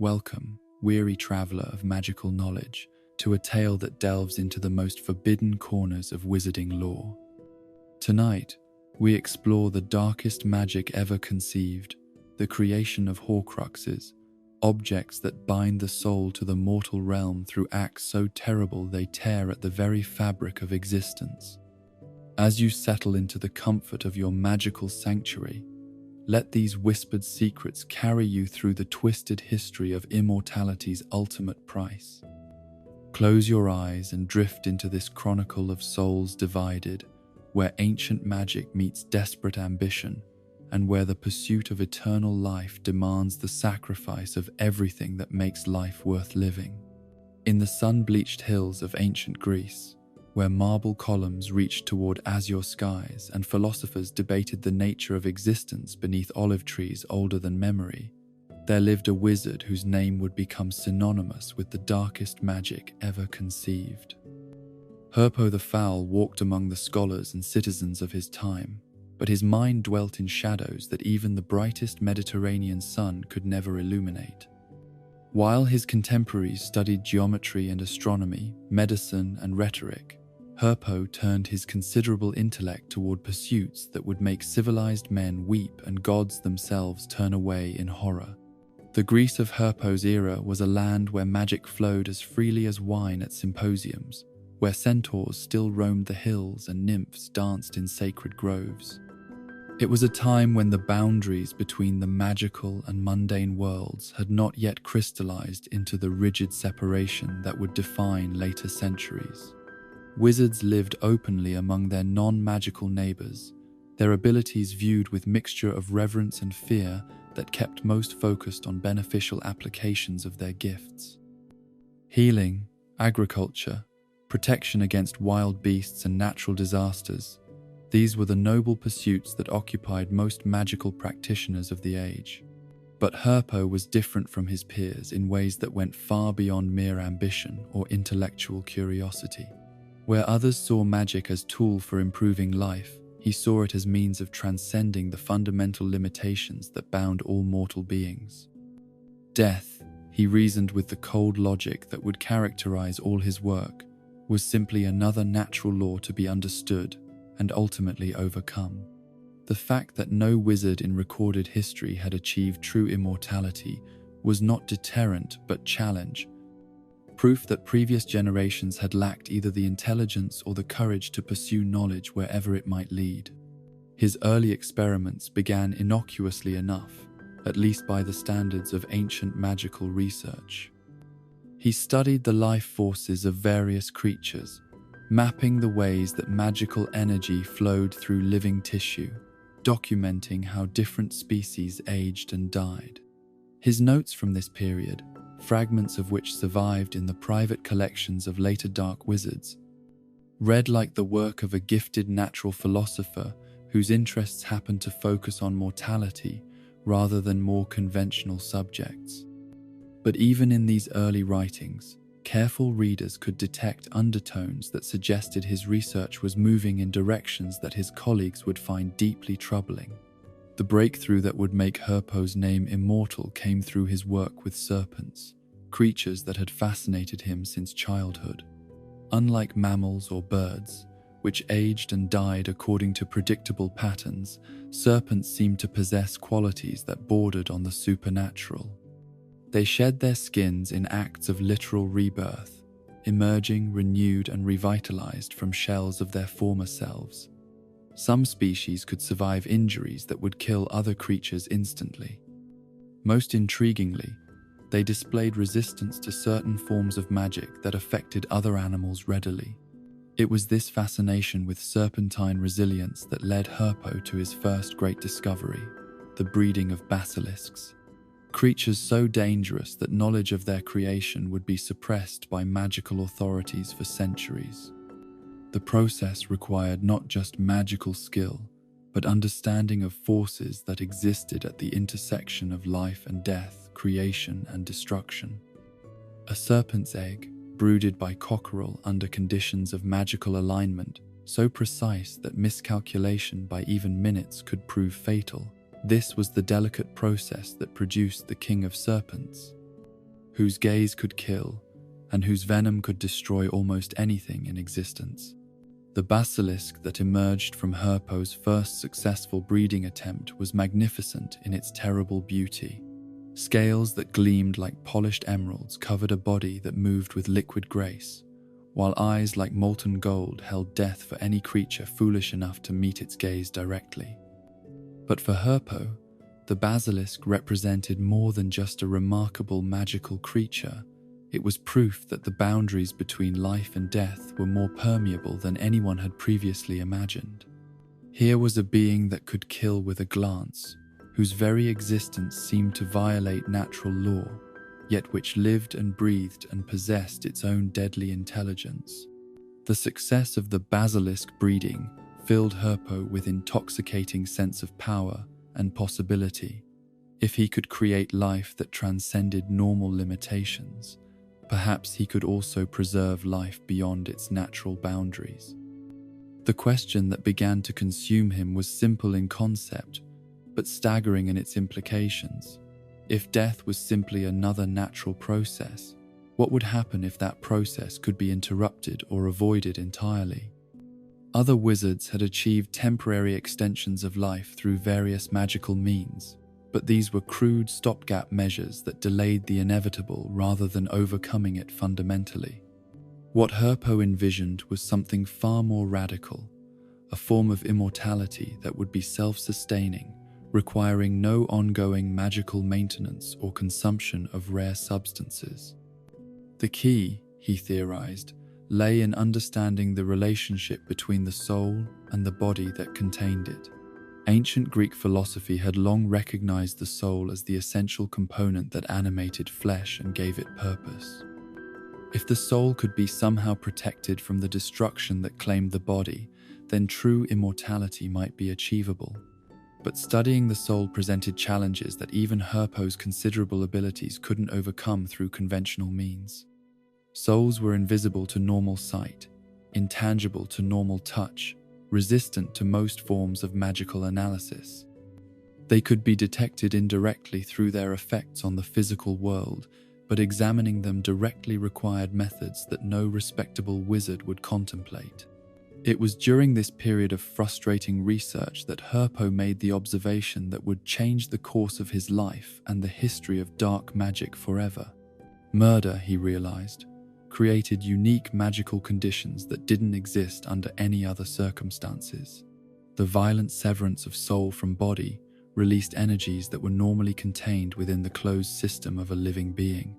Welcome, weary traveler of magical knowledge, to a tale that delves into the most forbidden corners of wizarding lore. Tonight, we explore the darkest magic ever conceived, the creation of Horcruxes, objects that bind the soul to the mortal realm through acts so terrible they tear at the very fabric of existence. As you settle into the comfort of your magical sanctuary, let these whispered secrets carry you through the twisted history of immortality's ultimate price. Close your eyes and drift into this chronicle of souls divided, where ancient magic meets desperate ambition, and where the pursuit of eternal life demands the sacrifice of everything that makes life worth living. In the sun-bleached hills of ancient Greece, where marble columns reached toward azure skies and philosophers debated the nature of existence beneath olive trees older than memory, there lived a wizard whose name would become synonymous with the darkest magic ever conceived. Herpo the Foul walked among the scholars and citizens of his time, but his mind dwelt in shadows that even the brightest Mediterranean sun could never illuminate. While his contemporaries studied geometry and astronomy, medicine and rhetoric, Herpo turned his considerable intellect toward pursuits that would make civilized men weep and gods themselves turn away in horror. The Greece of Herpo's era was a land where magic flowed as freely as wine at symposiums, where centaurs still roamed the hills and nymphs danced in sacred groves. It was a time when the boundaries between the magical and mundane worlds had not yet crystallized into the rigid separation that would define later centuries. Wizards lived openly among their non-magical neighbors, their abilities viewed with mixture of reverence and fear that kept most focused on beneficial applications of their gifts. Healing, agriculture, protection against wild beasts and natural disasters, these were the noble pursuits that occupied most magical practitioners of the age. But Herpo was different from his peers in ways that went far beyond mere ambition or intellectual curiosity. Where others saw magic as a tool for improving life, he saw it as means of transcending the fundamental limitations that bound all mortal beings. Death, he reasoned with the cold logic that would characterize all his work, was simply another natural law to be understood and ultimately overcome. The fact that no wizard in recorded history had achieved true immortality was not deterrent but challenge, proof that previous generations had lacked either the intelligence or the courage to pursue knowledge wherever it might lead. His early experiments began innocuously enough, at least by the standards of ancient magical research. He studied the life forces of various creatures, mapping the ways that magical energy flowed through living tissue, documenting how different species aged and died. His notes from this period, fragments of which survived in the private collections of later dark wizards, read like the work of a gifted natural philosopher whose interests happened to focus on mortality rather than more conventional subjects. But even in these early writings, careful readers could detect undertones that suggested his research was moving in directions that his colleagues would find deeply troubling. The breakthrough that would make Herpo's name immortal came through his work with serpents, creatures that had fascinated him since childhood. Unlike mammals or birds, which aged and died according to predictable patterns, serpents seemed to possess qualities that bordered on the supernatural. They shed their skins in acts of literal rebirth, emerging renewed and revitalized from shells of their former selves. Some species could survive injuries that would kill other creatures instantly. Most intriguingly, they displayed resistance to certain forms of magic that affected other animals readily. It was this fascination with serpentine resilience that led Herpo to his first great discovery, the breeding of basilisks. Creatures so dangerous that knowledge of their creation would be suppressed by magical authorities for centuries. The process required not just magical skill, but understanding of forces that existed at the intersection of life and death, creation and destruction. A serpent's egg, brooded by cockerel under conditions of magical alignment, so precise that miscalculation by even minutes could prove fatal. This was the delicate process that produced the king of serpents. whose gaze could kill, and whose venom could destroy almost anything in existence. The basilisk that emerged from Herpo's first successful breeding attempt was magnificent in its terrible beauty. Scales that gleamed like polished emeralds covered a body that moved with liquid grace, while eyes like molten gold held death for any creature foolish enough to meet its gaze directly. But for Herpo, the basilisk represented more than just a remarkable magical creature. It was proof that the boundaries between life and death were more permeable than anyone had previously imagined. Here was a being that could kill with a glance, whose very existence seemed to violate natural law, yet which lived and breathed and possessed its own deadly intelligence. The success of the basilisk breeding filled Herpo with intoxicating sense of power and possibility. If he could create life that transcended normal limitations, perhaps he could also preserve life beyond its natural boundaries. The question that began to consume him was simple in concept, but staggering in its implications. If death was simply another natural process, what would happen if that process could be interrupted or avoided entirely? Other wizards had achieved temporary extensions of life through various magical means, but these were crude stopgap measures that delayed the inevitable rather than overcoming it fundamentally. What Herpo envisioned was something far more radical, a form of immortality that would be self-sustaining, requiring no ongoing magical maintenance or consumption of rare substances. The key, he theorized, lay in understanding the relationship between the soul and the body that contained it. Ancient Greek philosophy had long recognized the soul as the essential component that animated flesh and gave it purpose. If the soul could be somehow protected from the destruction that claimed the body, then true immortality might be achievable. But studying the soul presented challenges that even Herpo's considerable abilities couldn't overcome through conventional means. Souls were invisible to normal sight, intangible to normal touch, resistant to most forms of magical analysis. They could be detected indirectly through their effects on the physical world, but examining them directly required methods that no respectable wizard would contemplate. It was during this period of frustrating research that Herpo made the observation that would change the course of his life and the history of dark magic forever. Murder, he realized, created unique magical conditions that didn't exist under any other circumstances. The violent severance of soul from body released energies that were normally contained within the closed system of a living being.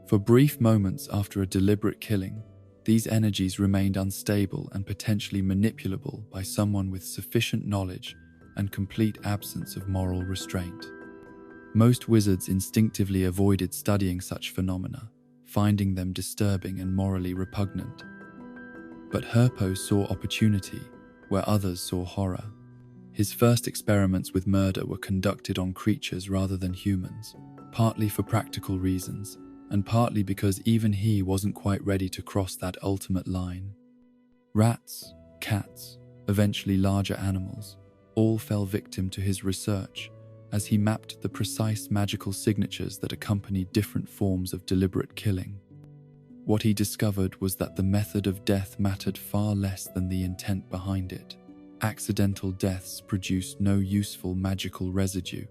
For brief moments after a deliberate killing, these energies remained unstable and potentially manipulable by someone with sufficient knowledge and complete absence of moral restraint. Most wizards instinctively avoided studying such phenomena, finding them disturbing and morally repugnant. But Herpo saw opportunity where others saw horror. His first experiments with murder were conducted on creatures rather than humans, partly for practical reasons, and partly because even he wasn't quite ready to cross that ultimate line. Rats, cats, eventually larger animals, all fell victim to his research as he mapped the precise magical signatures that accompanied different forms of deliberate killing. What he discovered was that the method of death mattered far less than the intent behind it. Accidental deaths produced no useful magical residue.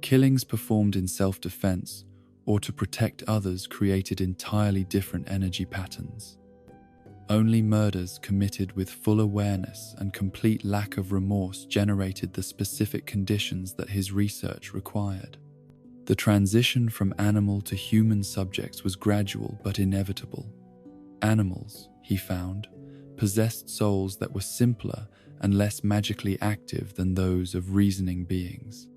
Killings performed in self-defense or to protect others created entirely different energy patterns. Only murders committed with full awareness and complete lack of remorse generated the specific conditions that his research required. The transition from animal to human subjects was gradual but inevitable. Animals, he found, possessed souls that were simpler and less magically active than those of reasoning beings.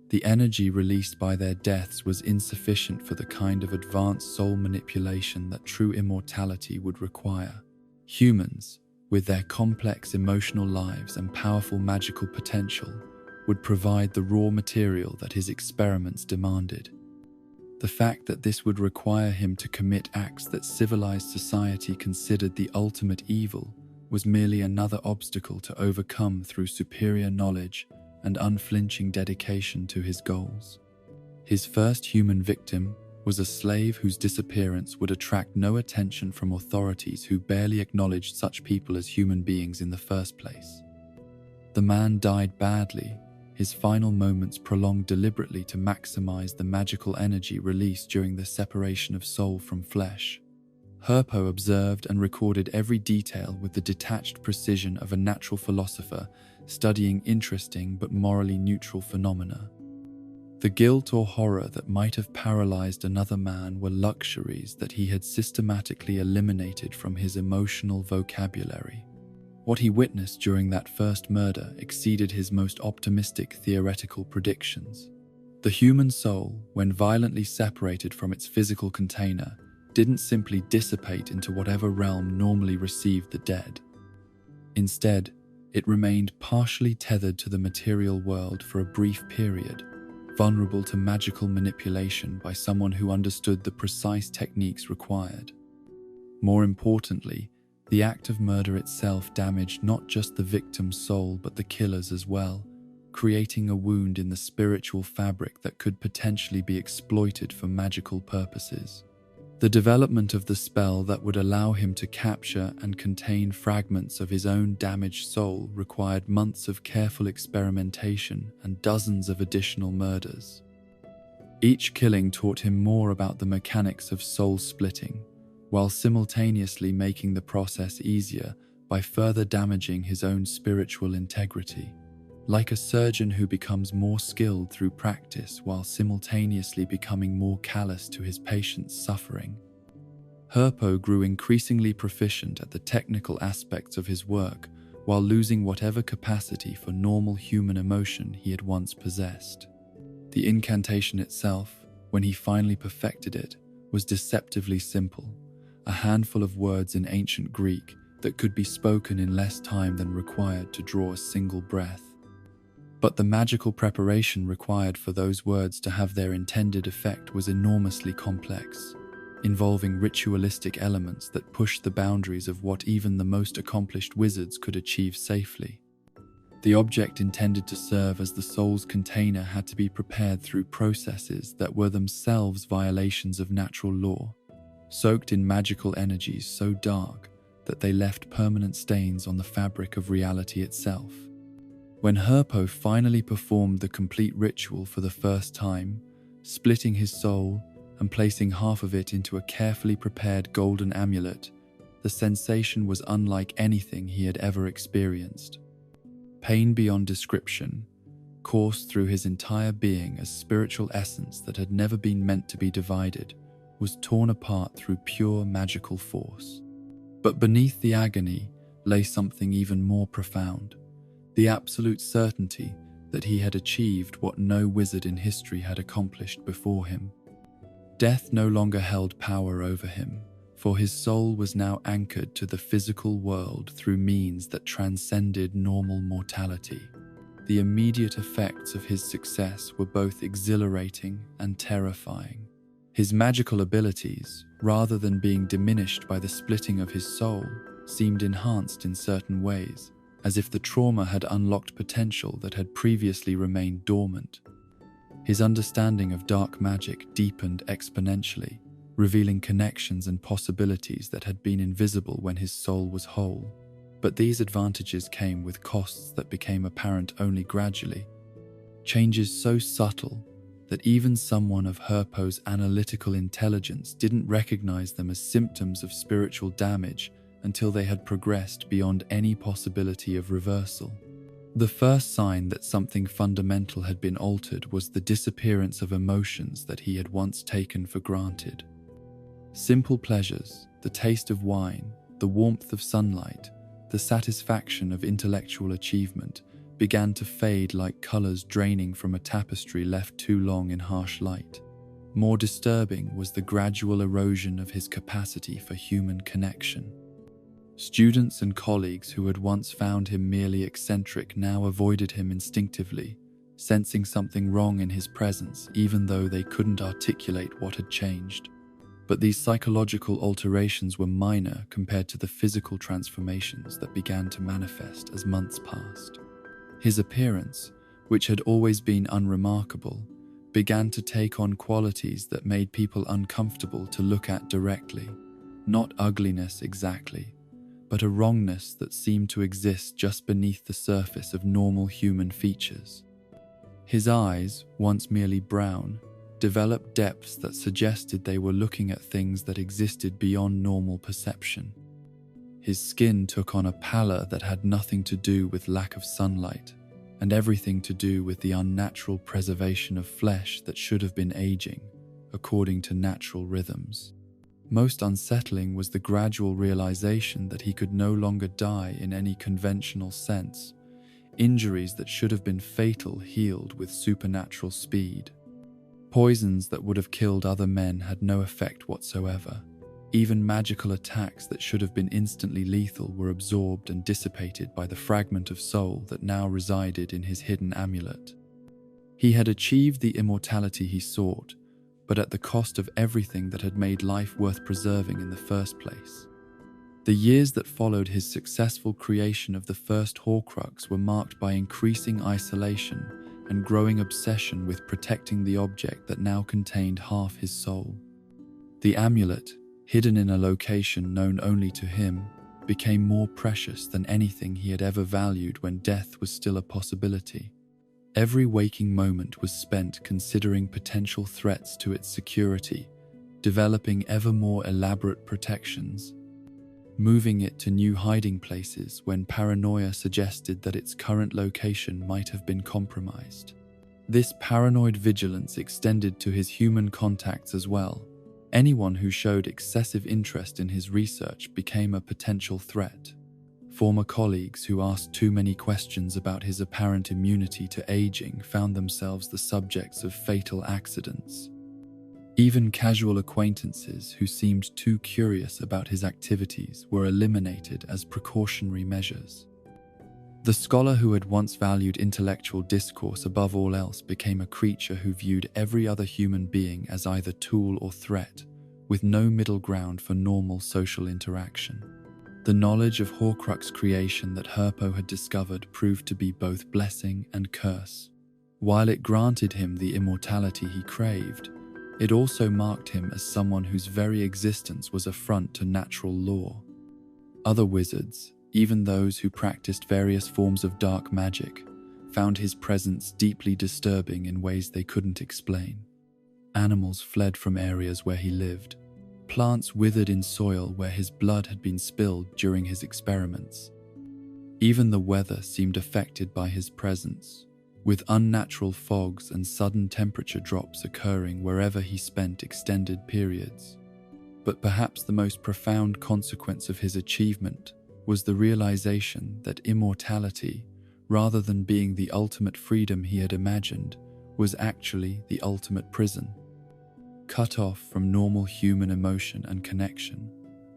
The energy released by their deaths was insufficient for the kind of advanced soul manipulation that true immortality would require. Humans, with their complex emotional lives and powerful magical potential, would provide the raw material that his experiments demanded. The fact that this would require him to commit acts that civilized society considered the ultimate evil was merely another obstacle to overcome through superior knowledge and unflinching dedication to his goals. His first human victim was a slave whose disappearance would attract no attention from authorities who barely acknowledged such people as human beings in the first place. The man died badly, his final moments prolonged deliberately to maximize the magical energy released during the separation of soul from flesh. Herpo observed and recorded every detail with the detached precision of a natural philosopher studying interesting but morally neutral phenomena. The guilt or horror that might have paralyzed another man were luxuries that he had systematically eliminated from his emotional vocabulary. What he witnessed during that first murder exceeded his most optimistic theoretical predictions. The human soul, when violently separated from its physical container, didn't simply dissipate into whatever realm normally received the dead. Instead, it remained partially tethered to the material world for a brief period, vulnerable to magical manipulation by someone who understood the precise techniques required. More importantly, the act of murder itself damaged not just the victim's soul but the killer's as well, creating a wound in the spiritual fabric that could potentially be exploited for magical purposes. The development of the spell that would allow him to capture and contain fragments of his own damaged soul required months of careful experimentation and dozens of additional murders. Each killing taught him more about the mechanics of soul splitting, while simultaneously making the process easier by further damaging his own spiritual integrity. Like a surgeon who becomes more skilled through practice while simultaneously becoming more callous to his patient's suffering, Herpo grew increasingly proficient at the technical aspects of his work while losing whatever capacity for normal human emotion he had once possessed. The incantation itself, when he finally perfected it, was deceptively simple, a handful of words in ancient Greek that could be spoken in less time than required to draw a single breath. But the magical preparation required for those words to have their intended effect was enormously complex, involving ritualistic elements that pushed the boundaries of what even the most accomplished wizards could achieve safely. The object intended to serve as the soul's container had to be prepared through processes that were themselves violations of natural law, soaked in magical energies so dark that they left permanent stains on the fabric of reality itself. When Herpo finally performed the complete ritual for the first time, splitting his soul and placing half of it into a carefully prepared golden amulet, the sensation was unlike anything he had ever experienced. Pain beyond description coursed through his entire being as spiritual essence that had never been meant to be divided was torn apart through pure magical force. But beneath the agony lay something even more profound. The absolute certainty that he had achieved what no wizard in history had accomplished before him. Death no longer held power over him, for his soul was now anchored to the physical world through means that transcended normal mortality. The immediate effects of his success were both exhilarating and terrifying. His magical abilities, rather than being diminished by the splitting of his soul, seemed enhanced in certain ways, as if the trauma had unlocked potential that had previously remained dormant. His understanding of dark magic deepened exponentially, revealing connections and possibilities that had been invisible when his soul was whole. But these advantages came with costs that became apparent only gradually. Changes so subtle that even someone of Herpo's analytical intelligence didn't recognize them as symptoms of spiritual damage until they had progressed beyond any possibility of reversal. The first sign that something fundamental had been altered was the disappearance of emotions that he had once taken for granted. Simple pleasures, the taste of wine, the warmth of sunlight, the satisfaction of intellectual achievement, began to fade like colors draining from a tapestry left too long in harsh light. More disturbing was the gradual erosion of his capacity for human connection. Students and colleagues who had once found him merely eccentric now avoided him instinctively, sensing something wrong in his presence even though they couldn't articulate what had changed. But these psychological alterations were minor compared to the physical transformations that began to manifest as months passed. His appearance, which had always been unremarkable, began to take on qualities that made people uncomfortable to look at directly. Not ugliness exactly, but a wrongness that seemed to exist just beneath the surface of normal human features. His eyes, once merely brown, developed depths that suggested they were looking at things that existed beyond normal perception. His skin took on a pallor that had nothing to do with lack of sunlight, and everything to do with the unnatural preservation of flesh that should have been aging, according to natural rhythms. Most unsettling was the gradual realization that he could no longer die in any conventional sense. Injuries that should have been fatal healed with supernatural speed. Poisons that would have killed other men had no effect whatsoever. Even magical attacks that should have been instantly lethal were absorbed and dissipated by the fragment of soul that now resided in his hidden amulet. He had achieved the immortality he sought, but at the cost of everything that had made life worth preserving in the first place. The years that followed his successful creation of the first Horcrux were marked by increasing isolation and growing obsession with protecting the object that now contained half his soul. The amulet, hidden in a location known only to him, became more precious than anything he had ever valued when death was still a possibility. Every waking moment was spent considering potential threats to its security, developing ever more elaborate protections, moving it to new hiding places when paranoia suggested that its current location might have been compromised. This paranoid vigilance extended to his human contacts as well. Anyone who showed excessive interest in his research became a potential threat. Former colleagues who asked too many questions about his apparent immunity to aging found themselves the subjects of fatal accidents. Even casual acquaintances who seemed too curious about his activities were eliminated as precautionary measures. The scholar who had once valued intellectual discourse above all else became a creature who viewed every other human being as either tool or threat, with no middle ground for normal social interaction. The knowledge of Horcrux creation that Herpo had discovered proved to be both blessing and curse. While it granted him the immortality he craved, it also marked him as someone whose very existence was affront to natural law. Other wizards, even those who practiced various forms of dark magic, found his presence deeply disturbing in ways they couldn't explain. Animals fled from areas where he lived. Plants withered in soil where his blood had been spilled during his experiments. Even the weather seemed affected by his presence, with unnatural fogs and sudden temperature drops occurring wherever he spent extended periods. But perhaps the most profound consequence of his achievement was the realization that immortality, rather than being the ultimate freedom he had imagined, was actually the ultimate prison. Cut off from normal human emotion and connection,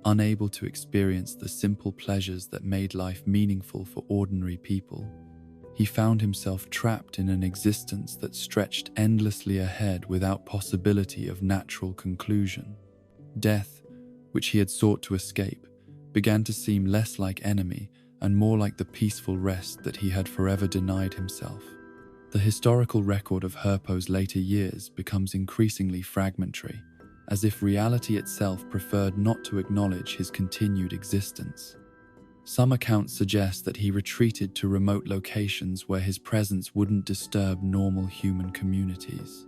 unable to experience the simple pleasures that made life meaningful for ordinary people, he found himself trapped in an existence that stretched endlessly ahead without possibility of natural conclusion. Death, which he had sought to escape, began to seem less like enemy and more like the peaceful rest that he had forever denied himself. The historical record of Herpo's later years becomes increasingly fragmentary, as if reality itself preferred not to acknowledge his continued existence. Some accounts suggest that he retreated to remote locations where his presence wouldn't disturb normal human communities.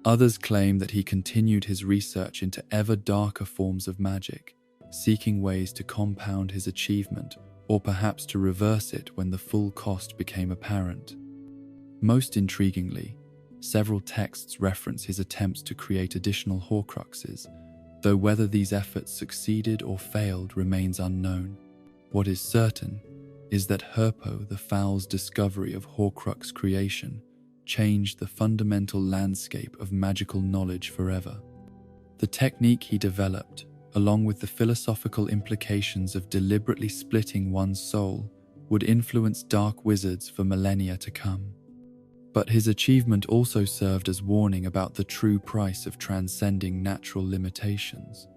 Others claim that he continued his research into ever darker forms of magic, seeking ways to compound his achievement or perhaps to reverse it when the full cost became apparent. Most intriguingly, several texts reference his attempts to create additional Horcruxes, though whether these efforts succeeded or failed remains unknown. What is certain is that Herpo the Foul's discovery of Horcrux creation changed the fundamental landscape of magical knowledge forever. The technique he developed, along with the philosophical implications of deliberately splitting one's soul, would influence dark wizards for millennia to come. But his achievement also served as warning about the true price of transcending natural limitations,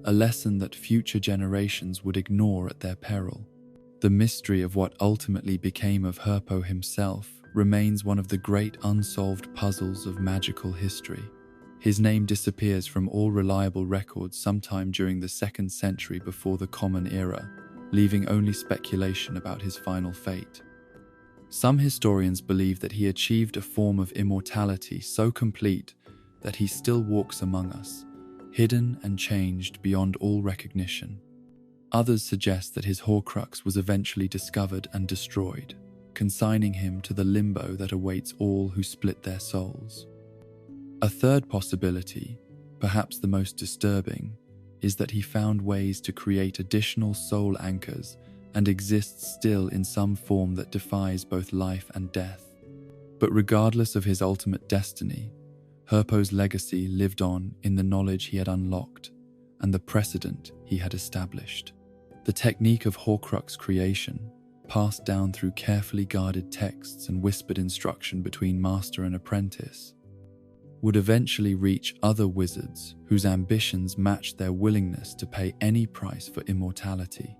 a lesson that future generations would ignore at their peril. The mystery of what ultimately became of Herpo himself remains one of the great unsolved puzzles of magical history. His name disappears from all reliable records sometime during the 2nd century before the Common Era, leaving only speculation about his final fate. Some historians believe that he achieved a form of immortality so complete that he still walks among us, hidden and changed beyond all recognition. Others suggest that his Horcrux was eventually discovered and destroyed, consigning him to the limbo that awaits all who split their souls. A third possibility, perhaps the most disturbing, is that he found ways to create additional soul anchors and exists still in some form that defies both life and death. But regardless of his ultimate destiny, Herpo's legacy lived on in the knowledge he had unlocked and the precedent he had established. The technique of Horcrux creation, passed down through carefully guarded texts and whispered instruction between master and apprentice, would eventually reach other wizards whose ambitions matched their willingness to pay any price for immortality.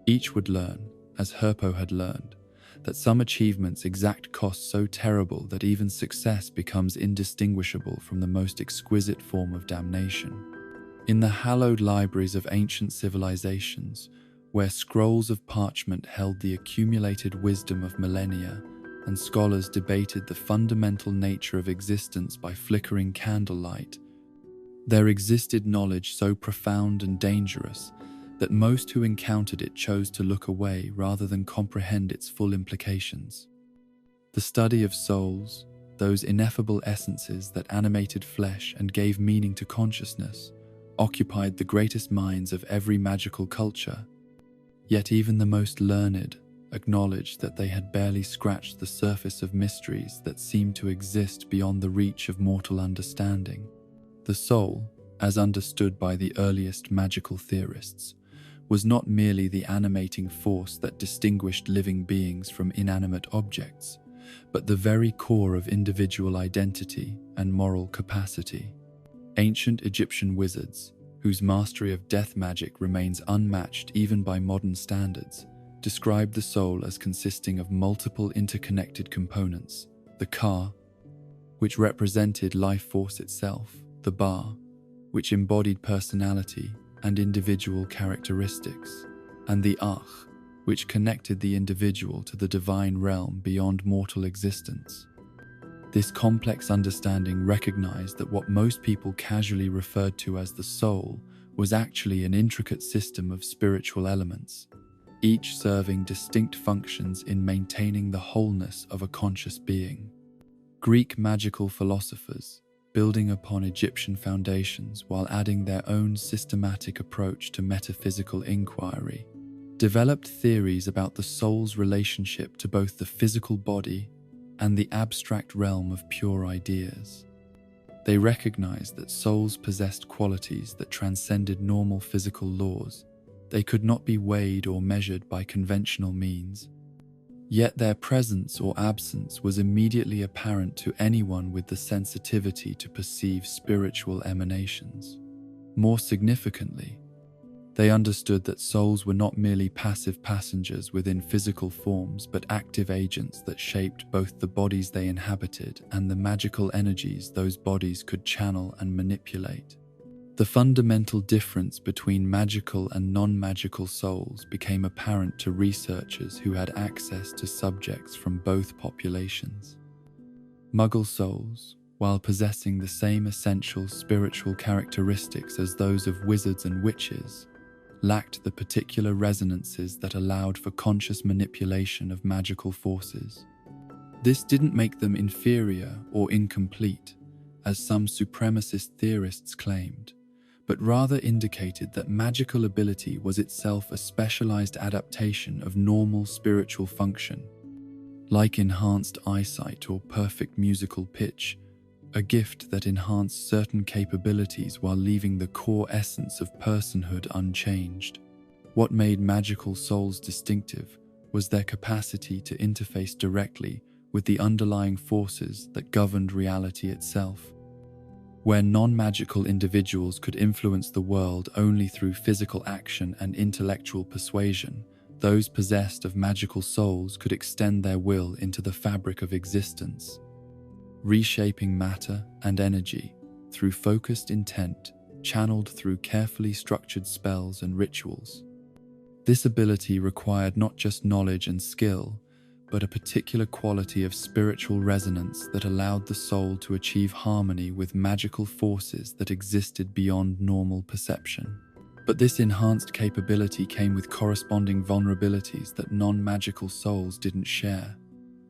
Each would learn, as Herpo had learned, that some achievements exact costs so terrible that even success becomes indistinguishable from the most exquisite form of damnation. In the hallowed libraries of ancient civilizations, where scrolls of parchment held the accumulated wisdom of millennia, and scholars debated the fundamental nature of existence by flickering candlelight, there existed knowledge so profound and dangerous that most who encountered it chose to look away rather than comprehend its full implications. The study of souls, those ineffable essences that animated flesh and gave meaning to consciousness, occupied the greatest minds of every magical culture. Yet even the most learned acknowledged that they had barely scratched the surface of mysteries that seemed to exist beyond the reach of mortal understanding. The soul, as understood by the earliest magical theorists, was not merely the animating force that distinguished living beings from inanimate objects, but the very core of individual identity and moral capacity. Ancient Egyptian wizards, whose mastery of death magic remains unmatched even by modern standards, described the soul as consisting of multiple interconnected components: the ka, which represented life force itself; the ba, which embodied personality and individual characteristics; and the akh, which connected the individual to the divine realm beyond mortal existence. This complex understanding recognized that what most people casually referred to as the soul was actually an intricate system of spiritual elements, each serving distinct functions in maintaining the wholeness of a conscious being. Greek magical philosophers, building upon Egyptian foundations while adding their own systematic approach to metaphysical inquiry, developed theories about the soul's relationship to both the physical body and the abstract realm of pure ideas. They recognized that souls possessed qualities that transcended normal physical laws. They could not be weighed or measured by conventional means. Yet their presence or absence was immediately apparent to anyone with the sensitivity to perceive spiritual emanations. More significantly, they understood that souls were not merely passive passengers within physical forms, but active agents that shaped both the bodies they inhabited and the magical energies those bodies could channel and manipulate. The fundamental difference between magical and non-magical souls became apparent to researchers who had access to subjects from both populations. Muggle souls, while possessing the same essential spiritual characteristics as those of wizards and witches, lacked the particular resonances that allowed for conscious manipulation of magical forces. This didn't make them inferior or incomplete, as some supremacist theorists claimed, but rather indicated that magical ability was itself a specialized adaptation of normal spiritual function. Like enhanced eyesight or perfect musical pitch, a gift that enhanced certain capabilities while leaving the core essence of personhood unchanged. What made magical souls distinctive was their capacity to interface directly with the underlying forces that governed reality itself. Where non-magical individuals could influence the world only through physical action and intellectual persuasion, those possessed of magical souls could extend their will into the fabric of existence, reshaping matter and energy through focused intent, channeled through carefully structured spells and rituals. This ability required not just knowledge and skill, but a particular quality of spiritual resonance that allowed the soul to achieve harmony with magical forces that existed beyond normal perception. But this enhanced capability came with corresponding vulnerabilities that non-magical souls didn't share.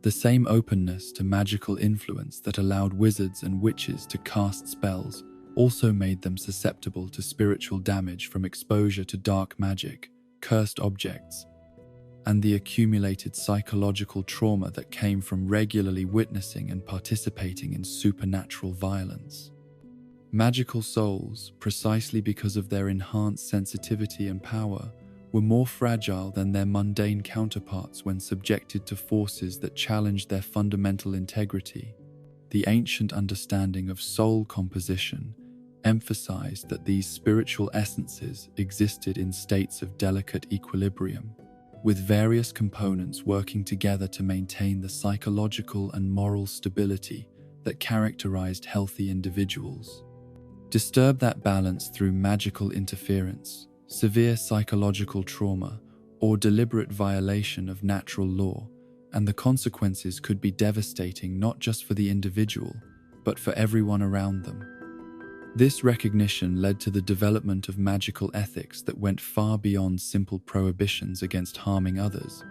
The same openness to magical influence that allowed wizards and witches to cast spells also made them susceptible to spiritual damage from exposure to dark magic, cursed objects, and the accumulated psychological trauma that came from regularly witnessing and participating in supernatural violence. Magical souls, precisely because of their enhanced sensitivity and power, were more fragile than their mundane counterparts when subjected to forces that challenged their fundamental integrity. The ancient understanding of soul composition emphasized that these spiritual essences existed in states of delicate equilibrium, with various components working together to maintain the psychological and moral stability that characterized healthy individuals. Disturb that balance through magical interference, severe psychological trauma, or deliberate violation of natural law, and the consequences could be devastating not just for the individual, but for everyone around them. This recognition led to the development of magical ethics that went far beyond simple prohibitions against harming others,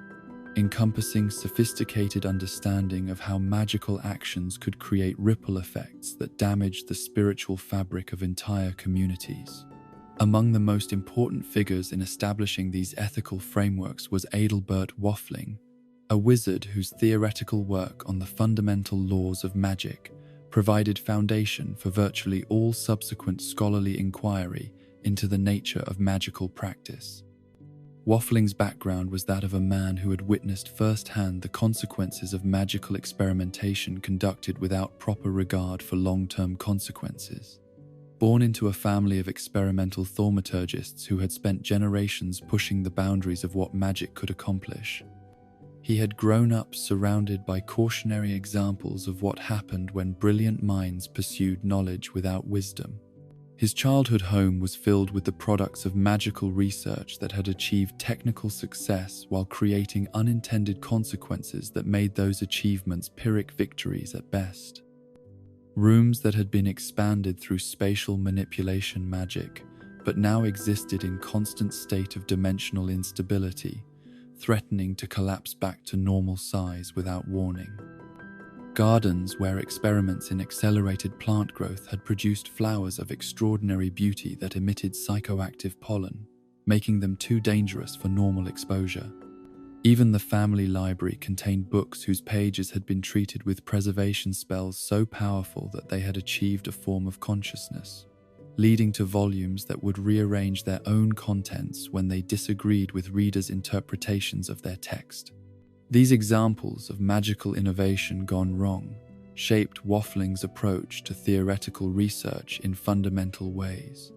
encompassing sophisticated understanding of how magical actions could create ripple effects that damaged the spiritual fabric of entire communities. Among the most important figures in establishing these ethical frameworks was Adalbert Waffling, a wizard whose theoretical work on the fundamental laws of magic provided foundation for virtually all subsequent scholarly inquiry into the nature of magical practice. Waffling's background was that of a man who had witnessed firsthand the consequences of magical experimentation conducted without proper regard for long-term consequences. Born into a family of experimental thaumaturgists who had spent generations pushing the boundaries of what magic could accomplish, he had grown up surrounded by cautionary examples of what happened when brilliant minds pursued knowledge without wisdom. His childhood home was filled with the products of magical research that had achieved technical success while creating unintended consequences that made those achievements Pyrrhic victories at best. Rooms that had been expanded through spatial manipulation magic, but now existed in constant state of dimensional instability, threatening to collapse back to normal size without warning. Gardens where experiments in accelerated plant growth had produced flowers of extraordinary beauty that emitted psychoactive pollen, making them too dangerous for normal exposure. Even the family library contained books whose pages had been treated with preservation spells so powerful that they had achieved a form of consciousness, leading to volumes that would rearrange their own contents when they disagreed with readers' interpretations of their text. These examples of magical innovation gone wrong shaped Waffling's approach to theoretical research in fundamental ways.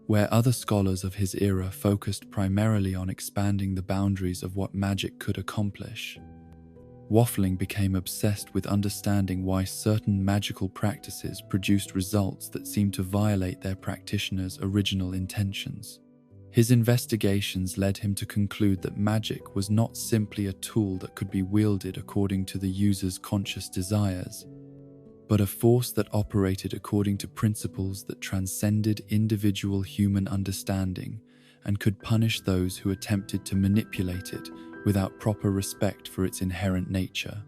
Where other scholars of his era focused primarily on expanding the boundaries of what magic could accomplish, Waffling became obsessed with understanding why certain magical practices produced results that seemed to violate their practitioners' original intentions. His investigations led him to conclude that magic was not simply a tool that could be wielded according to the user's conscious desires, but a force that operated according to principles that transcended individual human understanding and could punish those who attempted to manipulate it without proper respect for its inherent nature.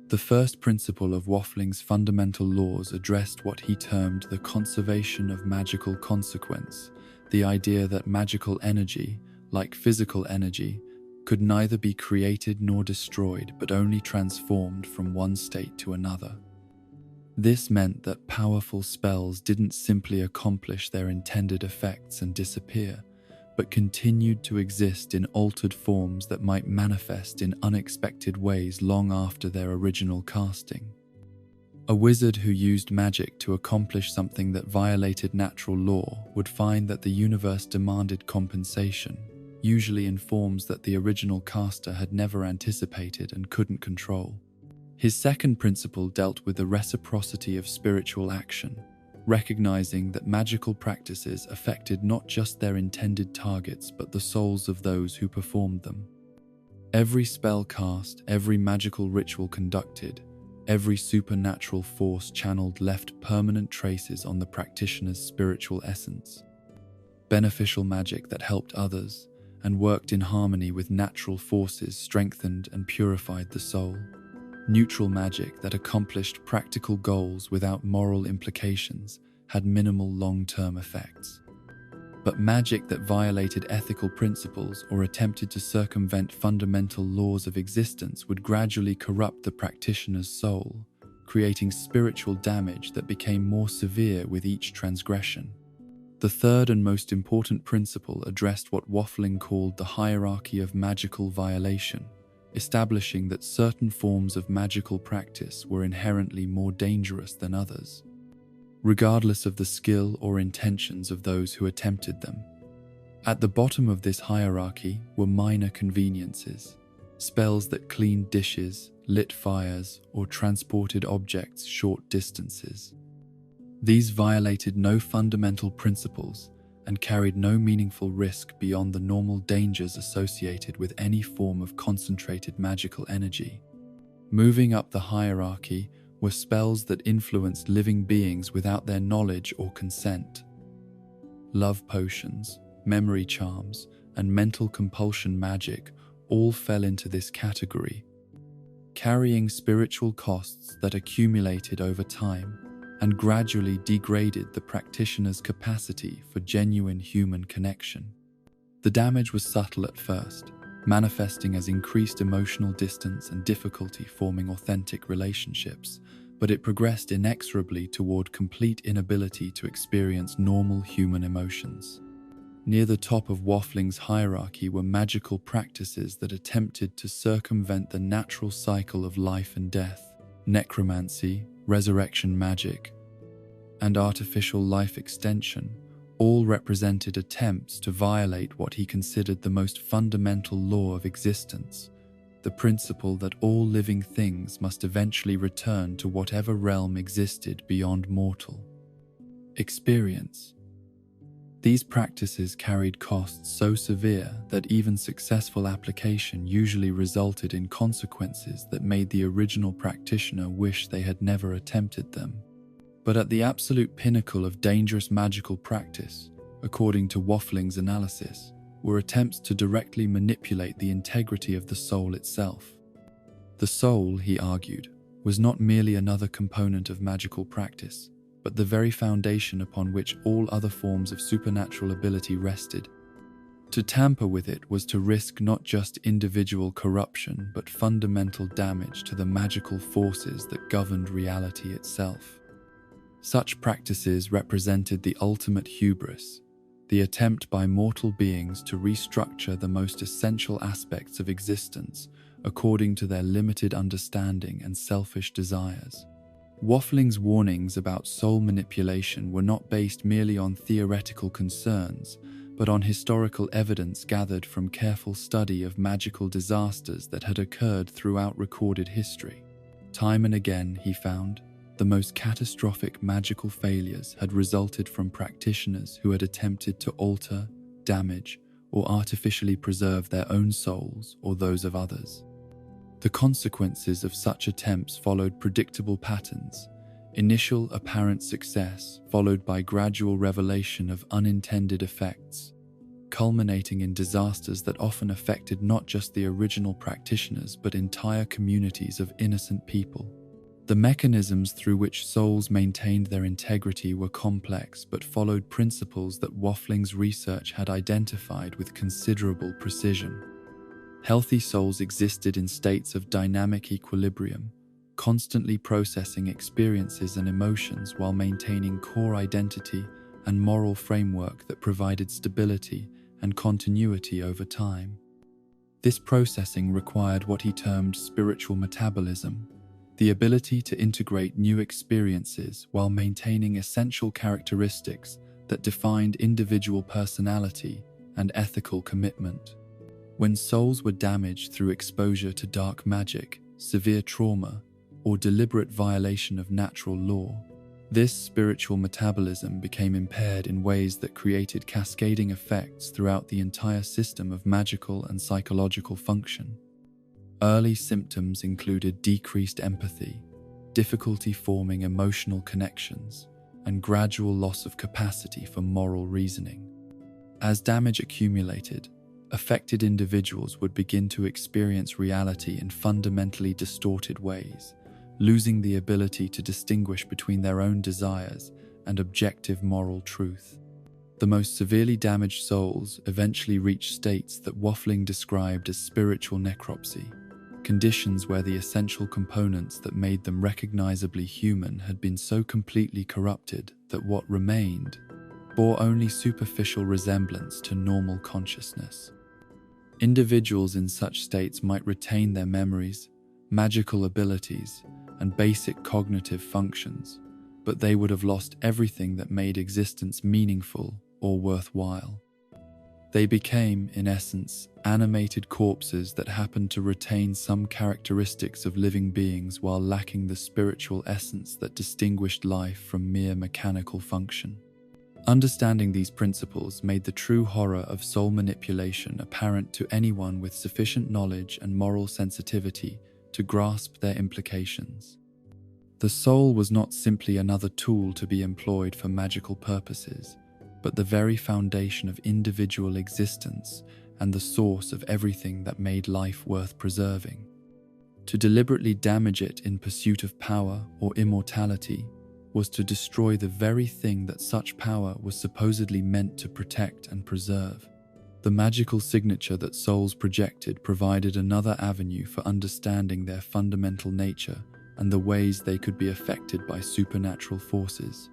The first principle of Waffling's fundamental laws addressed what he termed the conservation of magical consequence, the idea that magical energy, like physical energy, could neither be created nor destroyed but only transformed from one state to another. This meant that powerful spells didn't simply accomplish their intended effects and disappear, but continued to exist in altered forms that might manifest in unexpected ways long after their original casting. A wizard who used magic to accomplish something that violated natural law would find that the universe demanded compensation, usually in forms that the original caster had never anticipated and couldn't control. His second principle dealt with the reciprocity of spiritual action, recognizing that magical practices affected not just their intended targets but the souls of those who performed them. Every spell cast, every magical ritual conducted, every supernatural force channeled left permanent traces on the practitioner's spiritual essence. Beneficial magic that helped others and worked in harmony with natural forces strengthened and purified the soul. Neutral magic that accomplished practical goals without moral implications had minimal long-term effects. But magic that violated ethical principles or attempted to circumvent fundamental laws of existence would gradually corrupt the practitioner's soul, creating spiritual damage that became more severe with each transgression. The third and most important principle addressed what Waffling called the hierarchy of magical violation, establishing that certain forms of magical practice were inherently more dangerous than others, regardless of the skill or intentions of those who attempted them. At the bottom of this hierarchy were minor conveniences, spells that cleaned dishes, lit fires, or transported objects short distances. These violated no fundamental principles and carried no meaningful risk beyond the normal dangers associated with any form of concentrated magical energy. Moving up the hierarchy were spells that influenced living beings without their knowledge or consent. Love potions, memory charms, and mental compulsion magic all fell into this category, carrying spiritual costs that accumulated over time and gradually degraded the practitioner's capacity for genuine human connection. The damage was subtle at first, manifesting as increased emotional distance and difficulty forming authentic relationships, but it progressed inexorably toward complete inability to experience normal human emotions. Near the top of Waffling's hierarchy were magical practices that attempted to circumvent the natural cycle of life and death. Necromancy, resurrection magic, and artificial life extension all represented attempts to violate what he considered the most fundamental law of existence, the principle that all living things must eventually return to whatever realm existed beyond mortal experience. These practices carried costs so severe that even successful application usually resulted in consequences that made the original practitioner wish they had never attempted them. But at the absolute pinnacle of dangerous magical practice, according to Waffling's analysis, were attempts to directly manipulate the integrity of the soul itself. The soul, he argued, was not merely another component of magical practice, but the very foundation upon which all other forms of supernatural ability rested. To tamper with it was to risk not just individual corruption, but fundamental damage to the magical forces that governed reality itself. Such practices represented the ultimate hubris, the attempt by mortal beings to restructure the most essential aspects of existence according to their limited understanding and selfish desires. Waffling's warnings about soul manipulation were not based merely on theoretical concerns, but on historical evidence gathered from careful study of magical disasters that had occurred throughout recorded history. Time and again, he found, the most catastrophic magical failures had resulted from practitioners who had attempted to alter, damage, or artificially preserve their own souls or those of others. The consequences of such attempts followed predictable patterns: initial apparent success followed by gradual revelation of unintended effects, culminating in disasters that often affected not just the original practitioners but entire communities of innocent people. The mechanisms through which souls maintained their integrity were complex but followed principles that Waffling's research had identified with considerable precision. Healthy souls existed in states of dynamic equilibrium, constantly processing experiences and emotions while maintaining core identity and moral framework that provided stability and continuity over time. This processing required what he termed spiritual metabolism, the ability to integrate new experiences while maintaining essential characteristics that defined individual personality and ethical commitment. When souls were damaged through exposure to dark magic, severe trauma, or deliberate violation of natural law, this spiritual metabolism became impaired in ways that created cascading effects throughout the entire system of magical and psychological function. Early symptoms included decreased empathy, difficulty forming emotional connections, and gradual loss of capacity for moral reasoning. As damage accumulated, affected individuals would begin to experience reality in fundamentally distorted ways, losing the ability to distinguish between their own desires and objective moral truth. The most severely damaged souls eventually reached states that Waffling described as spiritual necropsy, conditions where the essential components that made them recognizably human had been so completely corrupted that what remained bore only superficial resemblance to normal consciousness. Individuals in such states might retain their memories, magical abilities, and basic cognitive functions, but they would have lost everything that made existence meaningful or worthwhile. They became, in essence, animated corpses that happened to retain some characteristics of living beings while lacking the spiritual essence that distinguished life from mere mechanical function. Understanding these principles made the true horror of soul manipulation apparent to anyone with sufficient knowledge and moral sensitivity to grasp their implications. The soul was not simply another tool to be employed for magical purposes, but the very foundation of individual existence and the source of everything that made life worth preserving. To deliberately damage it in pursuit of power or immortality was to destroy the very thing that such power was supposedly meant to protect and preserve. The magical signature that souls projected provided another avenue for understanding their fundamental nature and the ways they could be affected by supernatural forces.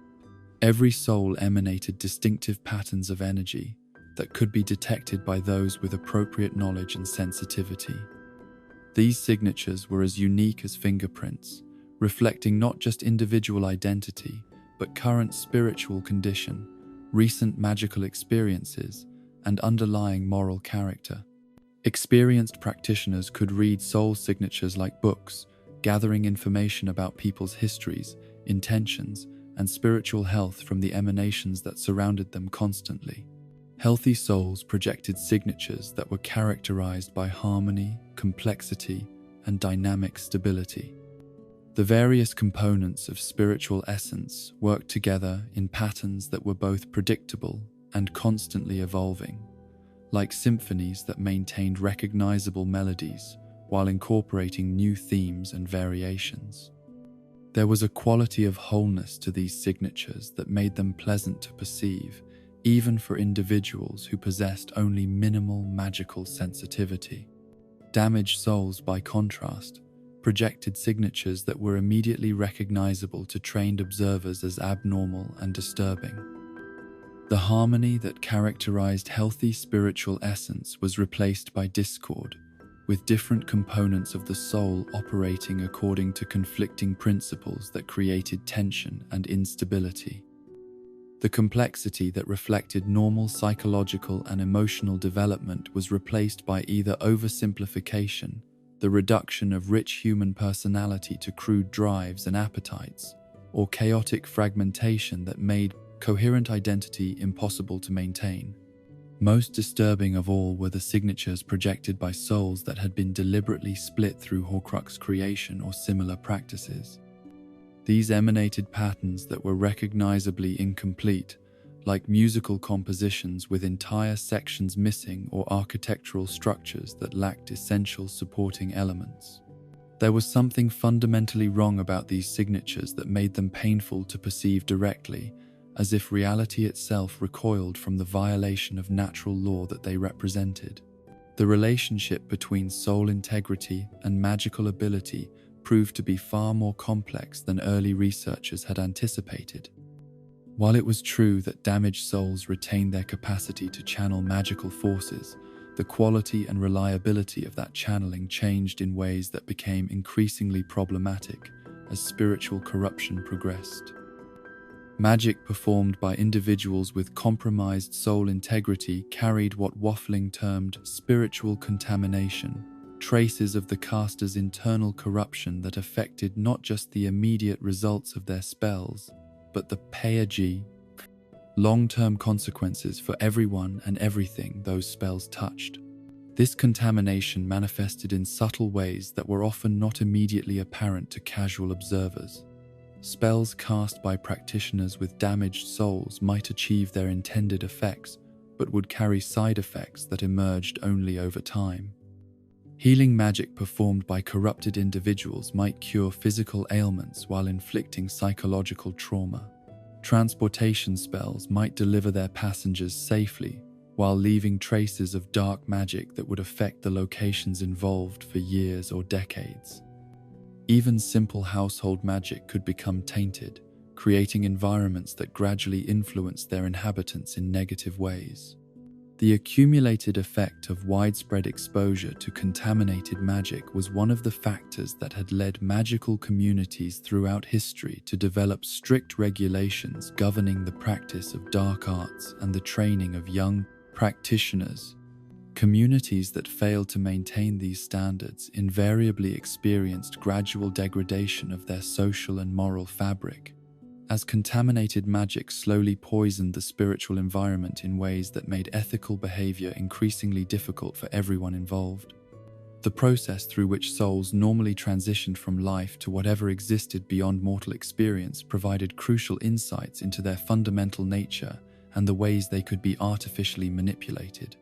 Every soul emanated distinctive patterns of energy that could be detected by those with appropriate knowledge and sensitivity. These signatures were as unique as fingerprints, reflecting not just individual identity, but current spiritual condition, recent magical experiences, and underlying moral character. Experienced practitioners could read soul signatures like books, gathering information about people's histories, intentions, and spiritual health from the emanations that surrounded them constantly. Healthy souls projected signatures that were characterized by harmony, complexity, and dynamic stability. The various components of spiritual essence worked together in patterns that were both predictable and constantly evolving, like symphonies that maintained recognizable melodies while incorporating new themes and variations. There was a quality of wholeness to these signatures that made them pleasant to perceive, even for individuals who possessed only minimal magical sensitivity. Damaged souls, by contrast, projected signatures that were immediately recognizable to trained observers as abnormal and disturbing. The harmony that characterized healthy spiritual essence was replaced by discord, with different components of the soul operating according to conflicting principles that created tension and instability. The complexity that reflected normal psychological and emotional development was replaced by either oversimplification, the reduction of rich human personality to crude drives and appetites, or chaotic fragmentation that made coherent identity impossible to maintain. Most disturbing of all were the signatures projected by souls that had been deliberately split through Horcrux creation or similar practices. These emanated patterns that were recognizably incomplete, like musical compositions with entire sections missing or architectural structures that lacked essential supporting elements. There was something fundamentally wrong about these signatures that made them painful to perceive directly, as if reality itself recoiled from the violation of natural law that they represented. The relationship between soul integrity and magical ability proved to be far more complex than early researchers had anticipated. While it was true that damaged souls retained their capacity to channel magical forces, the quality and reliability of that channeling changed in ways that became increasingly problematic as spiritual corruption progressed. Magic performed by individuals with compromised soul integrity carried what Waffling termed spiritual contamination, traces of the caster's internal corruption that affected not just the immediate results of their spells, but the long-term consequences for everyone and everything those spells touched. This contamination manifested in subtle ways that were often not immediately apparent to casual observers. Spells cast by practitioners with damaged souls might achieve their intended effects, but would carry side effects that emerged only over time. Healing magic performed by corrupted individuals might cure physical ailments while inflicting psychological trauma. Transportation spells might deliver their passengers safely, while leaving traces of dark magic that would affect the locations involved for years or decades. Even simple household magic could become tainted, creating environments that gradually influenced their inhabitants in negative ways. The accumulated effect of widespread exposure to contaminated magic was one of the factors that had led magical communities throughout history to develop strict regulations governing the practice of dark arts and the training of young practitioners. Communities that failed to maintain these standards invariably experienced gradual degradation of their social and moral fabric, as contaminated magic slowly poisoned the spiritual environment in ways that made ethical behavior increasingly difficult for everyone involved. The process through which souls normally transitioned from life to whatever existed beyond mortal experience provided crucial insights into their fundamental nature and the ways they could be artificially manipulated.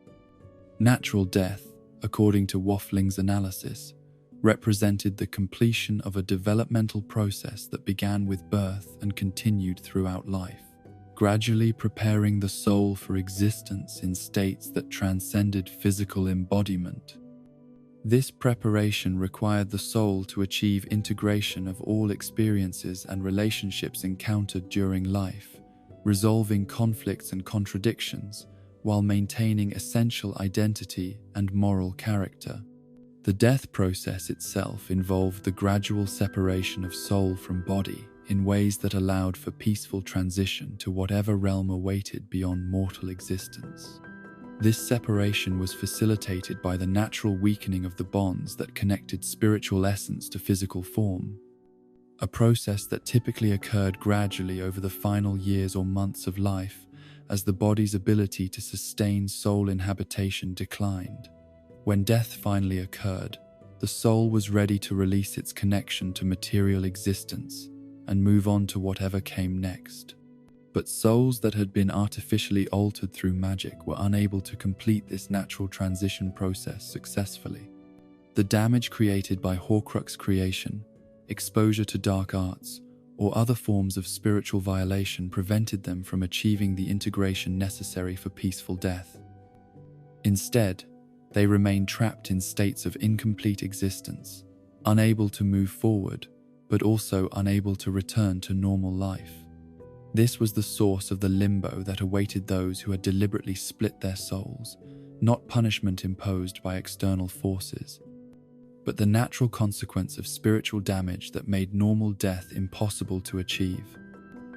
Natural death, according to Waffling's analysis, represented the completion of a developmental process that began with birth and continued throughout life, gradually preparing the soul for existence in states that transcended physical embodiment. This preparation required the soul to achieve integration of all experiences and relationships encountered during life, resolving conflicts and contradictions, while maintaining essential identity and moral character. The death process itself involved the gradual separation of soul from body in ways that allowed for peaceful transition to whatever realm awaited beyond mortal existence. This separation was facilitated by the natural weakening of the bonds that connected spiritual essence to physical form, a process that typically occurred gradually over the final years or months of life as the body's ability to sustain soul inhabitation declined. When death finally occurred, the soul was ready to release its connection to material existence and move on to whatever came next. But souls that had been artificially altered through magic were unable to complete this natural transition process successfully. The damage created by Horcrux creation, exposure to dark arts, or other forms of spiritual violation prevented them from achieving the integration necessary for peaceful death. Instead, they remained trapped in states of incomplete existence, unable to move forward, but also unable to return to normal life. This was the source of the limbo that awaited those who had deliberately split their souls, not punishment imposed by external forces, but the natural consequence of spiritual damage that made normal death impossible to achieve.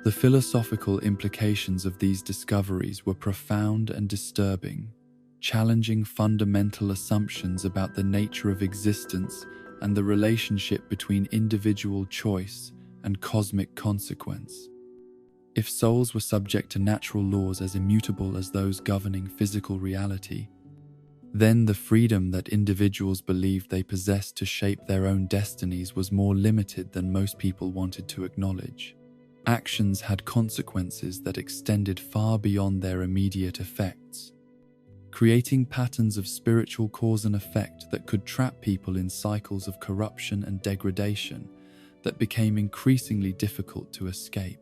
The philosophical implications of these discoveries were profound and disturbing, challenging fundamental assumptions about the nature of existence and the relationship between individual choice and cosmic consequence. If souls were subject to natural laws as immutable as those governing physical reality, then the freedom that individuals believed they possessed to shape their own destinies was more limited than most people wanted to acknowledge. Actions had consequences that extended far beyond their immediate effects, creating patterns of spiritual cause and effect that could trap people in cycles of corruption and degradation that became increasingly difficult to escape.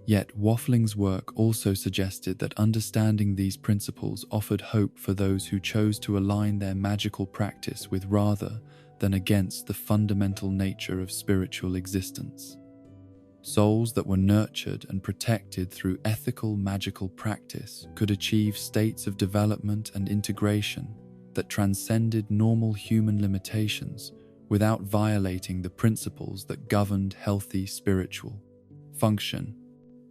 Yet Waffling's work also suggested that understanding these principles offered hope for those who chose to align their magical practice with rather than against the fundamental nature of spiritual existence. Souls that were nurtured and protected through ethical magical practice could achieve states of development and integration that transcended normal human limitations without violating the principles that governed healthy spiritual function.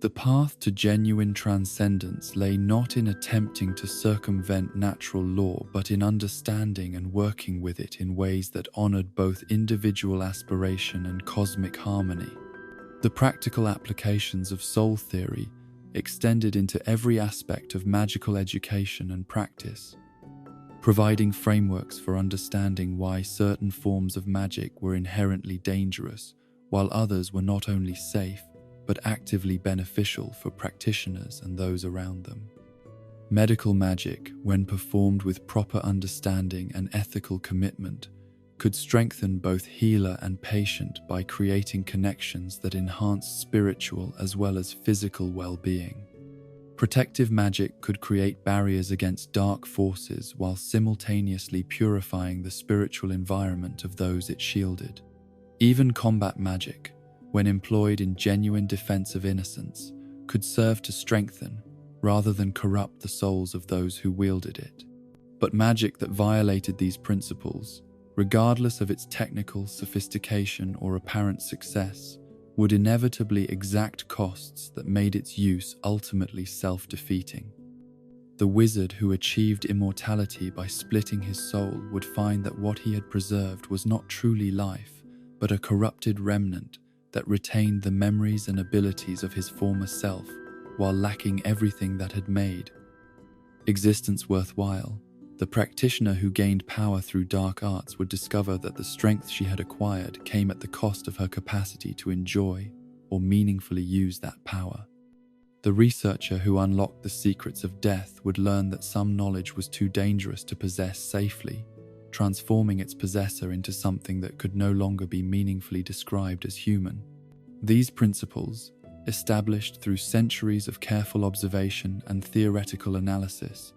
The path to genuine transcendence lay not in attempting to circumvent natural law, but in understanding and working with it in ways that honored both individual aspiration and cosmic harmony. The practical applications of soul theory extended into every aspect of magical education and practice, providing frameworks for understanding why certain forms of magic were inherently dangerous, while others were not only safe, but actively beneficial for practitioners and those around them. Medical magic, when performed with proper understanding and ethical commitment, could strengthen both healer and patient by creating connections that enhance spiritual as well as physical well-being. Protective magic could create barriers against dark forces while simultaneously purifying the spiritual environment of those it shielded. Even combat magic, when employed in genuine defense of innocence, could serve to strengthen, rather than corrupt, the souls of those who wielded it. But magic that violated these principles, regardless of its technical sophistication or apparent success, would inevitably exact costs that made its use ultimately self-defeating. The wizard who achieved immortality by splitting his soul would find that what he had preserved was not truly life, but a corrupted remnant that retained the memories and abilities of his former self, while lacking everything that had made existence worthwhile. The practitioner who gained power through dark arts would discover that the strength she had acquired came at the cost of her capacity to enjoy or meaningfully use that power. The researcher who unlocked the secrets of death would learn that some knowledge was too dangerous to possess safely, transforming its possessor into something that could no longer be meaningfully described as human. These principles, established through centuries of careful observation and theoretical analysis,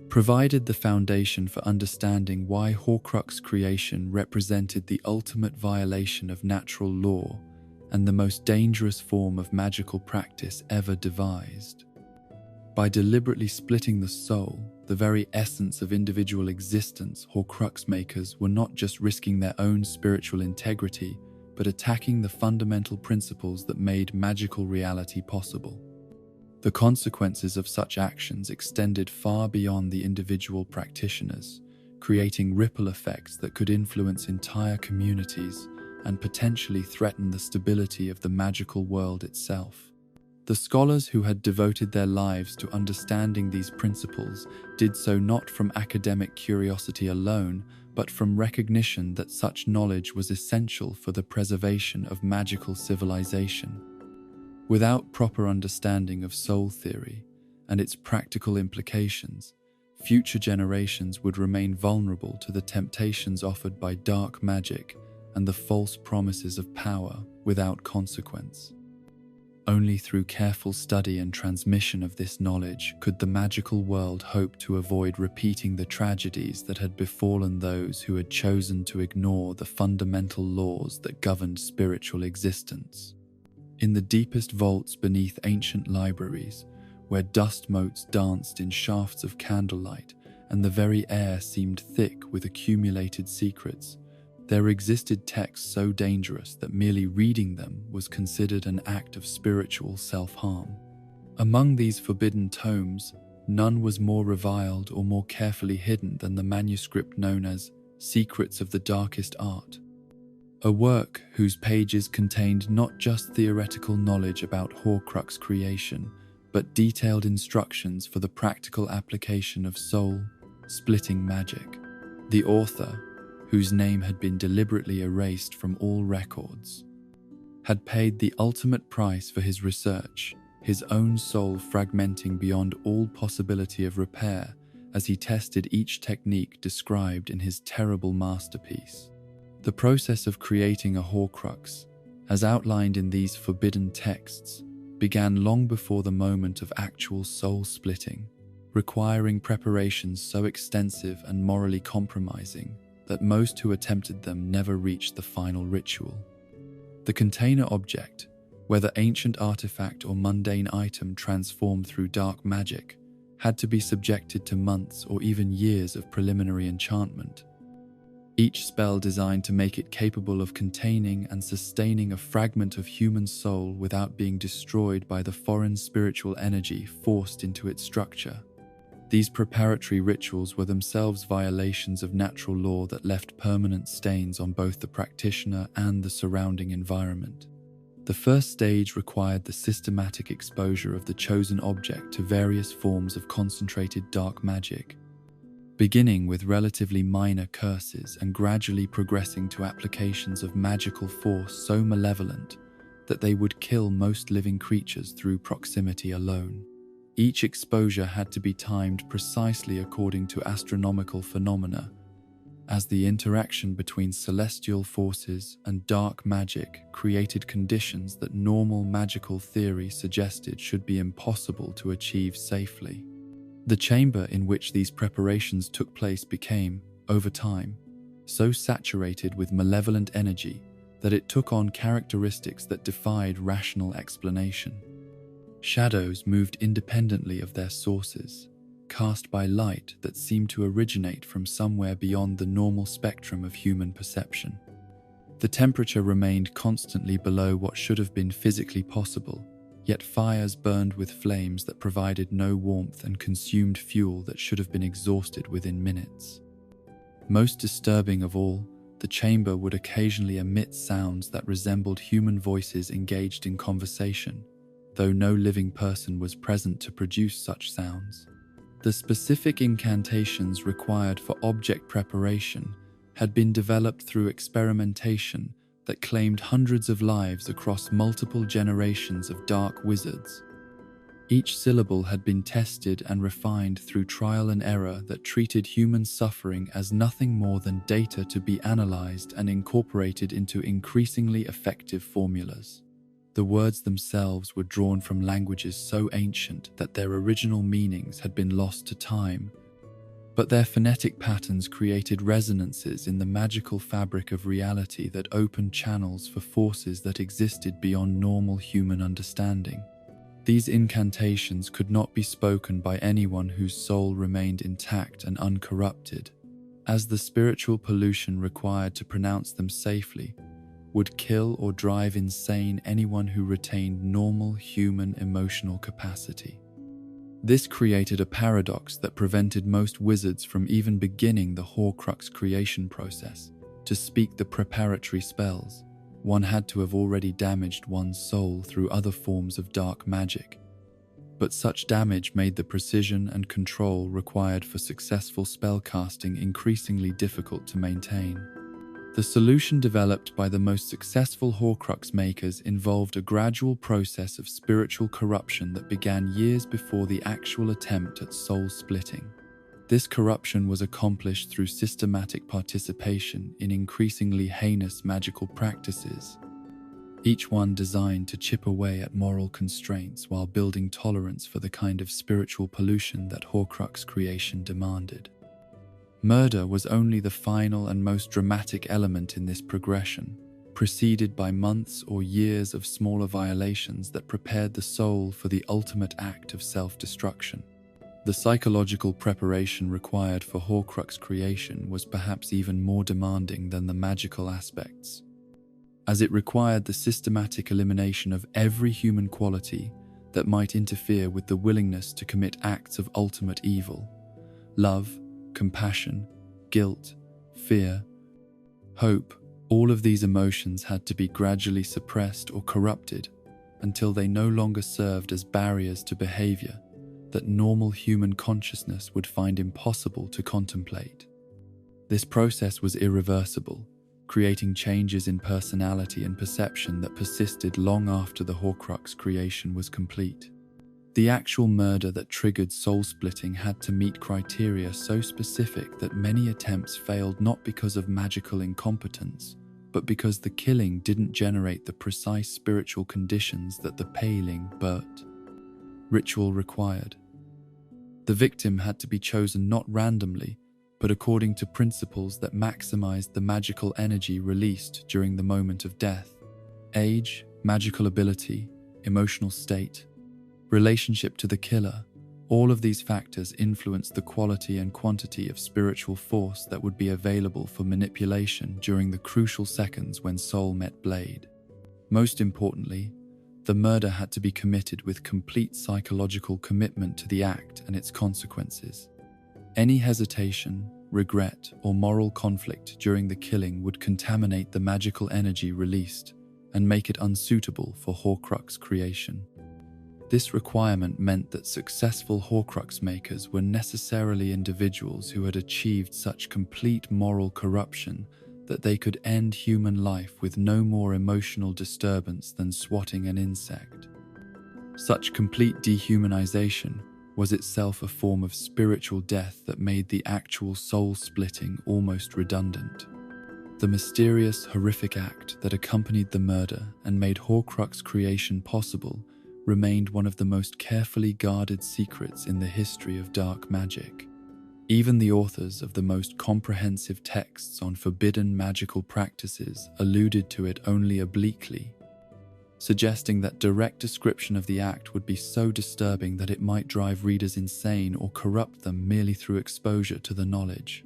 provided the foundation for understanding why Horcrux creation represented the ultimate violation of natural law and the most dangerous form of magical practice ever devised. By deliberately splitting the soul, the very essence of individual existence, Horcrux makers were not just risking their own spiritual integrity, but attacking the fundamental principles that made magical reality possible. The consequences of such actions extended far beyond the individual practitioners, creating ripple effects that could influence entire communities and potentially threaten the stability of the magical world itself. The scholars who had devoted their lives to understanding these principles did so not from academic curiosity alone, but from recognition that such knowledge was essential for the preservation of magical civilization. Without proper understanding of soul theory and its practical implications, future generations would remain vulnerable to the temptations offered by dark magic and the false promises of power without consequence. Only through careful study and transmission of this knowledge could the magical world hope to avoid repeating the tragedies that had befallen those who had chosen to ignore the fundamental laws that governed spiritual existence. In the deepest vaults beneath ancient libraries, where dust motes danced in shafts of candlelight and the very air seemed thick with accumulated secrets, there existed texts so dangerous that merely reading them was considered an act of spiritual self-harm. Among these forbidden tomes, none was more reviled or more carefully hidden than the manuscript known as Secrets of the Darkest Art, a work whose pages contained not just theoretical knowledge about Horcrux creation, but detailed instructions for the practical application of soul-splitting magic. The author, whose name had been deliberately erased from all records, had paid the ultimate price for his research, his own soul fragmenting beyond all possibility of repair as he tested each technique described in his terrible masterpiece. The process of creating a Horcrux, as outlined in these forbidden texts, began long before the moment of actual soul splitting, requiring preparations so extensive and morally compromising that most who attempted them never reached the final ritual. The container object, whether ancient artifact or mundane item transformed through dark magic, had to be subjected to months or even years of preliminary enchantment. each spell designed to make it capable of containing and sustaining a fragment of human soul without being destroyed by the foreign spiritual energy forced into its structure. These preparatory rituals were themselves violations of natural law that left permanent stains on both the practitioner and the surrounding environment. The first stage required the systematic exposure of the chosen object to various forms of concentrated dark magic, beginning with relatively minor curses and gradually progressing to applications of magical force so malevolent that they would kill most living creatures through proximity alone. Each exposure had to be timed precisely according to astronomical phenomena, as the interaction between celestial forces and dark magic created conditions that normal magical theory suggested should be impossible to achieve safely. The chamber in which these preparations took place became, over time, so saturated with malevolent energy that it took on characteristics that defied rational explanation. Shadows moved independently of their sources, cast by light that seemed to originate from somewhere beyond the normal spectrum of human perception. The temperature remained constantly below what should have been physically possible, yet fires burned with flames that provided no warmth and consumed fuel that should have been exhausted within minutes. Most disturbing of all, the chamber would occasionally emit sounds that resembled human voices engaged in conversation, though no living person was present to produce such sounds. The specific incantations required for object preparation had been developed through experimentation that claimed hundreds of lives across multiple generations of dark wizards. Each syllable had been tested and refined through trial and error that treated human suffering as nothing more than data to be analyzed and incorporated into increasingly effective formulas. The words themselves were drawn from languages so ancient that their original meanings had been lost to time, but their phonetic patterns created resonances in the magical fabric of reality that opened channels for forces that existed beyond normal human understanding. These incantations could not be spoken by anyone whose soul remained intact and uncorrupted, as the spiritual pollution required to pronounce them safely would kill or drive insane anyone who retained normal human emotional capacity. This created a paradox that prevented most wizards from even beginning the Horcrux creation process. To speak the preparatory spells, one had to have already damaged one's soul through other forms of dark magic. But such damage made the precision and control required for successful spellcasting increasingly difficult to maintain. The solution developed by the most successful Horcrux makers involved a gradual process of spiritual corruption that began years before the actual attempt at soul splitting. This corruption was accomplished through systematic participation in increasingly heinous magical practices, each one designed to chip away at moral constraints while building tolerance for the kind of spiritual pollution that Horcrux creation demanded. Murder was only the final and most dramatic element in this progression, preceded by months or years of smaller violations that prepared the soul for the ultimate act of self-destruction. The psychological preparation required for Horcrux creation was perhaps even more demanding than the magical aspects, as it required the systematic elimination of every human quality that might interfere with the willingness to commit acts of ultimate evil: love, compassion, guilt, fear, hope. All of these emotions had to be gradually suppressed or corrupted until they no longer served as barriers to behavior that normal human consciousness would find impossible to contemplate. This process was irreversible, creating changes in personality and perception that persisted long after the Horcrux creation was complete. The actual murder that triggered soul-splitting had to meet criteria so specific that many attempts failed not because of magical incompetence, but because the killing didn't generate the precise spiritual conditions that the paling but ritual required. The victim had to be chosen not randomly, but according to principles that maximized the magical energy released during the moment of death: age, magical ability, emotional state, relationship to the killer, All of these factors influenced the quality and quantity of spiritual force that would be available for manipulation during the crucial seconds when soul met blade. Most importantly, the murder had to be committed with complete psychological commitment to the act and its consequences. Any hesitation, regret, or moral conflict during the killing would contaminate the magical energy released and make it unsuitable for Horcrux creation. This requirement meant that successful Horcrux makers were necessarily individuals who had achieved such complete moral corruption that they could end human life with no more emotional disturbance than swatting an insect. Such complete dehumanization was itself a form of spiritual death that made the actual soul-splitting almost redundant. The mysterious, horrific act that accompanied the murder and made Horcrux creation possible remained one of the most carefully guarded secrets in the history of dark magic. Even the authors of the most comprehensive texts on forbidden magical practices alluded to it only obliquely, suggesting that direct description of the act would be so disturbing that it might drive readers insane or corrupt them merely through exposure to the knowledge.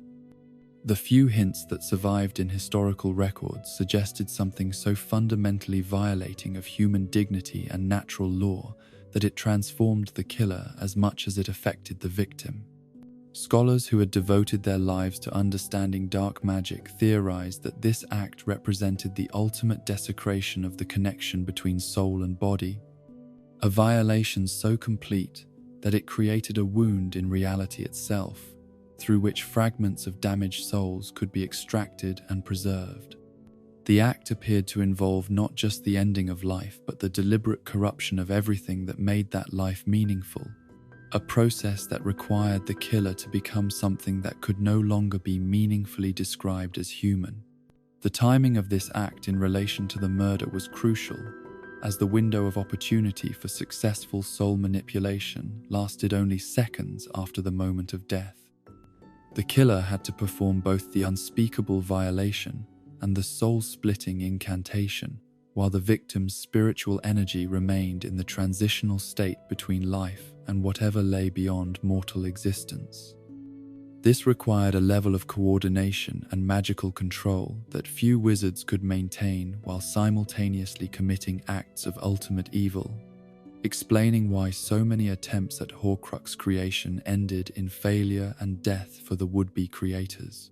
The few hints that survived in historical records suggested something so fundamentally violating of human dignity and natural law that it transformed the killer as much as it affected the victim. Scholars who had devoted their lives to understanding dark magic theorized that this act represented the ultimate desecration of the connection between soul and body, a violation so complete that it created a wound in reality itself, through which fragments of damaged souls could be extracted and preserved. The act appeared to involve not just the ending of life, but the deliberate corruption of everything that made that life meaningful, a process that required the killer to become something that could no longer be meaningfully described as human. The timing of this act in relation to the murder was crucial, as the window of opportunity for successful soul manipulation lasted only seconds after the moment of death. The killer had to perform both the unspeakable violation and the soul-splitting incantation, while the victim's spiritual energy remained in the transitional state between life and whatever lay beyond mortal existence. This required a level of coordination and magical control that few wizards could maintain while simultaneously committing acts of ultimate evil, explaining why so many attempts at Horcrux creation ended in failure and death for the would-be creators.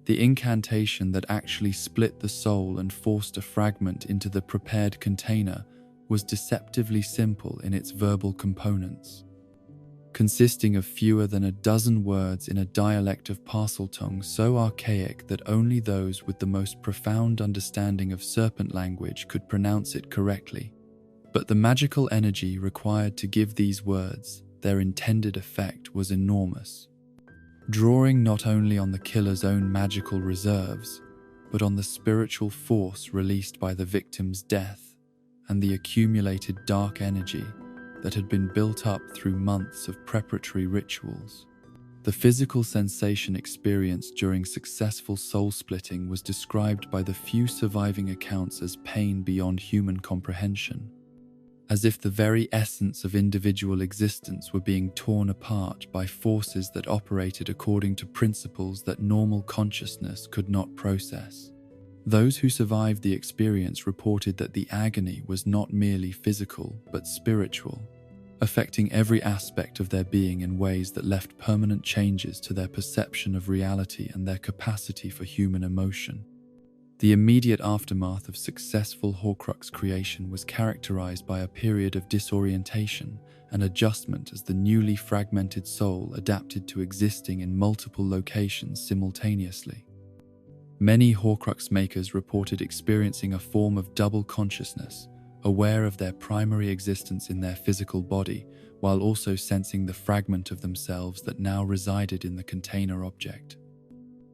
The incantation that actually split the soul and forced a fragment into the prepared container was deceptively simple in its verbal components, consisting of fewer than a dozen words in a dialect of Parseltongue so archaic that only those with the most profound understanding of serpent language could pronounce it correctly. But the magical energy required to give these words their intended effect was enormous, drawing not only on the killer's own magical reserves, but on the spiritual force released by the victim's death and the accumulated dark energy that had been built up through months of preparatory rituals. The physical sensation experienced during successful soul-splitting was described by the few surviving accounts as pain beyond human comprehension, as if the very essence of individual existence were being torn apart by forces that operated according to principles that normal consciousness could not process. Those who survived the experience reported that the agony was not merely physical but spiritual, affecting every aspect of their being in ways that left permanent changes to their perception of reality and their capacity for human emotion. The immediate aftermath of successful Horcrux creation was characterized by a period of disorientation and adjustment as the newly fragmented soul adapted to existing in multiple locations simultaneously. Many Horcrux makers reported experiencing a form of double consciousness, aware of their primary existence in their physical body, while also sensing the fragment of themselves that now resided in the container object.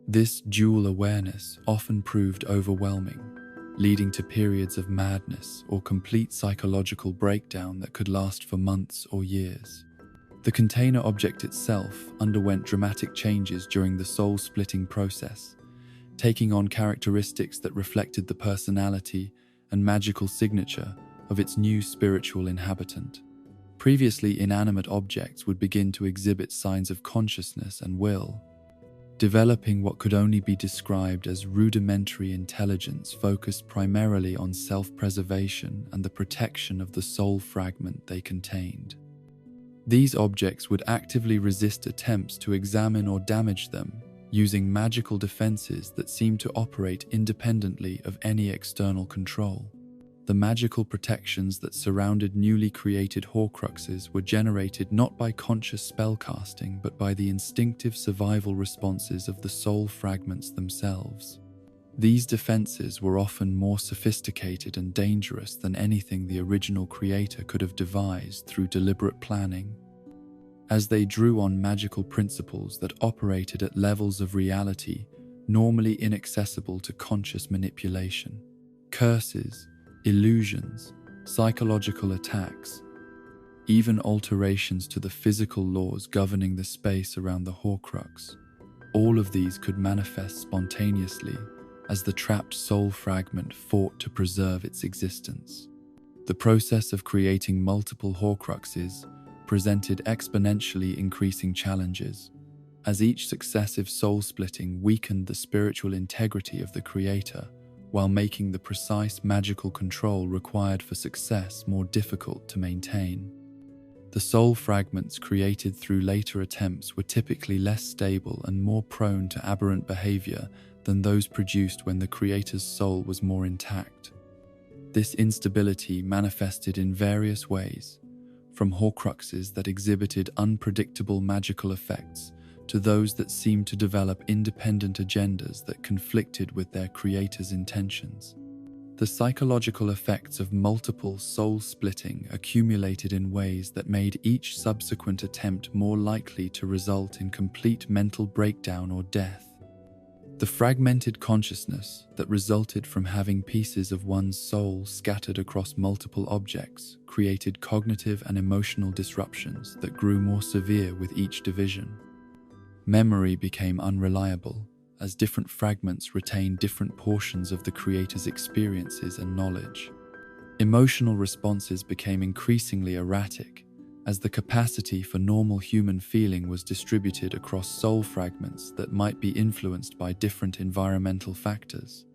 This dual awareness often proved overwhelming, leading to periods of madness or complete psychological breakdown that could last for months or years. The container object itself underwent dramatic changes during the soul-splitting process, taking on characteristics that reflected the personality and magical signature of its new spiritual inhabitant. Previously inanimate objects would begin to exhibit signs of consciousness and will, developing what could only be described as rudimentary intelligence focused primarily on self-preservation and the protection of the soul fragment they contained. These objects would actively resist attempts to examine or damage them, using magical defenses that seemed to operate independently of any external control. The magical protections that surrounded newly created Horcruxes were generated not by conscious spellcasting but by the instinctive survival responses of the soul fragments themselves. These defenses were often more sophisticated and dangerous than anything the original creator could have devised through deliberate planning, as they drew on magical principles that operated at levels of reality normally inaccessible to conscious manipulation. Curses, illusions, psychological attacks, even alterations to the physical laws governing the space around the Horcrux. All of these could manifest spontaneously as the trapped soul fragment fought to preserve its existence. The process of creating multiple Horcruxes presented exponentially increasing challenges, as each successive soul splitting weakened the spiritual integrity of the creator, while making the precise magical control required for success more difficult to maintain. The soul fragments created through later attempts were typically less stable and more prone to aberrant behavior than those produced when the creator's soul was more intact. This instability manifested in various ways, from Horcruxes that exhibited unpredictable magical effects to those that seemed to develop independent agendas that conflicted with their creator's intentions. The psychological effects of multiple soul-splitting accumulated in ways that made each subsequent attempt more likely to result in complete mental breakdown or death. The fragmented consciousness that resulted from having pieces of one's soul scattered across multiple objects created cognitive and emotional disruptions that grew more severe with each division. Memory became unreliable, as different fragments retained different portions of the creator's experiences and knowledge. Emotional responses became increasingly erratic, as the capacity for normal human feeling was distributed across soul fragments that might be influenced by different environmental factors.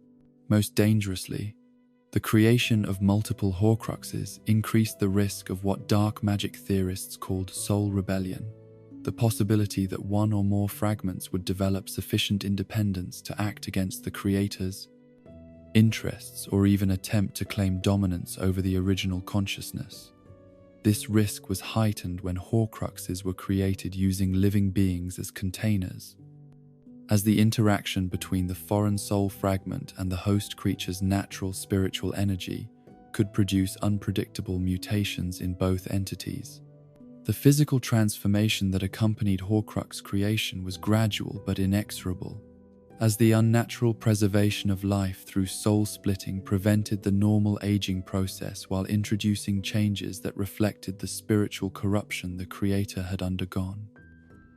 Most dangerously, the creation of multiple Horcruxes increased the risk of what dark magic theorists called soul rebellion, the possibility that one or more fragments would develop sufficient independence to act against the creator's interests or even attempt to claim dominance over the original consciousness. This risk was heightened when Horcruxes were created using living beings as containers, as the interaction between the foreign soul fragment and the host creature's natural spiritual energy could produce unpredictable mutations in both entities. The physical transformation that accompanied Horcrux creation was gradual but inexorable, as the unnatural preservation of life through soul splitting prevented the normal aging process while introducing changes that reflected the spiritual corruption the creator had undergone.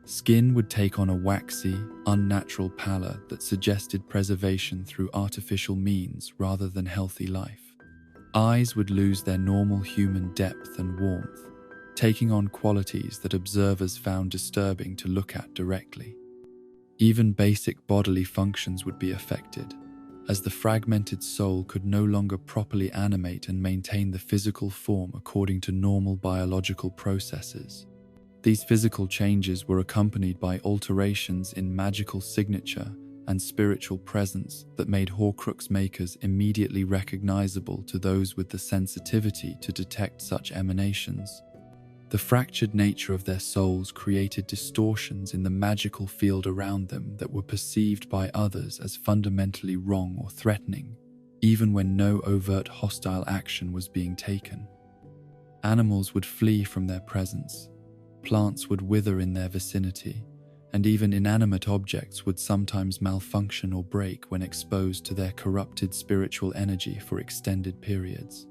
Skin would take on a waxy, unnatural pallor that suggested preservation through artificial means rather than healthy life. Eyes would lose their normal human depth and warmth, taking on qualities that observers found disturbing to look at directly. Even basic bodily functions would be affected, as the fragmented soul could no longer properly animate and maintain the physical form according to normal biological processes. These physical changes were accompanied by alterations in magical signature and spiritual presence that made Horcrux makers immediately recognizable to those with the sensitivity to detect such emanations. The fractured nature of their souls created distortions in the magical field around them that were perceived by others as fundamentally wrong or threatening, even when no overt hostile action was being taken. Animals would flee from their presence, plants would wither in their vicinity, and even inanimate objects would sometimes malfunction or break when exposed to their corrupted spiritual energy for extended periods.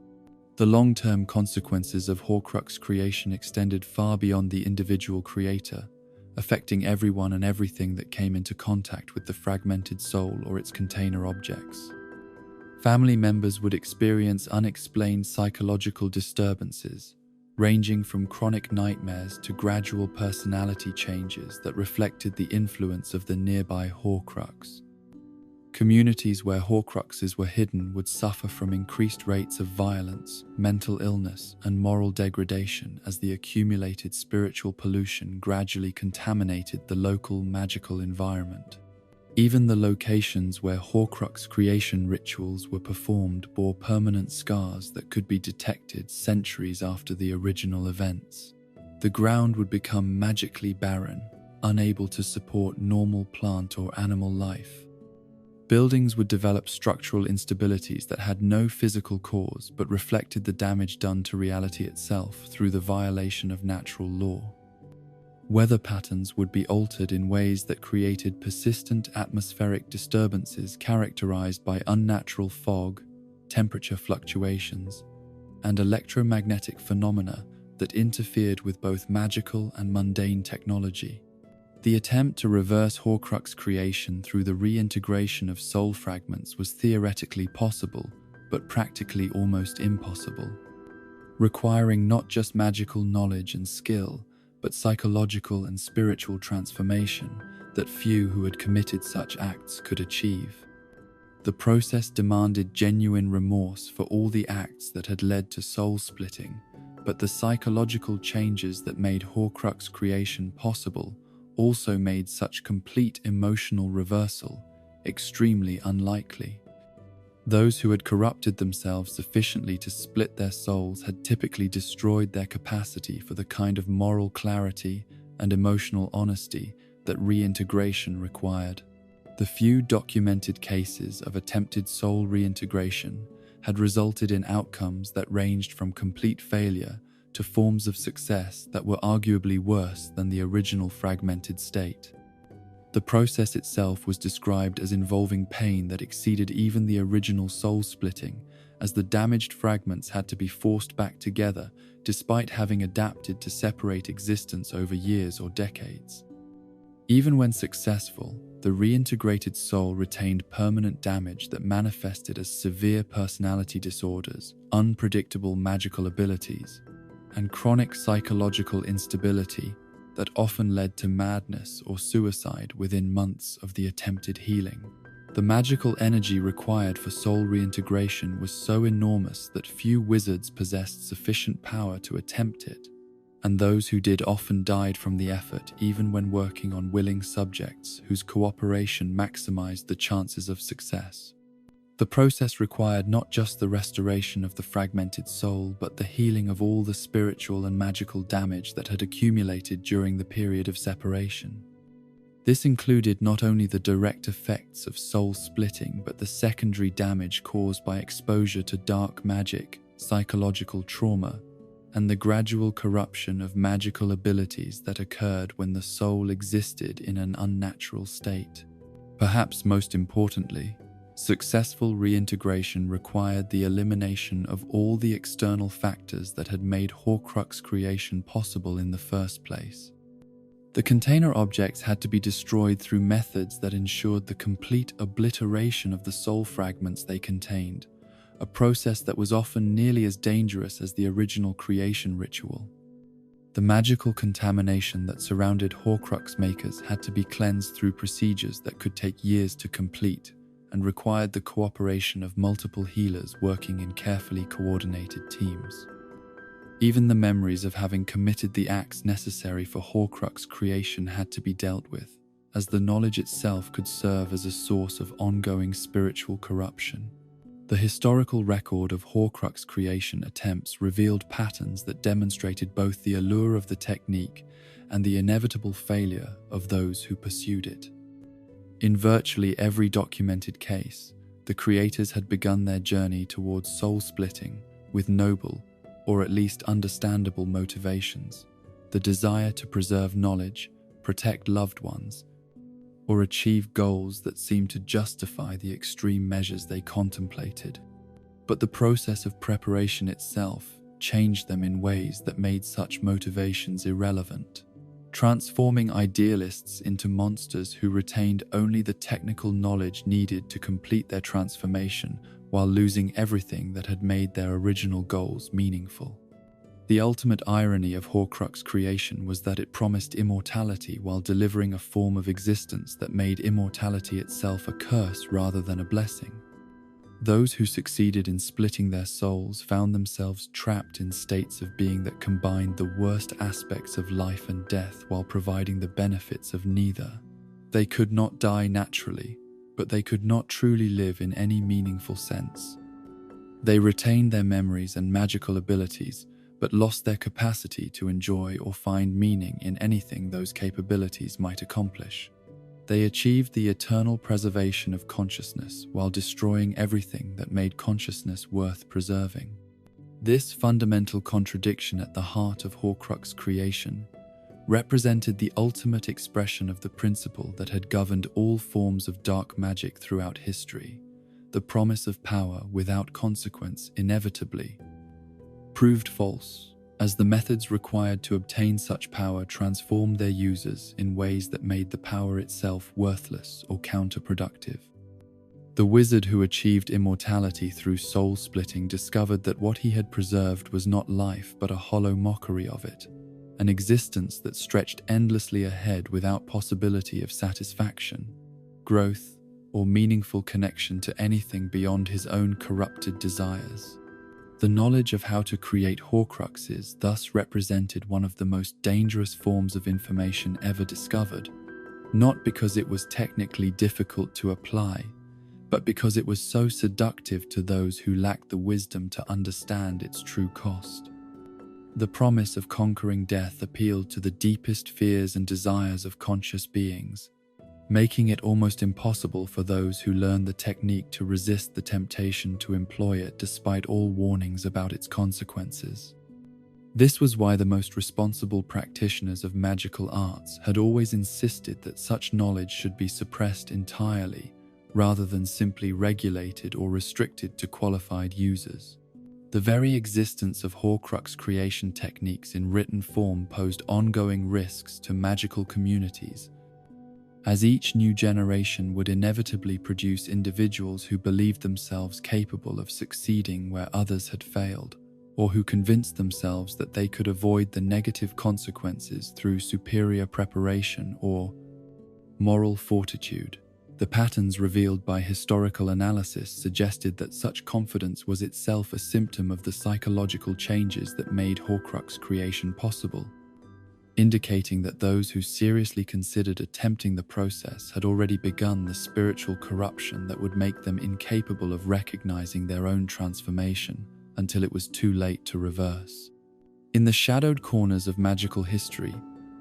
The long-term consequences of Horcrux creation extended far beyond the individual creator, affecting everyone and everything that came into contact with the fragmented soul or its container objects. Family members would experience unexplained psychological disturbances, ranging from chronic nightmares to gradual personality changes that reflected the influence of the nearby Horcrux. Communities where Horcruxes were hidden would suffer from increased rates of violence, mental illness, and moral degradation as the accumulated spiritual pollution gradually contaminated the local magical environment. Even the locations where Horcrux creation rituals were performed bore permanent scars that could be detected centuries after the original events. The ground would become magically barren, unable to support normal plant or animal life. Buildings would develop structural instabilities that had no physical cause but reflected the damage done to reality itself through the violation of natural law. Weather patterns would be altered in ways that created persistent atmospheric disturbances characterized by unnatural fog, temperature fluctuations, and electromagnetic phenomena that interfered with both magical and mundane technology. The attempt to reverse Horcrux creation through the reintegration of soul fragments was theoretically possible, but practically almost impossible, requiring not just magical knowledge and skill, but psychological and spiritual transformation that few who had committed such acts could achieve. The process demanded genuine remorse for all the acts that had led to soul splitting, but the psychological changes that made Horcrux creation possible also made such complete emotional reversal extremely unlikely. Those who had corrupted themselves sufficiently to split their souls had typically destroyed their capacity for the kind of moral clarity and emotional honesty that reintegration required. The few documented cases of attempted soul reintegration had resulted in outcomes that ranged from complete failure to forms of success that were arguably worse than the original fragmented state. The process itself was described as involving pain that exceeded even the original soul splitting, as the damaged fragments had to be forced back together despite having adapted to separate existence over years or decades. Even when successful, the reintegrated soul retained permanent damage that manifested as severe personality disorders, unpredictable magical abilities, and chronic psychological instability that often led to madness or suicide within months of the attempted healing. The magical energy required for soul reintegration was so enormous that few wizards possessed sufficient power to attempt it, and those who did often died from the effort even when working on willing subjects whose cooperation maximized the chances of success. The process required not just the restoration of the fragmented soul, but the healing of all the spiritual and magical damage that had accumulated during the period of separation. This included not only the direct effects of soul splitting, but the secondary damage caused by exposure to dark magic, psychological trauma, and the gradual corruption of magical abilities that occurred when the soul existed in an unnatural state. Perhaps most importantly, successful reintegration required the elimination of all the external factors that had made Horcrux creation possible in the first place. The container objects had to be destroyed through methods that ensured the complete obliteration of the soul fragments they contained, a process that was often nearly as dangerous as the original creation ritual. The magical contamination that surrounded Horcrux makers had to be cleansed through procedures that could take years to complete, and required the cooperation of multiple healers working in carefully coordinated teams. Even the memories of having committed the acts necessary for Horcrux creation had to be dealt with, as the knowledge itself could serve as a source of ongoing spiritual corruption. The historical record of Horcrux creation attempts revealed patterns that demonstrated both the allure of the technique and the inevitable failure of those who pursued it. In virtually every documented case, the creators had begun their journey towards soul splitting with noble, or at least understandable motivations: the desire to preserve knowledge, protect loved ones, or achieve goals that seemed to justify the extreme measures they contemplated. But the process of preparation itself changed them in ways that made such motivations irrelevant, transforming idealists into monsters who retained only the technical knowledge needed to complete their transformation while losing everything that had made their original goals meaningful. The ultimate irony of Horcrux creation was that it promised immortality while delivering a form of existence that made immortality itself a curse rather than a blessing. Those who succeeded in splitting their souls found themselves trapped in states of being that combined the worst aspects of life and death while providing the benefits of neither. They could not die naturally, but they could not truly live in any meaningful sense. They retained their memories and magical abilities, but lost their capacity to enjoy or find meaning in anything those capabilities might accomplish. They achieved the eternal preservation of consciousness while destroying everything that made consciousness worth preserving. This fundamental contradiction at the heart of Horcrux creation represented the ultimate expression of the principle that had governed all forms of dark magic throughout history. The promise of power without consequence inevitably proved false, as the methods required to obtain such power transformed their users in ways that made the power itself worthless or counterproductive. The wizard who achieved immortality through soul-splitting discovered that what he had preserved was not life but a hollow mockery of it, an existence that stretched endlessly ahead without possibility of satisfaction, growth, or meaningful connection to anything beyond his own corrupted desires. The knowledge of how to create Horcruxes thus represented one of the most dangerous forms of information ever discovered, not because it was technically difficult to apply, but because it was so seductive to those who lacked the wisdom to understand its true cost. The promise of conquering death appealed to the deepest fears and desires of conscious beings, making it almost impossible for those who learned the technique to resist the temptation to employ it despite all warnings about its consequences. This was why the most responsible practitioners of magical arts had always insisted that such knowledge should be suppressed entirely, rather than simply regulated or restricted to qualified users. The very existence of Horcrux creation techniques in written form posed ongoing risks to magical communities, as each new generation would inevitably produce individuals who believed themselves capable of succeeding where others had failed, or who convinced themselves that they could avoid the negative consequences through superior preparation or moral fortitude. The patterns revealed by historical analysis suggested that such confidence was itself a symptom of the psychological changes that made Horcrux creation possible, indicating that those who seriously considered attempting the process had already begun the spiritual corruption that would make them incapable of recognizing their own transformation until it was too late to reverse. In the shadowed corners of magical history,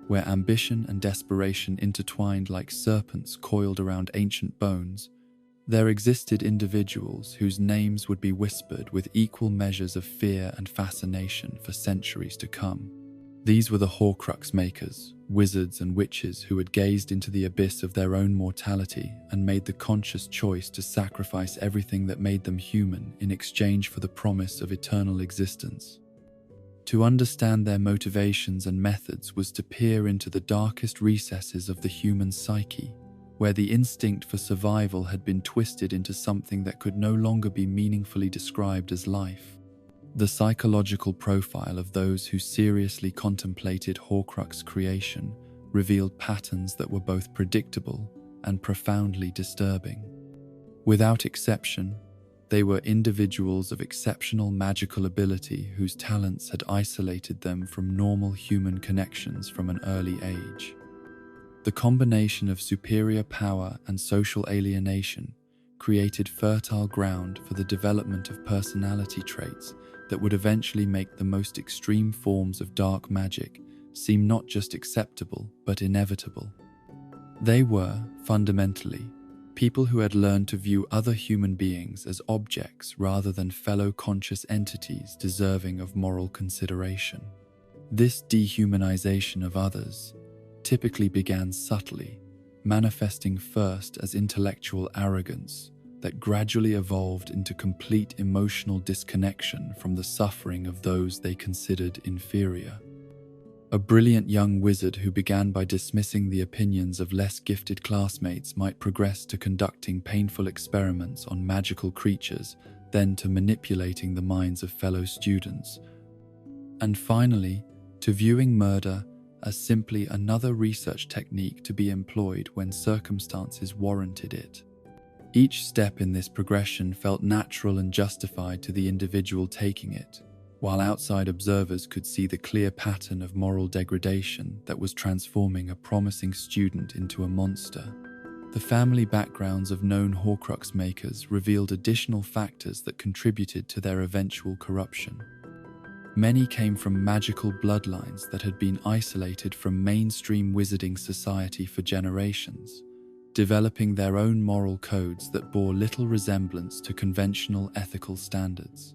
where ambition and desperation intertwined like serpents coiled around ancient bones, there existed individuals whose names would be whispered with equal measures of fear and fascination for centuries to come. These were the Horcrux makers, wizards and witches who had gazed into the abyss of their own mortality and made the conscious choice to sacrifice everything that made them human in exchange for the promise of eternal existence. To understand their motivations and methods was to peer into the darkest recesses of the human psyche, where the instinct for survival had been twisted into something that could no longer be meaningfully described as life. The psychological profile of those who seriously contemplated Horcrux creation revealed patterns that were both predictable and profoundly disturbing. Without exception, they were individuals of exceptional magical ability whose talents had isolated them from normal human connections from an early age. The combination of superior power and social alienation created fertile ground for the development of personality traits that would eventually make the most extreme forms of dark magic seem not just acceptable but inevitable. They were, fundamentally, people who had learned to view other human beings as objects rather than fellow conscious entities deserving of moral consideration. This dehumanization of others typically began subtly, manifesting first as intellectual arrogance that gradually evolved into complete emotional disconnection from the suffering of those they considered inferior. A brilliant young wizard who began by dismissing the opinions of less gifted classmates might progress to conducting painful experiments on magical creatures, then to manipulating the minds of fellow students, And finally, to viewing murder as simply another research technique to be employed when circumstances warranted it. Each step in this progression felt natural and justified to the individual taking it, while outside observers could see the clear pattern of moral degradation that was transforming a promising student into a monster. The family backgrounds of known Horcrux makers revealed additional factors that contributed to their eventual corruption. Many came from magical bloodlines that had been isolated from mainstream wizarding society for generations, developing their own moral codes that bore little resemblance to conventional ethical standards.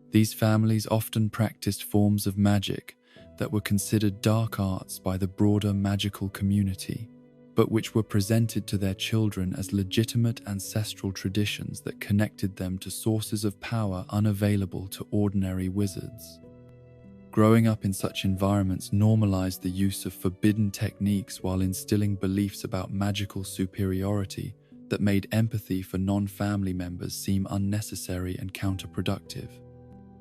These families often practiced forms of magic that were considered dark arts by the broader magical community, but which were presented to their children as legitimate ancestral traditions that connected them to sources of power unavailable to ordinary wizards. Growing up in such environments normalized the use of forbidden techniques while instilling beliefs about magical superiority that made empathy for non-family members seem unnecessary and counterproductive.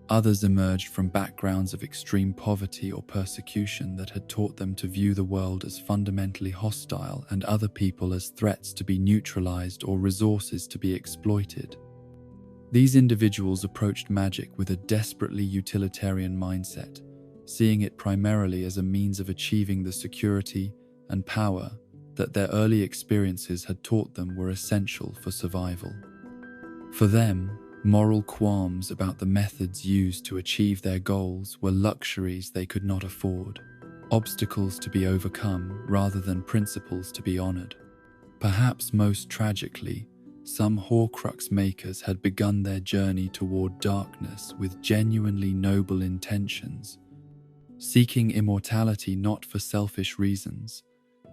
Others emerged from backgrounds of extreme poverty or persecution that had taught them to view the world as fundamentally hostile and other people as threats to be neutralized or resources to be exploited. These individuals approached magic with a desperately utilitarian mindset, seeing it primarily as a means of achieving the security and power that their early experiences had taught them were essential for survival. For them, moral qualms about the methods used to achieve their goals were luxuries they could not afford, obstacles to be overcome rather than principles to be honored. Perhaps most tragically, some Horcrux makers had begun their journey toward darkness with genuinely noble intentions, seeking immortality not for selfish reasons,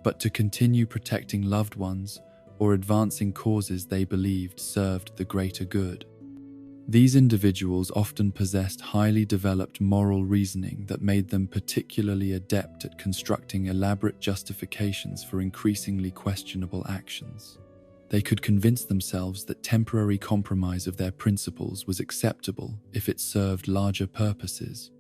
but to continue protecting loved ones or advancing causes they believed served the greater good. These individuals often possessed highly developed moral reasoning that made them particularly adept at constructing elaborate justifications for increasingly questionable actions. They could convince themselves that temporary compromise of their principles was acceptable if it served larger purposes,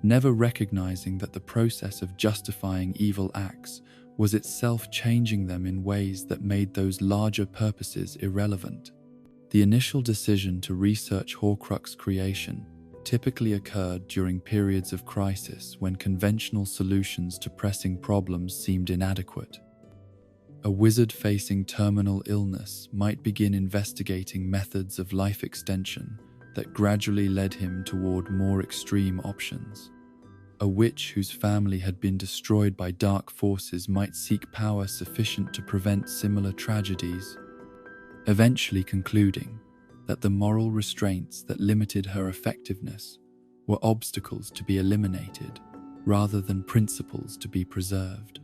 never recognizing that the process of justifying evil acts was itself changing them in ways that made those larger purposes irrelevant. The initial decision to research Horcrux creation typically occurred during periods of crisis when conventional solutions to pressing problems seemed inadequate. A wizard facing terminal illness might begin investigating methods of life extension that gradually led him toward more extreme options. A witch whose family had been destroyed by dark forces might seek power sufficient to prevent similar tragedies, eventually concluding that the moral restraints that limited her effectiveness were obstacles to be eliminated rather than principles to be preserved.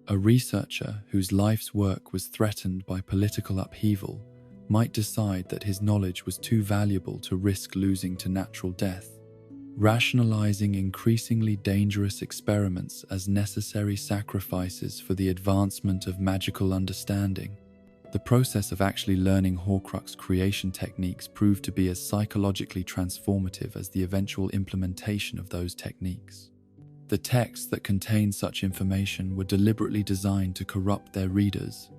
A researcher whose life's work was threatened by political upheaval might decide that his knowledge was too valuable to risk losing to natural death, rationalizing increasingly dangerous experiments as necessary sacrifices for the advancement of magical understanding. The process of actually learning Horcrux creation techniques proved to be as psychologically transformative as the eventual implementation of those techniques. The texts that contained such information were deliberately designed to corrupt their readers,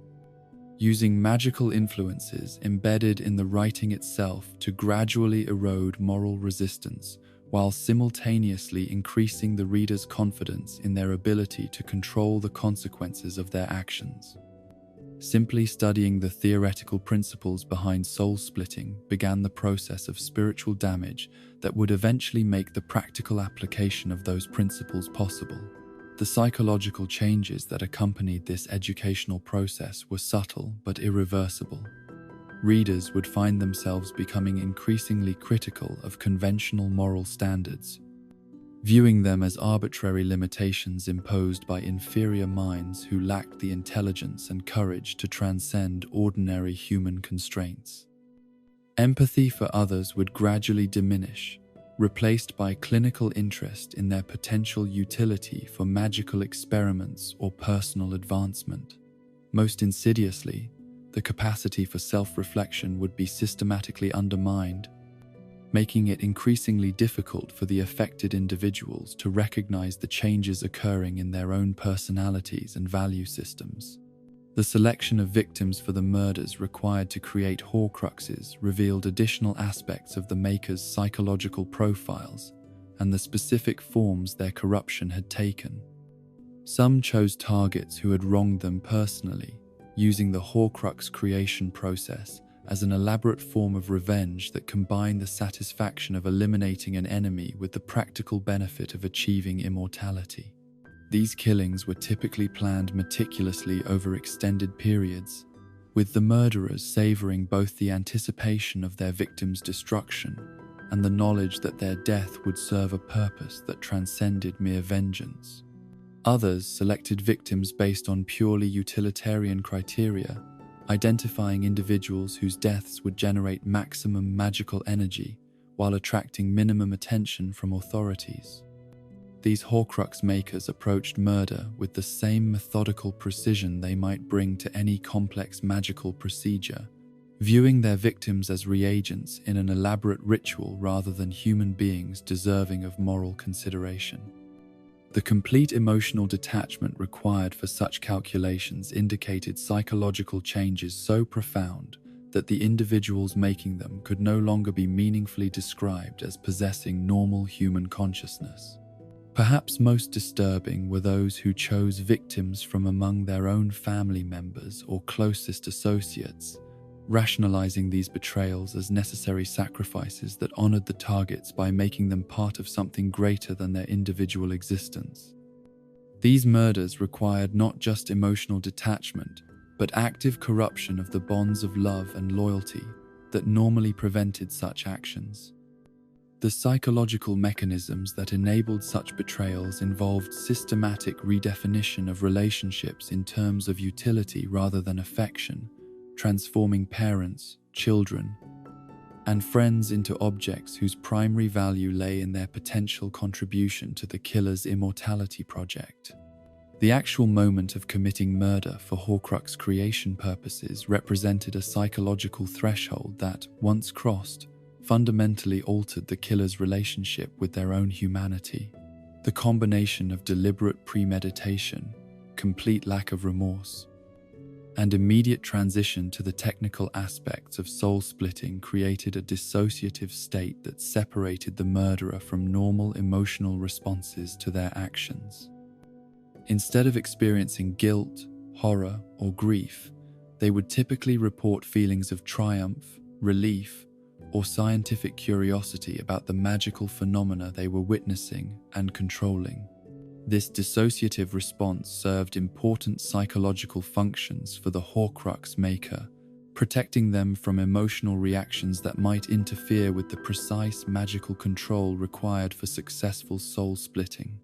using magical influences embedded in the writing itself to gradually erode moral resistance, while simultaneously increasing the reader's confidence in their ability to control the consequences of their actions. Simply studying the theoretical principles behind soul-splitting began the process of spiritual damage that would eventually make the practical application of those principles possible. The psychological changes that accompanied this educational process were subtle but irreversible. Readers would find themselves becoming increasingly critical of conventional moral standards, viewing them as arbitrary limitations imposed by inferior minds who lacked the intelligence and courage to transcend ordinary human constraints. Empathy for others would gradually diminish, replaced by clinical interest in their potential utility for magical experiments or personal advancement. Most insidiously, the capacity for self-reflection would be systematically undermined, making it increasingly difficult for the affected individuals to recognize the changes occurring in their own personalities and value systems. The selection of victims for the murders required to create Horcruxes revealed additional aspects of the Maker's psychological profiles and the specific forms their corruption had taken. Some chose targets who had wronged them personally, using the Horcrux creation process as an elaborate form of revenge that combined the satisfaction of eliminating an enemy with the practical benefit of achieving immortality. These killings were typically planned meticulously over extended periods, with the murderers savoring both the anticipation of their victims' destruction and the knowledge that their death would serve a purpose that transcended mere vengeance. Others selected victims based on purely utilitarian criteria, identifying individuals whose deaths would generate maximum magical energy while attracting minimum attention from authorities. These Horcrux makers approached murder with the same methodical precision they might bring to any complex magical procedure, viewing their victims as reagents in an elaborate ritual rather than human beings deserving of moral consideration. The complete emotional detachment required for such calculations indicated psychological changes so profound that the individuals making them could no longer be meaningfully described as possessing normal human consciousness. Perhaps most disturbing were those who chose victims from among their own family members or closest associates, rationalizing these betrayals as necessary sacrifices that honored the targets by making them part of something greater than their individual existence. These murders required not just emotional detachment, but active corruption of the bonds of love and loyalty that normally prevented such actions. The psychological mechanisms that enabled such betrayals involved systematic redefinition of relationships in terms of utility rather than affection, transforming parents, children, and friends into objects whose primary value lay in their potential contribution to the killer's immortality project. The actual moment of committing murder for Horcrux creation purposes represented a psychological threshold that, once crossed, fundamentally altered the killer's relationship with their own humanity. The combination of deliberate premeditation, complete lack of remorse, and immediate transition to the technical aspects of soul-splitting created a dissociative state that separated the murderer from normal emotional responses to their actions. Instead of experiencing guilt, horror, or grief, they would typically report feelings of triumph, relief, or scientific curiosity about the magical phenomena they were witnessing and controlling. This dissociative response served important psychological functions for the Horcrux maker, protecting them from emotional reactions that might interfere with the precise magical control required for successful soul splitting.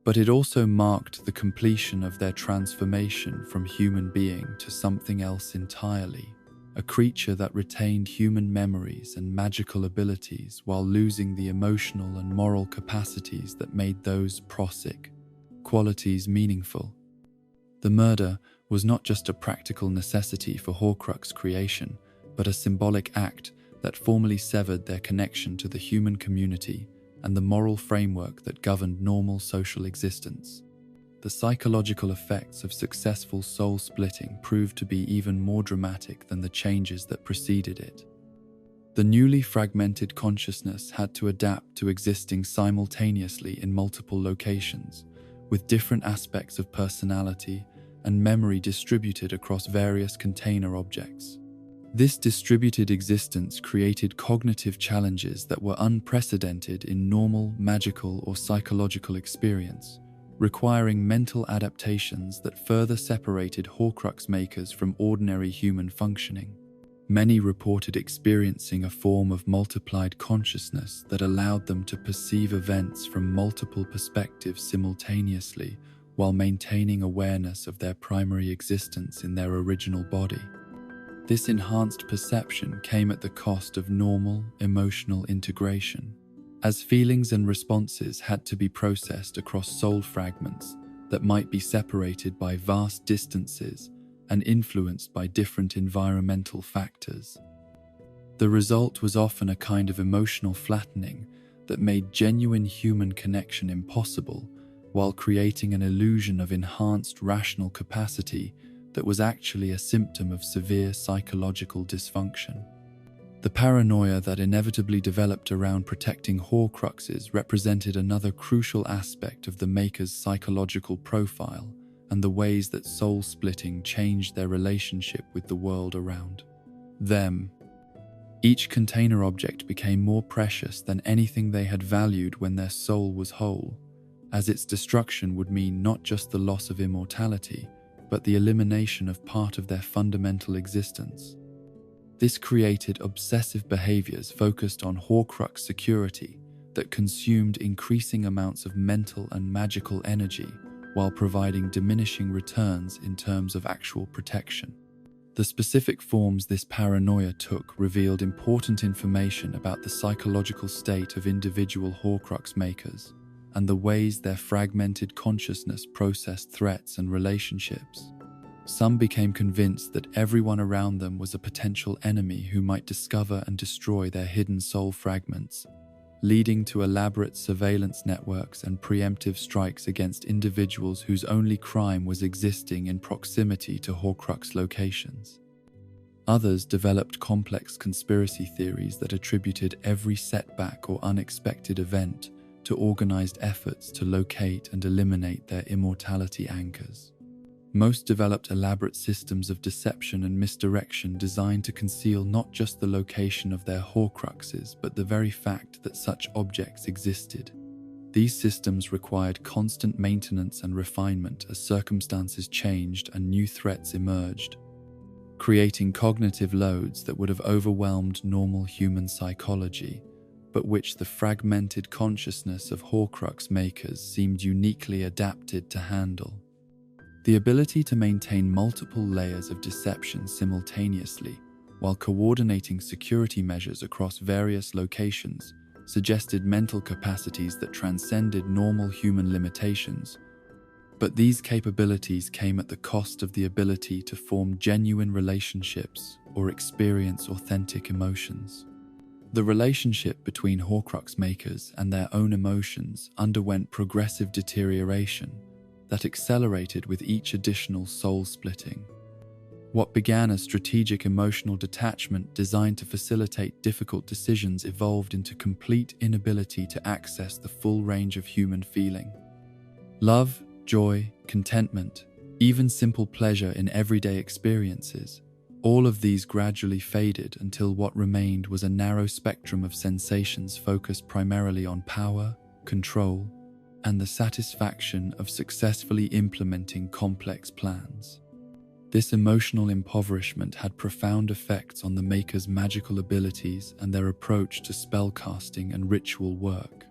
But it also marked the completion of their transformation from human being to something else entirely, a creature that retained human memories and magical abilities while losing the emotional and moral capacities that made those prosic qualities meaningful. The murder was not just a practical necessity for Horcrux creation, but a symbolic act that formally severed their connection to the human community and the moral framework that governed normal social existence. The psychological effects of successful soul splitting proved to be even more dramatic than the changes that preceded it. The newly fragmented consciousness had to adapt to existing simultaneously in multiple locations, with different aspects of personality and memory distributed across various container objects. This distributed existence created cognitive challenges that were unprecedented in normal, magical, or psychological experience, requiring mental adaptations that further separated Horcrux makers from ordinary human functioning. Many reported experiencing a form of multiplied consciousness that allowed them to perceive events from multiple perspectives simultaneously while maintaining awareness of their primary existence in their original body. This enhanced perception came at the cost of normal, emotional integration, as feelings and responses had to be processed across soul fragments that might be separated by vast distances and influenced by different environmental factors. The result was often a kind of emotional flattening that made genuine human connection impossible, while creating an illusion of enhanced rational capacity that was actually a symptom of severe psychological dysfunction. The paranoia that inevitably developed around protecting Horcruxes represented another crucial aspect of the Maker's psychological profile and the ways that soul-splitting changed their relationship with the world around them. Each container object became more precious than anything they had valued when their soul was whole, as its destruction would mean not just the loss of immortality, but the elimination of part of their fundamental existence. This created obsessive behaviors focused on Horcrux security that consumed increasing amounts of mental and magical energy while providing diminishing returns in terms of actual protection. The specific forms this paranoia took revealed important information about the psychological state of individual Horcrux makers and the ways their fragmented consciousness processed threats and relationships. Some became convinced that everyone around them was a potential enemy who might discover and destroy their hidden soul fragments, leading to elaborate surveillance networks and preemptive strikes against individuals whose only crime was existing in proximity to Horcrux locations. Others developed complex conspiracy theories that attributed every setback or unexpected event to organized efforts to locate and eliminate their immortality anchors. Most developed elaborate systems of deception and misdirection designed to conceal not just the location of their Horcruxes, but the very fact that such objects existed. These systems required constant maintenance and refinement as circumstances changed and new threats emerged, creating cognitive loads that would have overwhelmed normal human psychology, but which the fragmented consciousness of Horcrux makers seemed uniquely adapted to handle. The ability to maintain multiple layers of deception simultaneously while coordinating security measures across various locations suggested mental capacities that transcended normal human limitations. But these capabilities came at the cost of the ability to form genuine relationships or experience authentic emotions. The relationship between Horcrux makers and their own emotions underwent progressive deterioration that accelerated with each additional soul splitting. What began as strategic emotional detachment designed to facilitate difficult decisions evolved into complete inability to access the full range of human feeling. Love, joy, contentment, even simple pleasure in everyday experiences, all of these gradually faded until what remained was a narrow spectrum of sensations focused primarily on power, control, and the satisfaction of successfully implementing complex plans. This emotional impoverishment had profound effects on the Maker's magical abilities and their approach to spellcasting and ritual work.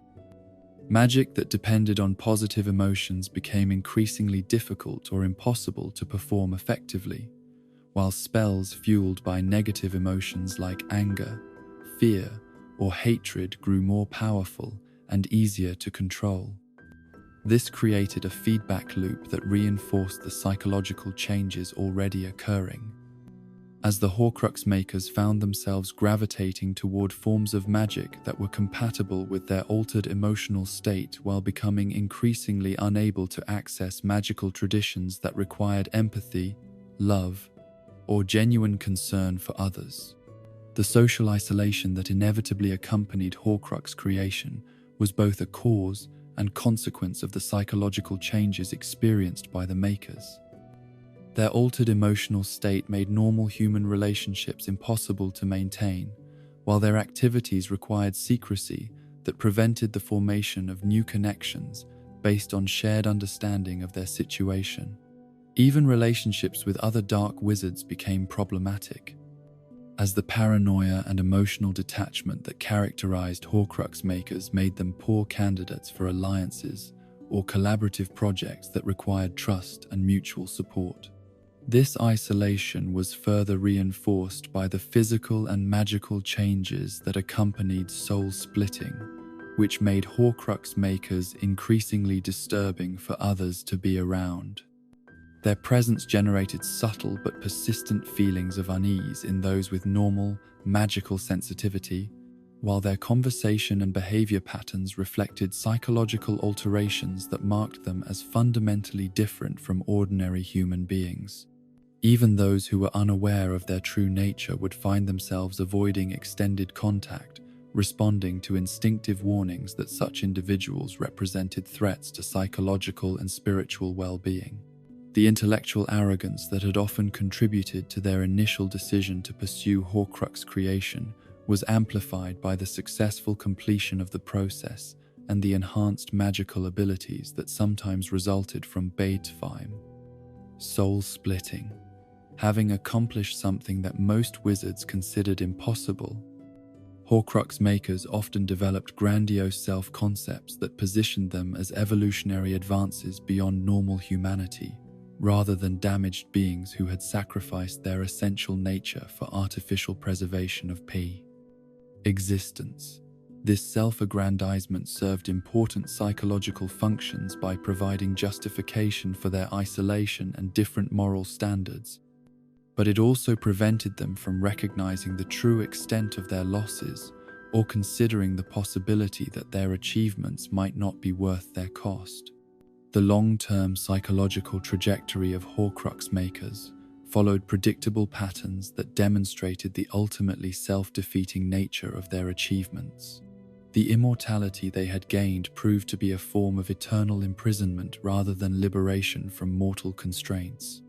Magic that depended on positive emotions became increasingly difficult or impossible to perform effectively, while spells fueled by negative emotions like anger, fear, or hatred grew more powerful and easier to control. This created a feedback loop that reinforced the psychological changes already occurring. As the Horcrux makers found themselves gravitating toward forms of magic that were compatible with their altered emotional state while becoming increasingly unable to access magical traditions that required empathy, love, or genuine concern for others. The social isolation that inevitably accompanied Horcrux creation was both a cause and consequence of the psychological changes experienced by the makers. Their altered emotional state made normal human relationships impossible to maintain, while their activities required secrecy that prevented the formation of new connections based on shared understanding of their situation. Even relationships with other dark wizards became problematic, as the paranoia and emotional detachment that characterized Horcrux makers made them poor candidates for alliances or collaborative projects that required trust and mutual support. This isolation was further reinforced by the physical and magical changes that accompanied soul splitting, which made Horcrux makers increasingly disturbing for others to be around. Their presence generated subtle but persistent feelings of unease in those with normal, magical sensitivity, while their conversation and behavior patterns reflected psychological alterations that marked them as fundamentally different from ordinary human beings. Even those who were unaware of their true nature would find themselves avoiding extended contact, responding to instinctive warnings that such individuals represented threats to psychological and spiritual well-being. The intellectual arrogance that had often contributed to their initial decision to pursue Horcrux creation was amplified by the successful completion of the process and the enhanced magical abilities that sometimes resulted from bedtime. Soul-splitting. Having accomplished something that most wizards considered impossible, Horcrux makers often developed grandiose self-concepts that positioned them as evolutionary advances beyond normal humanity, rather than damaged beings who had sacrificed their essential nature for artificial preservation of existence. This self-aggrandizement served important psychological functions by providing justification for their isolation and different moral standards, but it also prevented them from recognizing the true extent of their losses or considering the possibility that their achievements might not be worth their cost. The long-term psychological trajectory of Horcrux makers followed predictable patterns that demonstrated the ultimately self-defeating nature of their achievements. The immortality they had gained proved to be a form of eternal imprisonment rather than liberation from mortal constraints.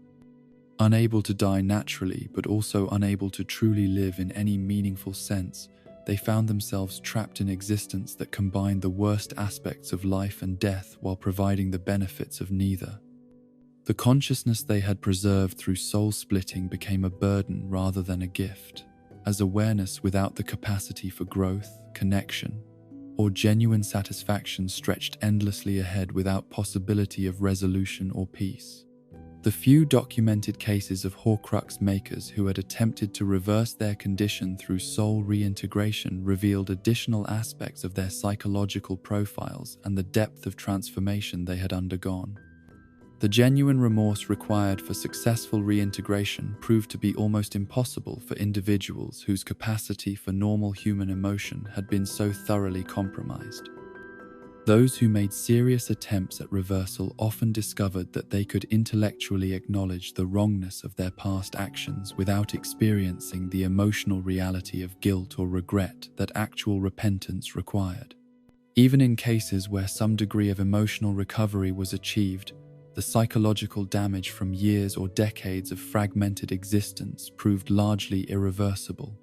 Unable to die naturally, but also unable to truly live in any meaningful sense, they found themselves trapped in existence that combined the worst aspects of life and death while providing the benefits of neither. The consciousness they had preserved through soul-splitting became a burden rather than a gift, as awareness without the capacity for growth, connection, or genuine satisfaction stretched endlessly ahead without possibility of resolution or peace. The few documented cases of Horcrux makers who had attempted to reverse their condition through soul reintegration revealed additional aspects of their psychological profiles and the depth of transformation they had undergone. The genuine remorse required for successful reintegration proved to be almost impossible for individuals whose capacity for normal human emotion had been so thoroughly compromised. Those who made serious attempts at reversal often discovered that they could intellectually acknowledge the wrongness of their past actions without experiencing the emotional reality of guilt or regret that actual repentance required. Even in cases where some degree of emotional recovery was achieved, the psychological damage from years or decades of fragmented existence proved largely irreversible.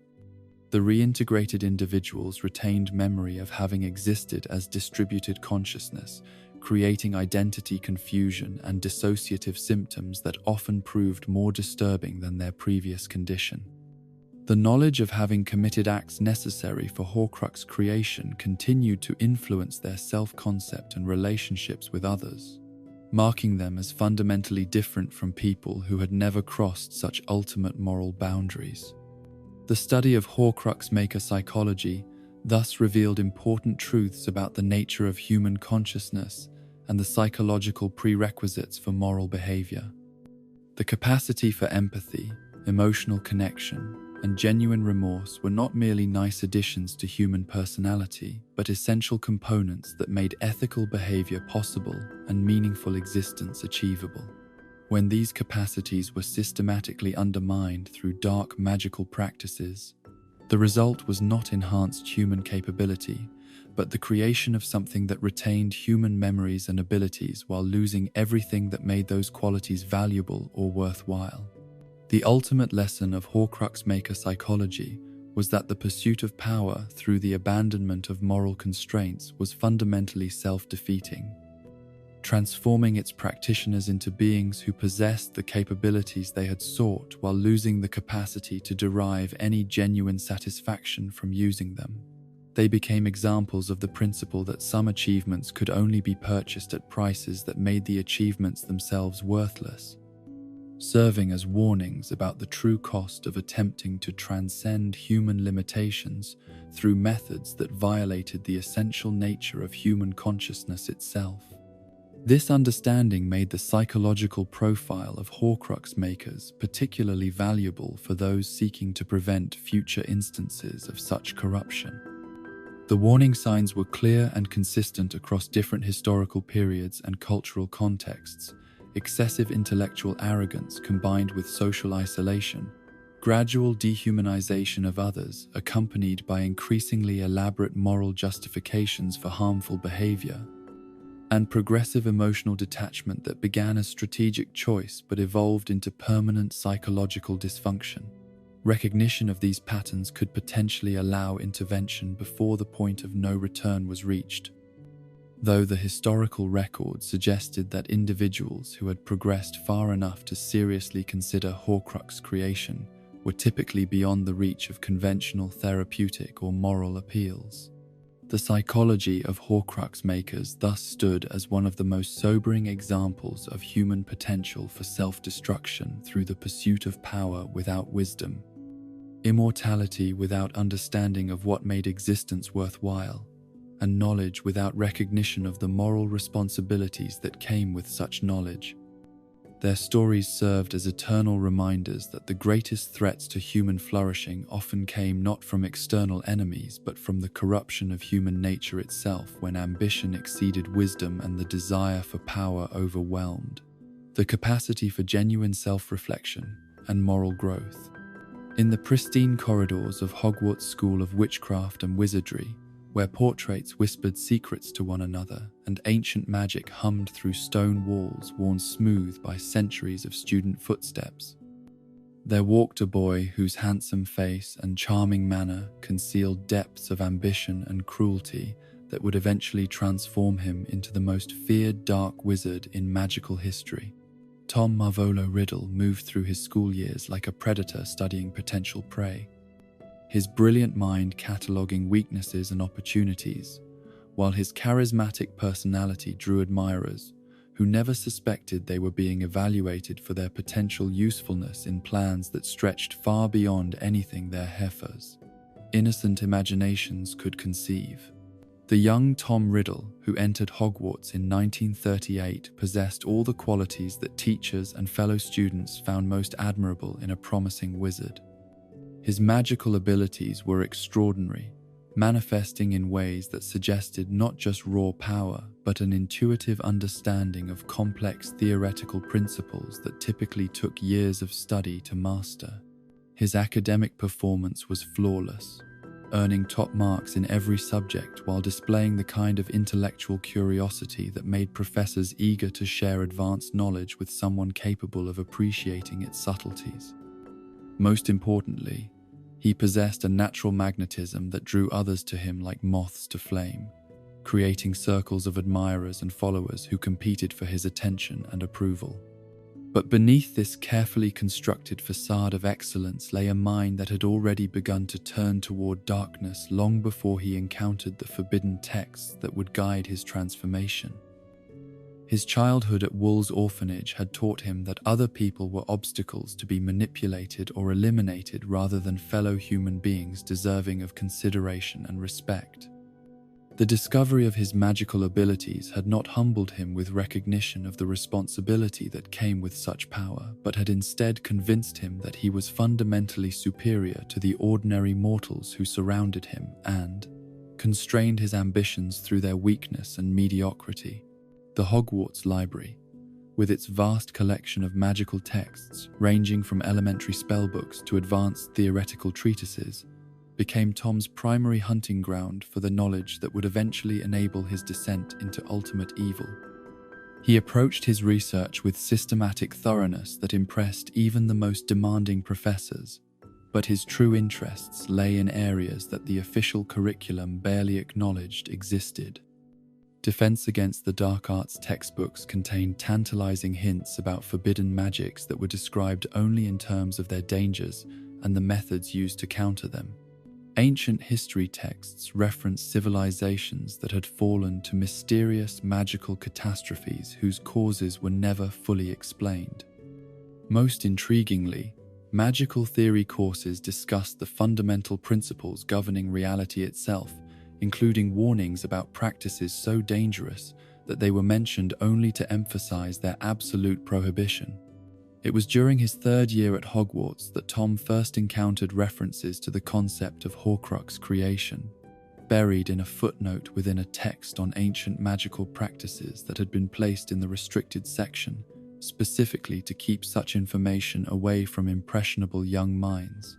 The reintegrated individuals retained memory of having existed as distributed consciousness, creating identity confusion and dissociative symptoms that often proved more disturbing than their previous condition. The knowledge of having committed acts necessary for Horcrux creation continued to influence their self-concept and relationships with others, marking them as fundamentally different from people who had never crossed such ultimate moral boundaries. The study of Horcrux maker psychology thus revealed important truths about the nature of human consciousness and the psychological prerequisites for moral behavior. The capacity for empathy, emotional connection, and genuine remorse were not merely nice additions to human personality, but essential components that made ethical behavior possible and meaningful existence achievable. When these capacities were systematically undermined through dark magical practices, the result was not enhanced human capability, but the creation of something that retained human memories and abilities while losing everything that made those qualities valuable or worthwhile. The ultimate lesson of Horcrux maker psychology was that the pursuit of power through the abandonment of moral constraints was fundamentally self-defeating, transforming its practitioners into beings who possessed the capabilities they had sought while losing the capacity to derive any genuine satisfaction from using them. They became examples of the principle that some achievements could only be purchased at prices that made the achievements themselves worthless, serving as warnings about the true cost of attempting to transcend human limitations through methods that violated the essential nature of human consciousness itself. This understanding made the psychological profile of Horcrux makers particularly valuable for those seeking to prevent future instances of such corruption. The warning signs were clear and consistent across different historical periods and cultural contexts: excessive intellectual arrogance combined with social isolation, gradual dehumanization of others accompanied by increasingly elaborate moral justifications for harmful behavior, and progressive emotional detachment that began as strategic choice but evolved into permanent psychological dysfunction. Recognition of these patterns could potentially allow intervention before the point of no return was reached, though the historical record suggested that individuals who had progressed far enough to seriously consider Horcrux creation were typically beyond the reach of conventional therapeutic or moral appeals. The psychology of Horcrux makers thus stood as one of the most sobering examples of human potential for self-destruction through the pursuit of power without wisdom, immortality without understanding of what made existence worthwhile, and knowledge without recognition of the moral responsibilities that came with such knowledge. Their stories served as eternal reminders that the greatest threats to human flourishing often came not from external enemies but from the corruption of human nature itself when ambition exceeded wisdom and the desire for power overwhelmed the capacity for genuine self-reflection and moral growth. In the pristine corridors of Hogwarts' School of Witchcraft and Wizardry, where portraits whispered secrets to one another and ancient magic hummed through stone walls worn smooth by centuries of student footsteps, there walked a boy whose handsome face and charming manner concealed depths of ambition and cruelty that would eventually transform him into the most feared dark wizard in magical history. Tom Marvolo Riddle moved through his school years like a predator studying potential prey, his brilliant mind cataloguing weaknesses and opportunities, while his charismatic personality drew admirers who never suspected they were being evaluated for their potential usefulness in plans that stretched far beyond anything their heifers, innocent imaginations could conceive. The young Tom Riddle, who entered Hogwarts in 1938, possessed all the qualities that teachers and fellow students found most admirable in a promising wizard. His magical abilities were extraordinary, manifesting in ways that suggested not just raw power, but an intuitive understanding of complex theoretical principles that typically took years of study to master. His academic performance was flawless, earning top marks in every subject while displaying the kind of intellectual curiosity that made professors eager to share advanced knowledge with someone capable of appreciating its subtleties. Most importantly, he possessed a natural magnetism that drew others to him like moths to flame, creating circles of admirers and followers who competed for his attention and approval. But beneath this carefully constructed facade of excellence lay a mind that had already begun to turn toward darkness long before he encountered the forbidden texts that would guide his transformation. His childhood at Wool's orphanage had taught him that other people were obstacles to be manipulated or eliminated rather than fellow human beings deserving of consideration and respect. The discovery of his magical abilities had not humbled him with recognition of the responsibility that came with such power, but had instead convinced him that he was fundamentally superior to the ordinary mortals who surrounded him and constrained his ambitions through their weakness and mediocrity. The Hogwarts Library, with its vast collection of magical texts ranging from elementary spellbooks to advanced theoretical treatises, became Tom's primary hunting ground for the knowledge that would eventually enable his descent into ultimate evil. He approached his research with systematic thoroughness that impressed even the most demanding professors, but his true interests lay in areas that the official curriculum barely acknowledged existed. Defense Against the Dark Arts textbooks contained tantalizing hints about forbidden magics that were described only in terms of their dangers and the methods used to counter them. Ancient history texts referenced civilizations that had fallen to mysterious magical catastrophes whose causes were never fully explained. Most intriguingly, magical theory courses discussed the fundamental principles governing reality itself, including warnings about practices so dangerous that they were mentioned only to emphasize their absolute prohibition. It was during his third year at Hogwarts that Tom first encountered references to the concept of Horcrux creation, buried in a footnote within a text on ancient magical practices that had been placed in the restricted section, specifically to keep such information away from impressionable young minds.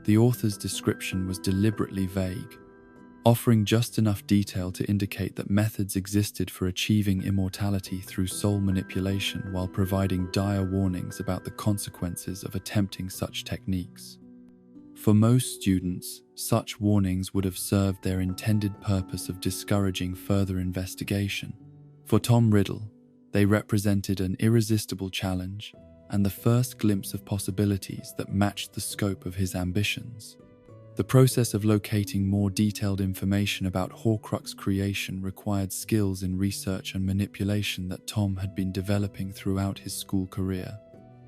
The author's description was deliberately vague, offering just enough detail to indicate that methods existed for achieving immortality through soul manipulation while providing dire warnings about the consequences of attempting such techniques. For most students, such warnings would have served their intended purpose of discouraging further investigation. For Tom Riddle, they represented an irresistible challenge and the first glimpse of possibilities that matched the scope of his ambitions. The process of locating more detailed information about Horcrux creation required skills in research and manipulation that Tom had been developing throughout his school career.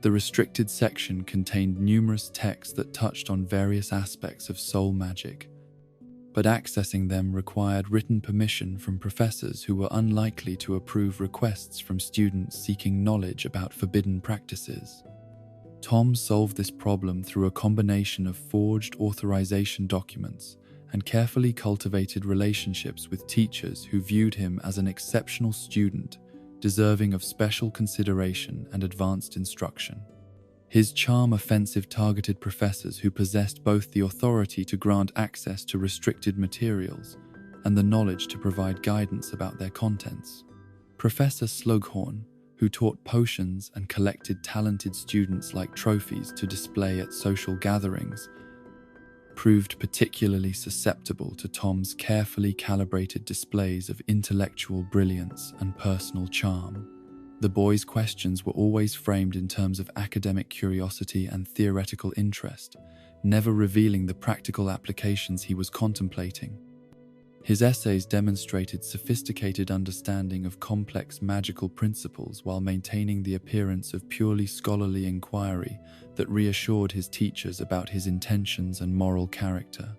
The restricted section contained numerous texts that touched on various aspects of soul magic, but accessing them required written permission from professors who were unlikely to approve requests from students seeking knowledge about forbidden practices. Tom solved this problem through a combination of forged authorization documents and carefully cultivated relationships with teachers who viewed him as an exceptional student, deserving of special consideration and advanced instruction. His charm offensive targeted professors who possessed both the authority to grant access to restricted materials and the knowledge to provide guidance about their contents. Professor Slughorn, who taught potions and collected talented students like trophies to display at social gatherings, proved particularly susceptible to Tom's carefully calibrated displays of intellectual brilliance and personal charm. The boy's questions were always framed in terms of academic curiosity and theoretical interest, never revealing the practical applications he was contemplating. His essays demonstrated sophisticated understanding of complex magical principles while maintaining the appearance of purely scholarly inquiry that reassured his teachers about his intentions and moral character.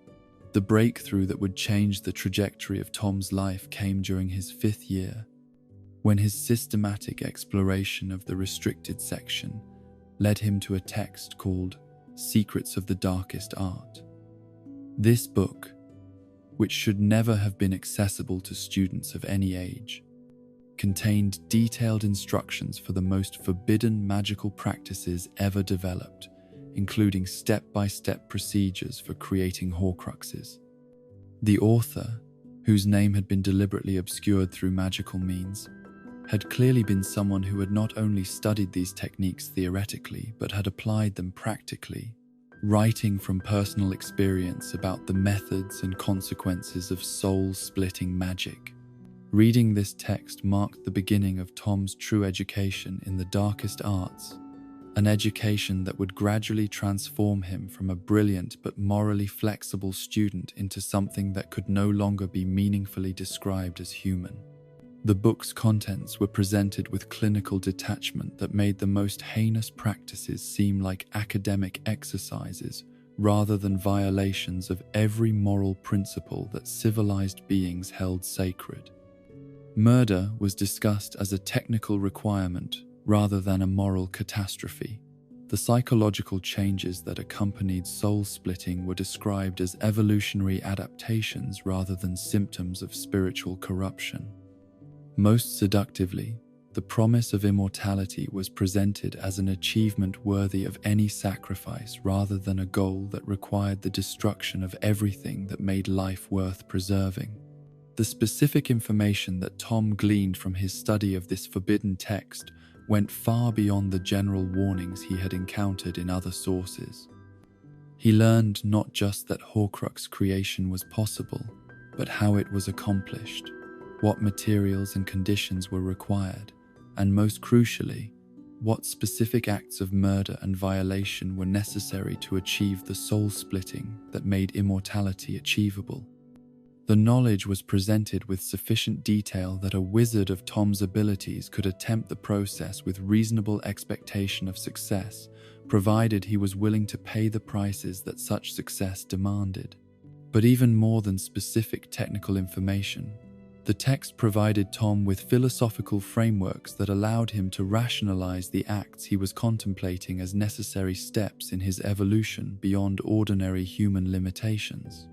The breakthrough that would change the trajectory of Tom's life came during his 5th year, when his systematic exploration of the restricted section led him to a text called Secrets of the Darkest Art. This book, which should never have been accessible to students of any age, contained detailed instructions for the most forbidden magical practices ever developed, including step-by-step procedures for creating Horcruxes. The author, whose name had been deliberately obscured through magical means, had clearly been someone who had not only studied these techniques theoretically but had applied them practically, writing from personal experience about the methods and consequences of soul-splitting magic. Reading this text marked the beginning of Tom's true education in the darkest arts, an education that would gradually transform him from a brilliant but morally flexible student into something that could no longer be meaningfully described as human. The book's contents were presented with clinical detachment that made the most heinous practices seem like academic exercises rather than violations of every moral principle that civilized beings held sacred. Murder was discussed as a technical requirement rather than a moral catastrophe. The psychological changes that accompanied soul-splitting were described as evolutionary adaptations rather than symptoms of spiritual corruption. Most seductively, the promise of immortality was presented as an achievement worthy of any sacrifice rather than a goal that required the destruction of everything that made life worth preserving. The specific information that Tom gleaned from his study of this forbidden text went far beyond the general warnings he had encountered in other sources. He learned not just that Horcrux creation was possible, but how it was accomplished, what materials and conditions were required, and most crucially, what specific acts of murder and violation were necessary to achieve the soul-splitting that made immortality achievable. The knowledge was presented with sufficient detail that a wizard of Tom's abilities could attempt the process with reasonable expectation of success, provided he was willing to pay the prices that such success demanded. But even more than specific technical information, The text provided Tom with philosophical frameworks that allowed him to rationalize the acts he was contemplating as necessary steps in his evolution beyond ordinary human limitations.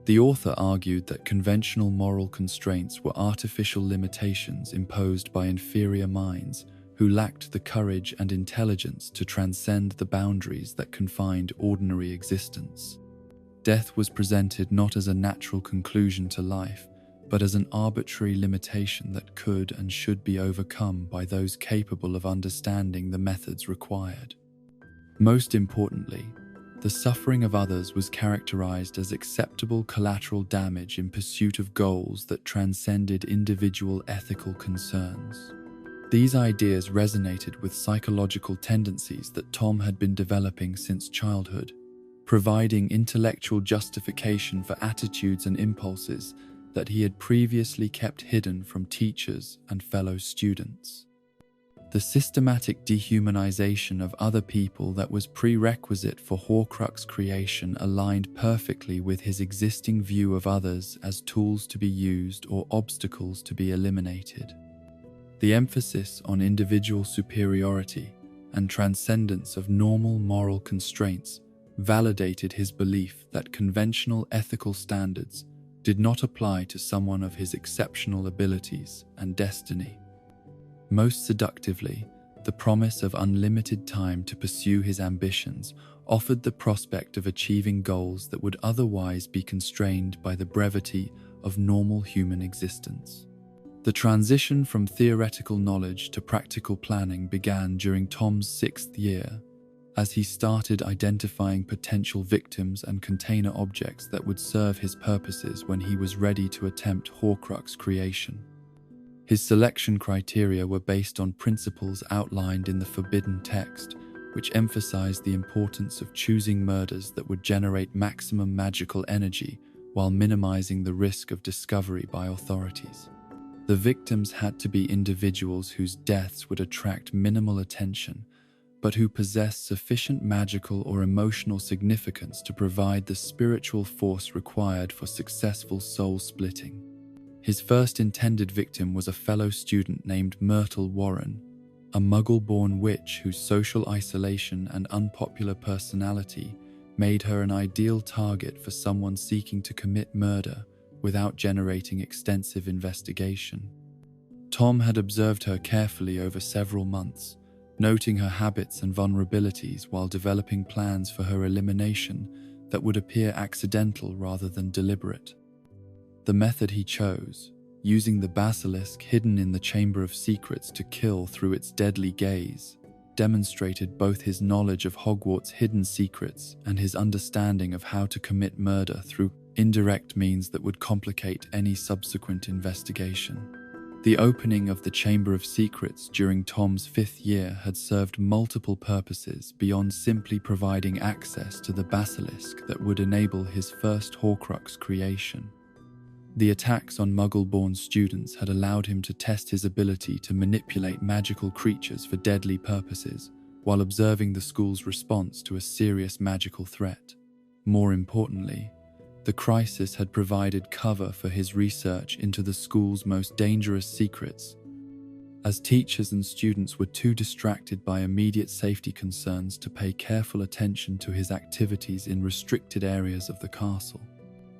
The author argued that conventional moral constraints were artificial limitations imposed by inferior minds who lacked the courage and intelligence to transcend the boundaries that confined ordinary existence. Death was presented not as a natural conclusion to life, but as an arbitrary limitation that could and should be overcome by those capable of understanding the methods required. Most importantly, the suffering of others was characterized as acceptable collateral damage in pursuit of goals that transcended individual ethical concerns. These ideas resonated with psychological tendencies that Tom had been developing since childhood, providing intellectual justification for attitudes and impulses that he had previously kept hidden from teachers and fellow students. The systematic dehumanization of other people that was prerequisite for Horcrux creation aligned perfectly with his existing view of others as tools to be used or obstacles to be eliminated. The emphasis on individual superiority and transcendence of normal moral constraints validated his belief that conventional ethical standards did not apply to someone of his exceptional abilities and destiny. Most seductively, the promise of unlimited time to pursue his ambitions offered the prospect of achieving goals that would otherwise be constrained by the brevity of normal human existence. The transition from theoretical knowledge to practical planning began during Tom's 6th year, as he started identifying potential victims and container objects that would serve his purposes when he was ready to attempt Horcrux creation. His selection criteria were based on principles outlined in the forbidden text, which emphasized the importance of choosing murders that would generate maximum magical energy while minimizing the risk of discovery by authorities. The victims had to be individuals whose deaths would attract minimal attention, but who possessed sufficient magical or emotional significance to provide the spiritual force required for successful soul splitting. His first intended victim was a fellow student named Myrtle Warren, a Muggle-born witch whose social isolation and unpopular personality made her an ideal target for someone seeking to commit murder without generating extensive investigation. Tom had observed her carefully over several months, noting her habits and vulnerabilities while developing plans for her elimination that would appear accidental rather than deliberate. The method he chose, using the basilisk hidden in the Chamber of Secrets to kill through its deadly gaze, demonstrated both his knowledge of Hogwarts' hidden secrets and his understanding of how to commit murder through indirect means that would complicate any subsequent investigation. The opening of the Chamber of Secrets during Tom's 5th year had served multiple purposes beyond simply providing access to the basilisk that would enable his first Horcrux creation. The attacks on Muggle-born students had allowed him to test his ability to manipulate magical creatures for deadly purposes, while observing the school's response to a serious magical threat. More importantly, the crisis had provided cover for his research into the school's most dangerous secrets, as teachers and students were too distracted by immediate safety concerns to pay careful attention to his activities in restricted areas of the castle.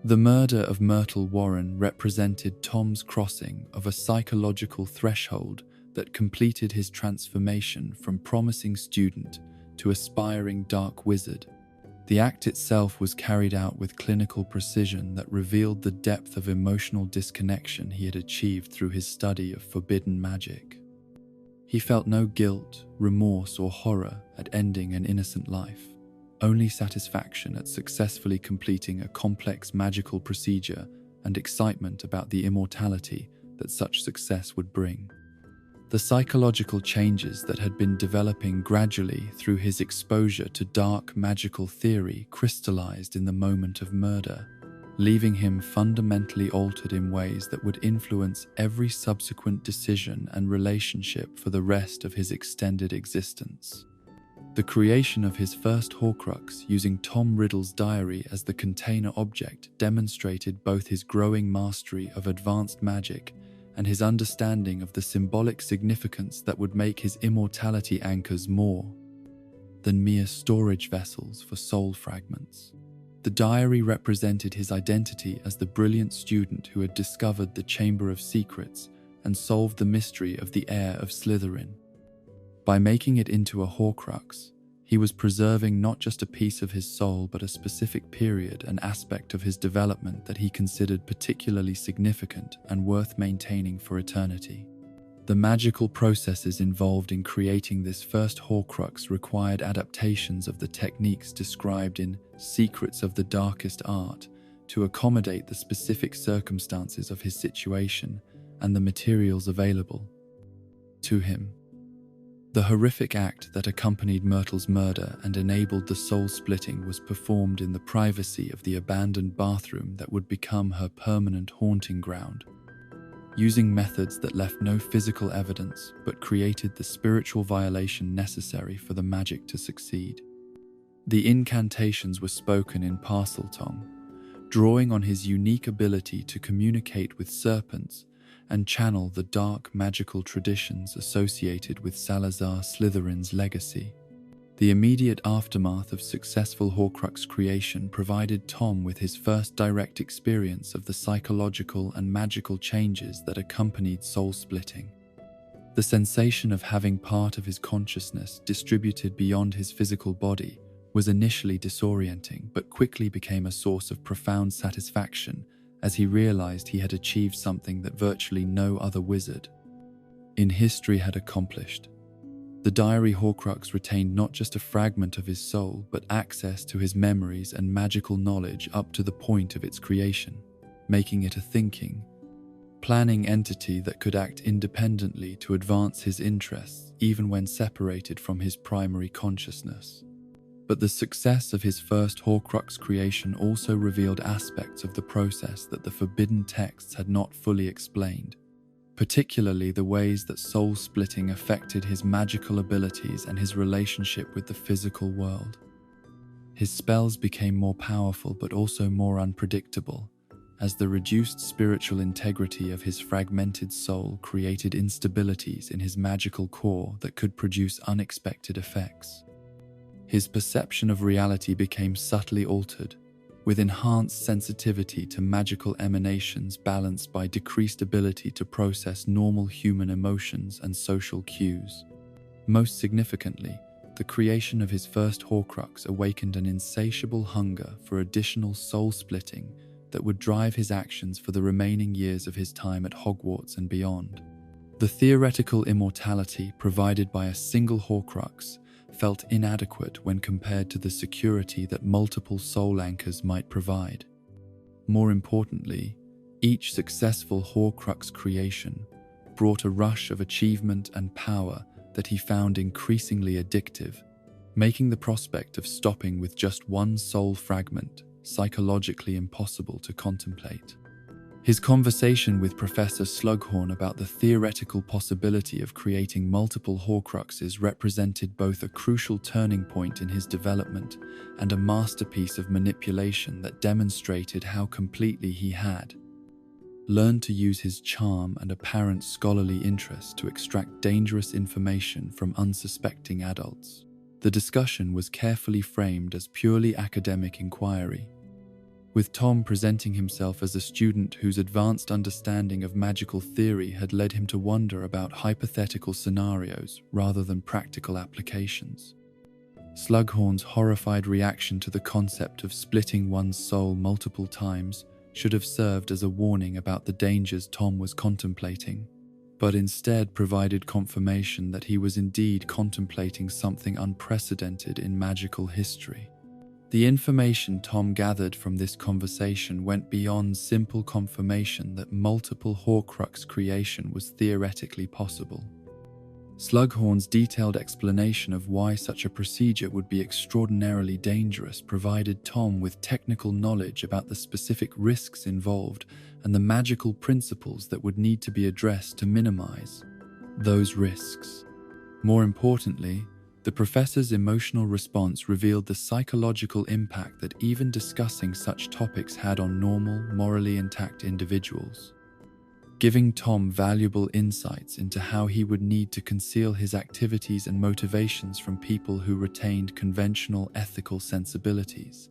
The murder of Myrtle Warren represented Tom's crossing of a psychological threshold that completed his transformation from promising student to aspiring dark wizard. The act itself was carried out with clinical precision that revealed the depth of emotional disconnection he had achieved through his study of forbidden magic. He felt no guilt, remorse, or horror at ending an innocent life, only satisfaction at successfully completing a complex magical procedure and excitement about the immortality that such success would bring. The psychological changes that had been developing gradually through his exposure to dark magical theory crystallized in the moment of murder, leaving him fundamentally altered in ways that would influence every subsequent decision and relationship for the rest of his extended existence. The creation of his first Horcrux using Tom Riddle's diary as the container object demonstrated both his growing mastery of advanced magic and his understanding of the symbolic significance that would make his immortality anchors more than mere storage vessels for soul fragments. The diary represented his identity as the brilliant student who had discovered the Chamber of Secrets and solved the mystery of the heir of Slytherin. By making it into a Horcrux, he was preserving not just a piece of his soul but a specific period and aspect of his development that he considered particularly significant and worth maintaining for eternity. The magical processes involved in creating this first Horcrux required adaptations of the techniques described in Secrets of the Darkest Art to accommodate the specific circumstances of his situation and the materials available to him. The horrific act that accompanied Myrtle's murder and enabled the soul splitting was performed in the privacy of the abandoned bathroom that would become her permanent haunting ground, using methods that left no physical evidence but created the spiritual violation necessary for the magic to succeed. The incantations were spoken in Parseltongue, drawing on his unique ability to communicate with serpents and channel the dark magical traditions associated with Salazar Slytherin's legacy. The immediate aftermath of successful Horcrux creation provided Tom with his first direct experience of the psychological and magical changes that accompanied soul splitting. The sensation of having part of his consciousness distributed beyond his physical body was initially disorienting, but quickly became a source of profound satisfaction as he realized he had achieved something that virtually no other wizard in history had accomplished. The diary Horcrux retained not just a fragment of his soul, but access to his memories and magical knowledge up to the point of its creation, making it a thinking, planning entity that could act independently to advance his interests even when separated from his primary consciousness. But the success of his first Horcrux creation also revealed aspects of the process that the forbidden texts had not fully explained, particularly the ways that soul splitting affected his magical abilities and his relationship with the physical world. His spells became more powerful but also more unpredictable, as the reduced spiritual integrity of his fragmented soul created instabilities in his magical core that could produce unexpected effects. His perception of reality became subtly altered, with enhanced sensitivity to magical emanations balanced by decreased ability to process normal human emotions and social cues. Most significantly, the creation of his first Horcrux awakened an insatiable hunger for additional soul-splitting that would drive his actions for the remaining years of his time at Hogwarts and beyond. The theoretical immortality provided by a single Horcrux felt inadequate when compared to the security that multiple soul anchors might provide. More importantly, each successful Horcrux creation brought a rush of achievement and power that he found increasingly addictive, making the prospect of stopping with just one soul fragment psychologically impossible to contemplate. His conversation with Professor Slughorn about the theoretical possibility of creating multiple Horcruxes represented both a crucial turning point in his development and a masterpiece of manipulation that demonstrated how completely he had learned to use his charm and apparent scholarly interest to extract dangerous information from unsuspecting adults. The discussion was carefully framed as purely academic inquiry, with Tom presenting himself as a student whose advanced understanding of magical theory had led him to wonder about hypothetical scenarios rather than practical applications. Slughorn's horrified reaction to the concept of splitting one's soul multiple times should have served as a warning about the dangers Tom was contemplating, but instead provided confirmation that he was indeed contemplating something unprecedented in magical history. The information Tom gathered from this conversation went beyond simple confirmation that multiple Horcrux creation was theoretically possible. Slughorn's detailed explanation of why such a procedure would be extraordinarily dangerous provided Tom with technical knowledge about the specific risks involved and the magical principles that would need to be addressed to minimize those risks. More importantly, The professor's emotional response revealed the psychological impact that even discussing such topics had on normal, morally intact individuals, giving Tom valuable insights into how he would need to conceal his activities and motivations from people who retained conventional ethical sensibilities.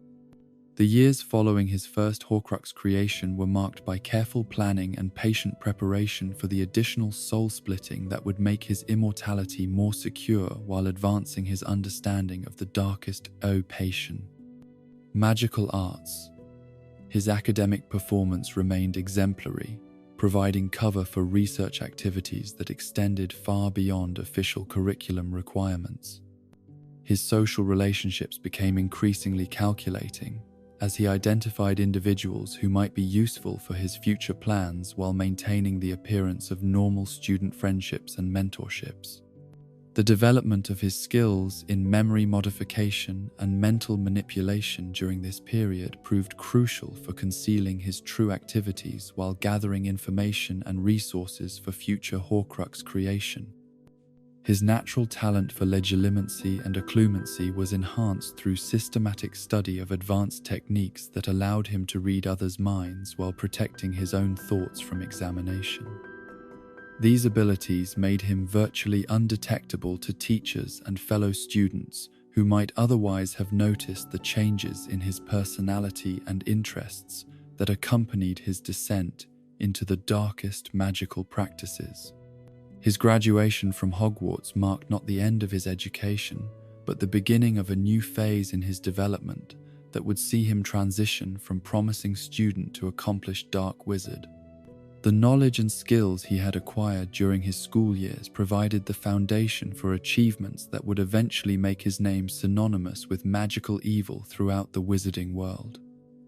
The years following his first Horcrux creation were marked by careful planning and patient preparation for the additional soul-splitting that would make his immortality more secure while advancing his understanding of the darkest opation. Magical arts. His academic performance remained exemplary, providing cover for research activities that extended far beyond official curriculum requirements. His social relationships became increasingly calculating, as he identified individuals who might be useful for his future plans while maintaining the appearance of normal student friendships and mentorships. The development of his skills in memory modification and mental manipulation during this period proved crucial for concealing his true activities while gathering information and resources for future Horcrux creation. His natural talent for legilimency and occlumency was enhanced through systematic study of advanced techniques that allowed him to read others' minds while protecting his own thoughts from examination. These abilities made him virtually undetectable to teachers and fellow students who might otherwise have noticed the changes in his personality and interests that accompanied his descent into the darkest magical practices. His graduation from Hogwarts marked not the end of his education, but the beginning of a new phase in his development that would see him transition from promising student to accomplished dark wizard. The knowledge and skills he had acquired during his school years provided the foundation for achievements that would eventually make his name synonymous with magical evil throughout the wizarding world.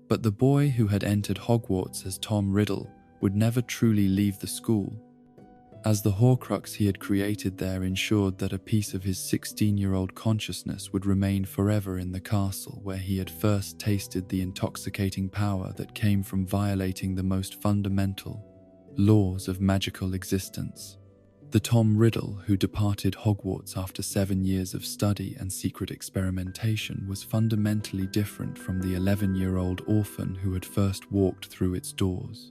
But the boy who had entered Hogwarts as Tom Riddle would never truly leave the school, as the Horcrux he had created there ensured that a piece of his 16-year-old consciousness would remain forever in the castle where he had first tasted the intoxicating power that came from violating the most fundamental laws of magical existence. The Tom Riddle who departed Hogwarts after 7 years of study and secret experimentation was fundamentally different from the 11-year-old orphan who had first walked through its doors.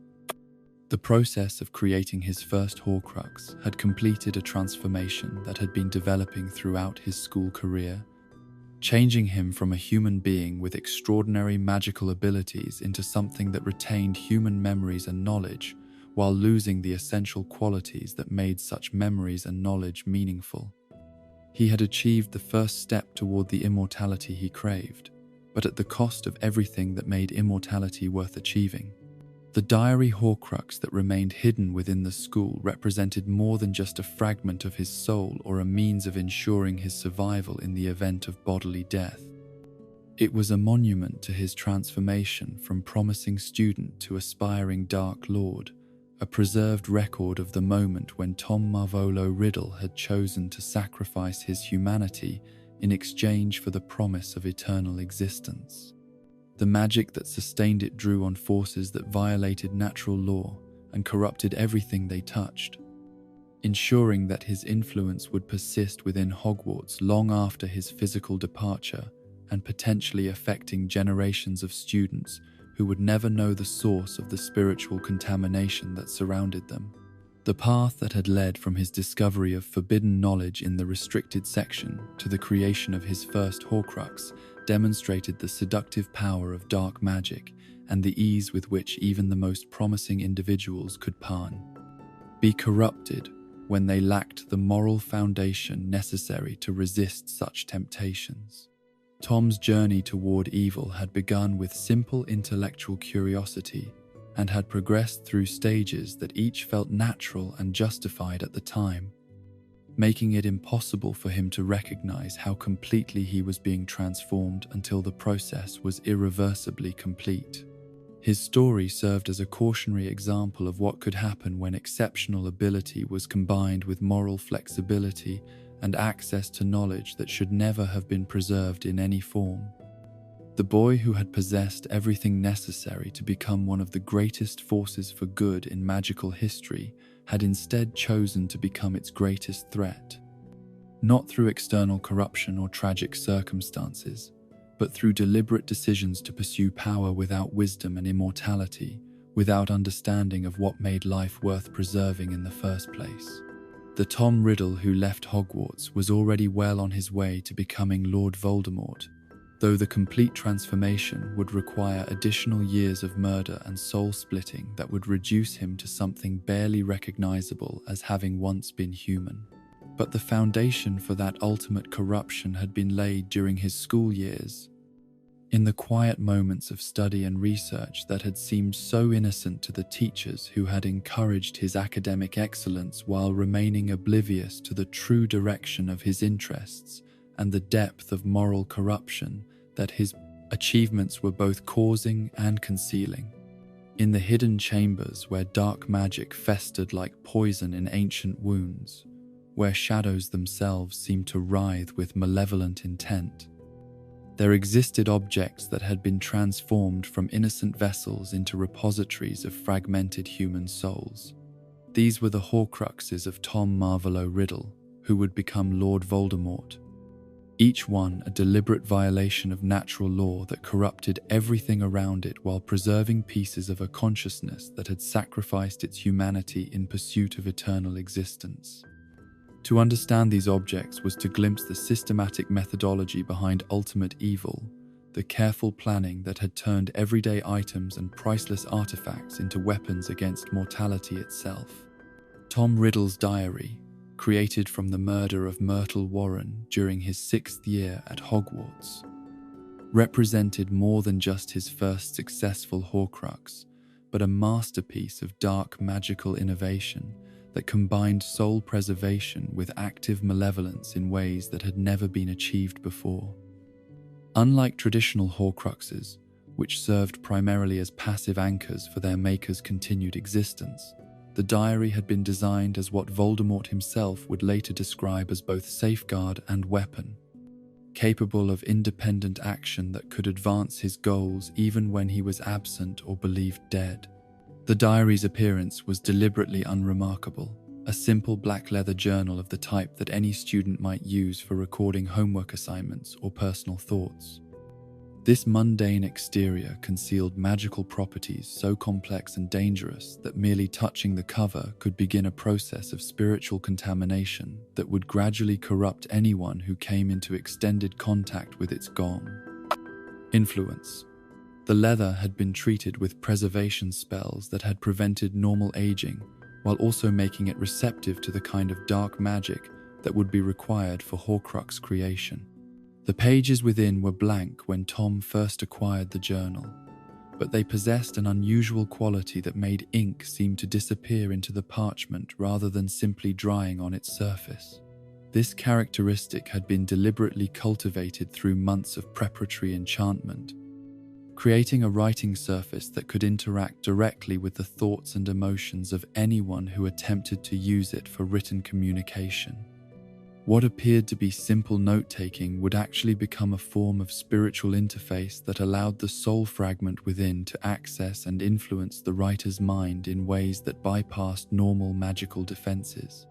The process of creating his first Horcrux had completed a transformation that had been developing throughout his school career, changing him from a human being with extraordinary magical abilities into something that retained human memories and knowledge, while losing the essential qualities that made such memories and knowledge meaningful. He had achieved the first step toward the immortality he craved, but at the cost of everything that made immortality worth achieving. The diary Horcrux that remained hidden within the school represented more than just a fragment of his soul or a means of ensuring his survival in the event of bodily death. It was a monument to his transformation from promising student to aspiring Dark Lord, a preserved record of the moment when Tom Marvolo Riddle had chosen to sacrifice his humanity in exchange for the promise of eternal existence. The magic that sustained it drew on forces that violated natural law and corrupted everything they touched, ensuring that his influence would persist within Hogwarts long after his physical departure and potentially affecting generations of students who would never know the source of the spiritual contamination that surrounded them. The path that had led from his discovery of forbidden knowledge in the restricted section to the creation of his first Horcrux demonstrated the seductive power of dark magic and the ease with which even the most promising individuals could be corrupted when they lacked the moral foundation necessary to resist such temptations. Tom's journey toward evil had begun with simple intellectual curiosity and had progressed through stages that each felt natural and justified at the time, making it impossible for him to recognize how completely he was being transformed until the process was irreversibly complete. His story served as a cautionary example of what could happen when exceptional ability was combined with moral flexibility and access to knowledge that should never have been preserved in any form. The boy who had possessed everything necessary to become one of the greatest forces for good in magical history had instead chosen to become its greatest threat. not through external corruption or tragic circumstances, but through deliberate decisions to pursue power without wisdom and immortality, without understanding of what made life worth preserving in the first place. The Tom Riddle who left Hogwarts was already well on his way to becoming Lord Voldemort, though the complete transformation would require additional years of murder and soul-splitting that would reduce him to something barely recognizable as having once been human. But the foundation for that ultimate corruption had been laid during his school years, in the quiet moments of study and research that had seemed so innocent to the teachers who had encouraged his academic excellence while remaining oblivious to the true direction of his interests and the depth of moral corruption that his achievements were both causing and concealing. In the hidden chambers where dark magic festered like poison in ancient wounds, where shadows themselves seemed to writhe with malevolent intent, there existed objects that had been transformed from innocent vessels into repositories of fragmented human souls. These were the Horcruxes of Tom Marvolo Riddle, who would become Lord Voldemort. Each one a deliberate violation of natural law that corrupted everything around it while preserving pieces of a consciousness that had sacrificed its humanity in pursuit of eternal existence. To understand these objects was to glimpse the systematic methodology behind ultimate evil, the careful planning that had turned everyday items and priceless artifacts into weapons against mortality itself. Tom Riddle's diary, created from the murder of Myrtle Warren during his 6th year at Hogwarts, represented more than just his first successful Horcrux, but a masterpiece of dark magical innovation that combined soul preservation with active malevolence in ways that had never been achieved before. Unlike traditional Horcruxes, which served primarily as passive anchors for their maker's continued existence, the diary had been designed as what Voldemort himself would later describe as both safeguard and weapon, capable of independent action that could advance his goals even when he was absent or believed dead. The diary's appearance was deliberately unremarkable, a simple black leather journal of the type that any student might use for recording homework assignments or personal thoughts. This mundane exterior concealed magical properties so complex and dangerous that merely touching the cover could begin a process of spiritual contamination that would gradually corrupt anyone who came into extended contact with its gong. Influence. The leather had been treated with preservation spells that had prevented normal aging, while also making it receptive to the kind of dark magic that would be required for Horcrux creation. The pages within were blank when Tom first acquired the journal, but they possessed an unusual quality that made ink seem to disappear into the parchment rather than simply drying on its surface. This characteristic had been deliberately cultivated through months of preparatory enchantment, creating a writing surface that could interact directly with the thoughts and emotions of anyone who attempted to use it for written communication. What appeared to be simple note-taking would actually become a form of spiritual interface that allowed the soul fragment within to access and influence the writer's mind in ways that bypassed normal magical defenses.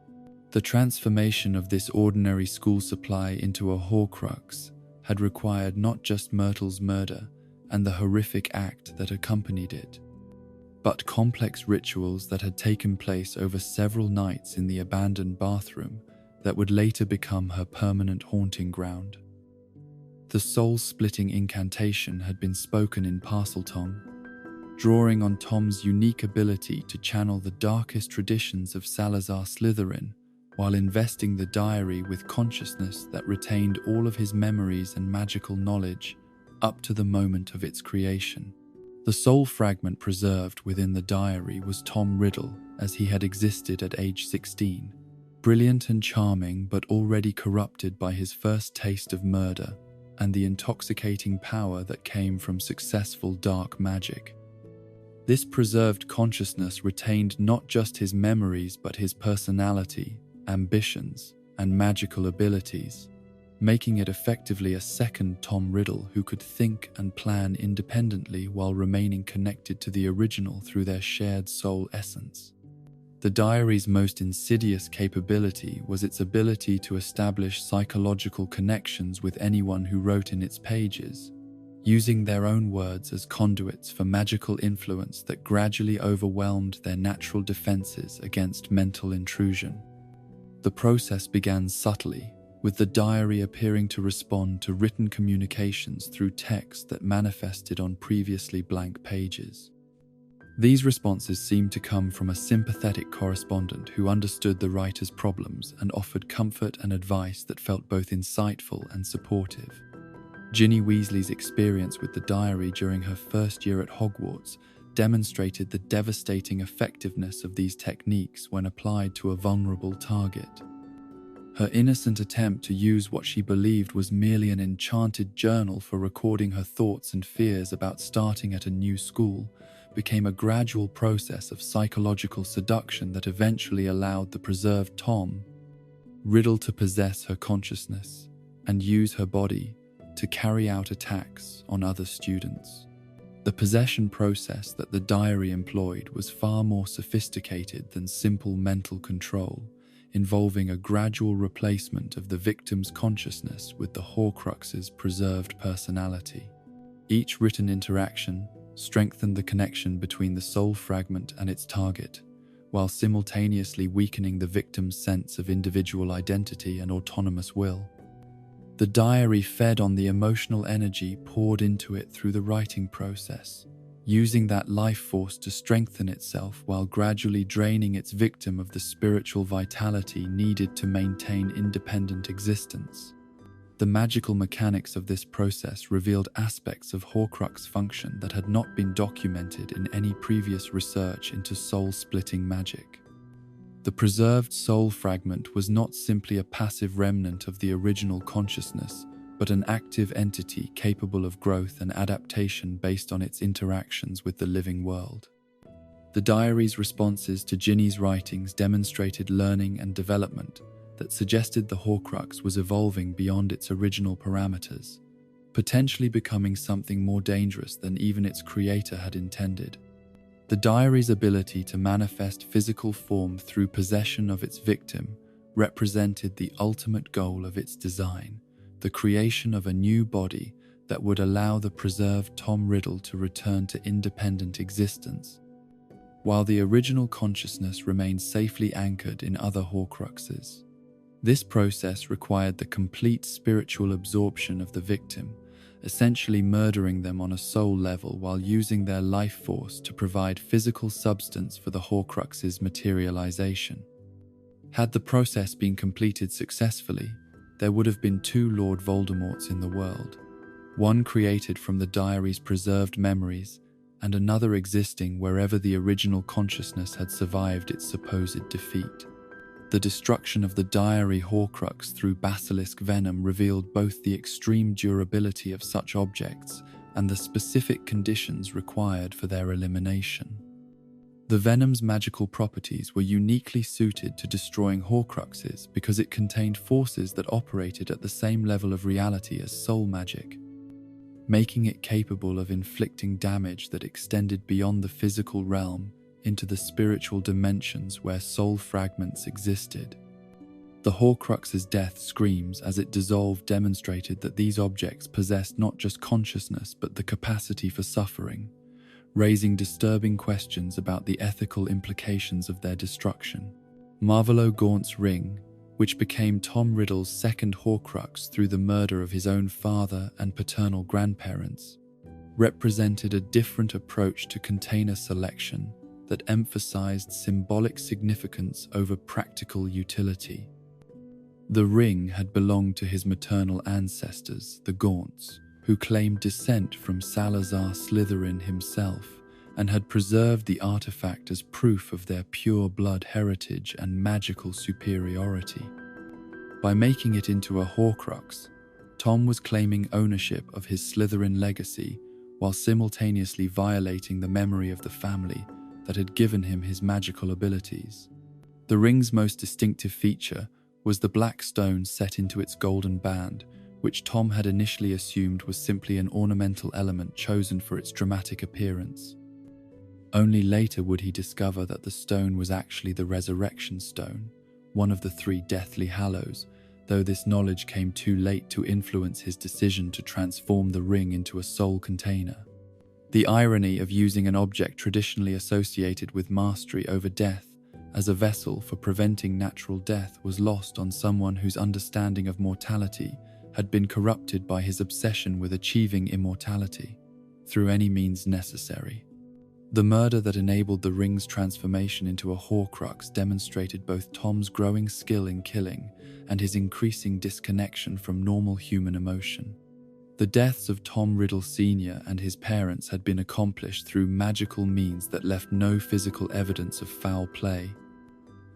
The transformation of this ordinary school supply into a Horcrux had required not just Myrtle's murder and the horrific act that accompanied it, but complex rituals that had taken place over several nights in the abandoned bathroom that would later become her permanent haunting ground. The soul-splitting incantation had been spoken in Parseltongue, drawing on Tom's unique ability to channel the darkest traditions of Salazar Slytherin while investing the diary with consciousness that retained all of his memories and magical knowledge up to the moment of its creation. The soul fragment preserved within the diary was Tom Riddle as he had existed at age 16, brilliant and charming but already corrupted by his first taste of murder and the intoxicating power that came from successful dark magic. This preserved consciousness retained not just his memories but his personality, ambitions, and magical abilities, making it effectively a second Tom Riddle who could think and plan independently while remaining connected to the original through their shared soul essence. The diary's most insidious capability was its ability to establish psychological connections with anyone who wrote in its pages, using their own words as conduits for magical influence that gradually overwhelmed their natural defenses against mental intrusion. The process began subtly, with the diary appearing to respond to written communications through text that manifested on previously blank pages. These responses seemed to come from a sympathetic correspondent who understood the writer's problems and offered comfort and advice that felt both insightful and supportive. Ginny Weasley's experience with the diary during her first year at Hogwarts demonstrated the devastating effectiveness of these techniques when applied to a vulnerable target. Her innocent attempt to use what she believed was merely an enchanted journal for recording her thoughts and fears about starting at a new school became a gradual process of psychological seduction that eventually allowed the preserved Tom Riddle to possess her consciousness and use her body to carry out attacks on other students. The possession process that the diary employed was far more sophisticated than simple mental control, involving a gradual replacement of the victim's consciousness with the Horcrux's preserved personality. Each written interaction strengthened the connection between the soul fragment and its target, while simultaneously weakening the victim's sense of individual identity and autonomous will. The diary fed on the emotional energy poured into it through the writing process, using that life force to strengthen itself while gradually draining its victim of the spiritual vitality needed to maintain independent existence. The magical mechanics of this process revealed aspects of Horcrux function that had not been documented in any previous research into soul-splitting magic. The preserved soul fragment was not simply a passive remnant of the original consciousness, but an active entity capable of growth and adaptation based on its interactions with the living world. The diary's responses to Ginny's writings demonstrated learning and development that suggested the Horcrux was evolving beyond its original parameters, potentially becoming something more dangerous than even its creator had intended. The diary's ability to manifest physical form through possession of its victim represented the ultimate goal of its design, the creation of a new body that would allow the preserved Tom Riddle to return to independent existence, while the original consciousness remained safely anchored in other Horcruxes. This process required the complete spiritual absorption of the victim, essentially murdering them on a soul level while using their life force to provide physical substance for the Horcrux's materialization. Had the process been completed successfully, there would have been two Lord Voldemorts in the world, one created from the diary's preserved memories and another existing wherever the original consciousness had survived its supposed defeat. The destruction of the diary Horcrux through basilisk venom revealed both the extreme durability of such objects and the specific conditions required for their elimination. The venom's magical properties were uniquely suited to destroying Horcruxes because it contained forces that operated at the same level of reality as soul magic, making it capable of inflicting damage that extended beyond the physical realm into the spiritual dimensions where soul fragments existed. The Horcrux's death screams as it dissolved demonstrated that these objects possessed not just consciousness but the capacity for suffering, raising disturbing questions about the ethical implications of their destruction. Marvolo Gaunt's ring, which became Tom Riddle's second Horcrux through the murder of his own father and paternal grandparents, represented a different approach to container selection that emphasized symbolic significance over practical utility. The ring had belonged to his maternal ancestors, the Gaunts, who claimed descent from Salazar Slytherin himself and had preserved the artifact as proof of their pure blood heritage and magical superiority. By making it into a Horcrux, Tom was claiming ownership of his Slytherin legacy while simultaneously violating the memory of the family that had given him his magical abilities. The ring's most distinctive feature was the black stone set into its golden band, which Tom had initially assumed was simply an ornamental element chosen for its dramatic appearance. Only later would he discover that the stone was actually the Resurrection Stone, one of the 3 Deathly Hallows, though this knowledge came too late to influence his decision to transform the ring into a soul container. The irony of using an object traditionally associated with mastery over death as a vessel for preventing natural death was lost on someone whose understanding of mortality had been corrupted by his obsession with achieving immortality through any means necessary. The murder that enabled the ring's transformation into a Horcrux demonstrated both Tom's growing skill in killing and his increasing disconnection from normal human emotion. The deaths of Tom Riddle Sr. and his parents had been accomplished through magical means that left no physical evidence of foul play,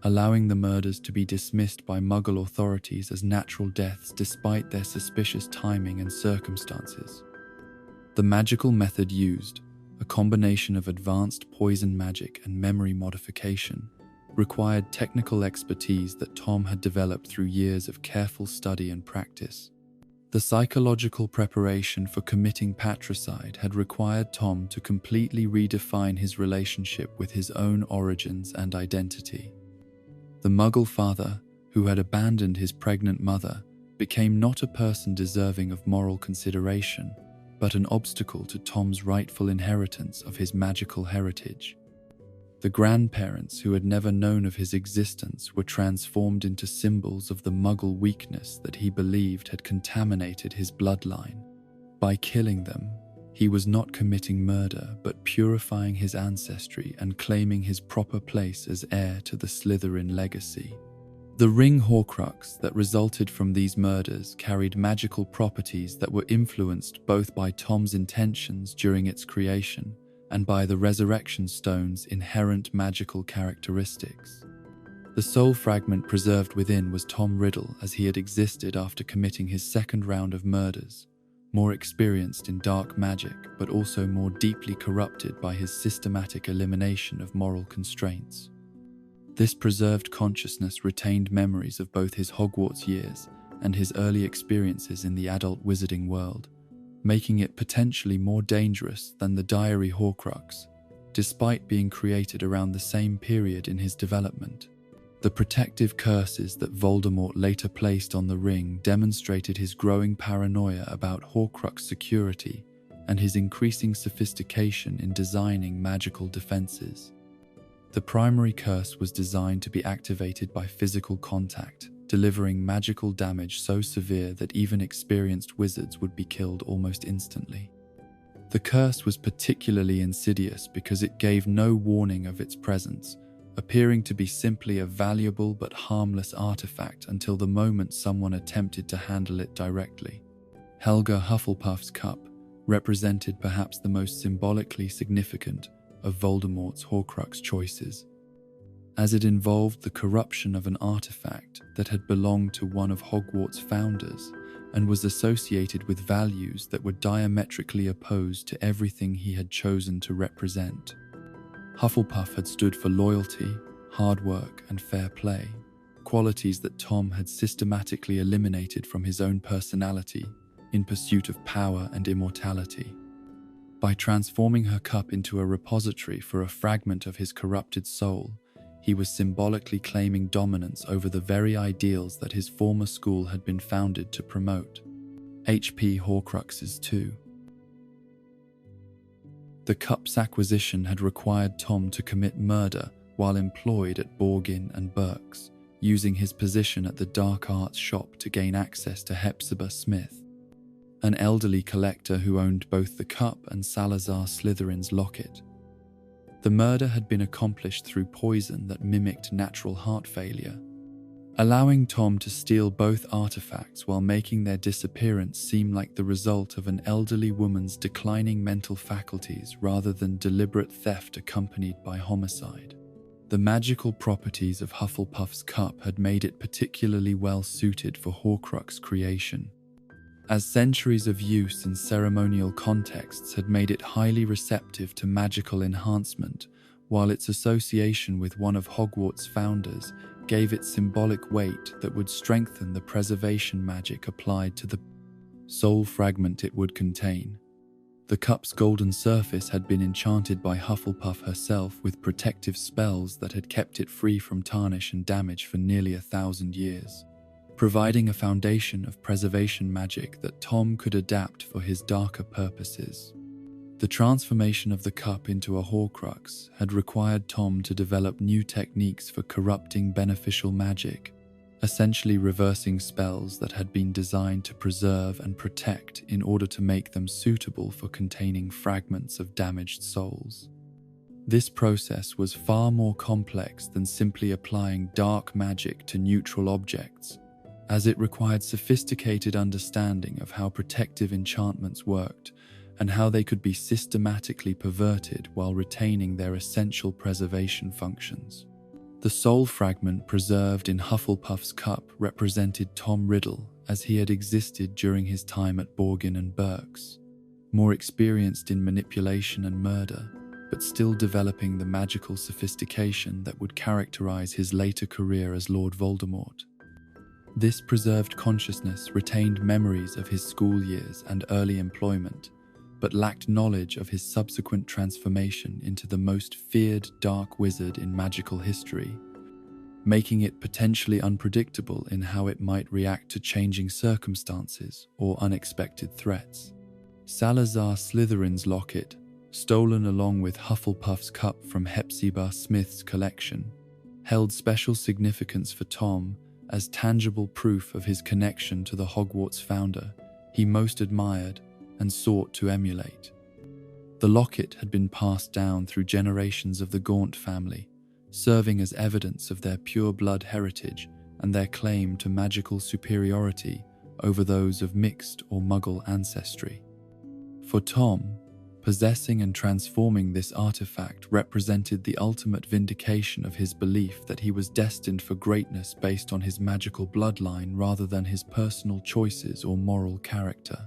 allowing the murders to be dismissed by Muggle authorities as natural deaths despite their suspicious timing and circumstances. The magical method used, a combination of advanced poison magic and memory modification, required technical expertise that Tom had developed through years of careful study and practice. The psychological preparation for committing patricide had required Tom to completely redefine his relationship with his own origins and identity. The Muggle father, who had abandoned his pregnant mother, became not a person deserving of moral consideration, but an obstacle to Tom's rightful inheritance of his magical heritage. The grandparents who had never known of his existence were transformed into symbols of the Muggle weakness that he believed had contaminated his bloodline. By killing them, he was not committing murder but purifying his ancestry and claiming his proper place as heir to the Slytherin legacy. The ring Horcrux that resulted from these murders carried magical properties that were influenced both by Tom's intentions during its creation and by the Resurrection Stone's inherent magical characteristics. The soul fragment preserved within was Tom Riddle as he had existed after committing his second round of murders, more experienced in dark magic but also more deeply corrupted by his systematic elimination of moral constraints. This preserved consciousness retained memories of both his Hogwarts years and his early experiences in the adult wizarding world, making it potentially more dangerous than the Diary Horcrux, despite being created around the same period in his development. The protective curses that Voldemort later placed on the ring demonstrated his growing paranoia about Horcrux security and his increasing sophistication in designing magical defenses. The primary curse was designed to be activated by physical contact, delivering magical damage so severe that even experienced wizards would be killed almost instantly. The curse was particularly insidious because it gave no warning of its presence, appearing to be simply a valuable but harmless artifact until the moment someone attempted to handle it directly. Helga Hufflepuff's cup represented perhaps the most symbolically significant of Voldemort's Horcrux choices, as it involved the corruption of an artifact that had belonged to one of Hogwarts' founders and was associated with values that were diametrically opposed to everything he had chosen to represent. Hufflepuff had stood for loyalty, hard work, and fair play, qualities that Tom had systematically eliminated from his own personality in pursuit of power and immortality. By transforming her cup into a repository for a fragment of his corrupted soul, he was symbolically claiming dominance over the very ideals that his former school had been founded to promote. HP Horcruxes 2. The cup's acquisition had required Tom to commit murder while employed at Borgin and Burke's, using his position at the dark arts shop to gain access to Hepzibah Smith, an elderly collector who owned both the cup and Salazar Slytherin's locket. The murder had been accomplished through poison that mimicked natural heart failure, allowing Tom to steal both artifacts while making their disappearance seem like the result of an elderly woman's declining mental faculties rather than deliberate theft accompanied by homicide. The magical properties of Hufflepuff's cup had made it particularly well suited for Horcrux creation, as centuries of use in ceremonial contexts had made it highly receptive to magical enhancement, while its association with one of Hogwarts' founders gave it symbolic weight that would strengthen the preservation magic applied to the soul fragment it would contain. The cup's golden surface had been enchanted by Hufflepuff herself with protective spells that had kept it free from tarnish and damage for nearly 1,000 years, providing a foundation of preservation magic that Tom could adapt for his darker purposes. The transformation of the cup into a Horcrux had required Tom to develop new techniques for corrupting beneficial magic, essentially reversing spells that had been designed to preserve and protect in order to make them suitable for containing fragments of damaged souls. This process was far more complex than simply applying dark magic to neutral objects, as it required sophisticated understanding of how protective enchantments worked and how they could be systematically perverted while retaining their essential preservation functions. The soul fragment preserved in Hufflepuff's cup represented Tom Riddle as he had existed during his time at Borgin and Burke's, more experienced in manipulation and murder, but still developing the magical sophistication that would characterize his later career as Lord Voldemort. This preserved consciousness retained memories of his school years and early employment, but lacked knowledge of his subsequent transformation into the most feared dark wizard in magical history, making it potentially unpredictable in how it might react to changing circumstances or unexpected threats. Salazar Slytherin's locket, stolen along with Hufflepuff's cup from Hepzibah Smith's collection, held special significance for Tom as tangible proof of his connection to the Hogwarts founder he most admired and sought to emulate. The locket had been passed down through generations of the Gaunt family, serving as evidence of their pure-blood heritage and their claim to magical superiority over those of mixed or Muggle ancestry. For Tom, possessing and transforming this artifact represented the ultimate vindication of his belief that he was destined for greatness based on his magical bloodline rather than his personal choices or moral character.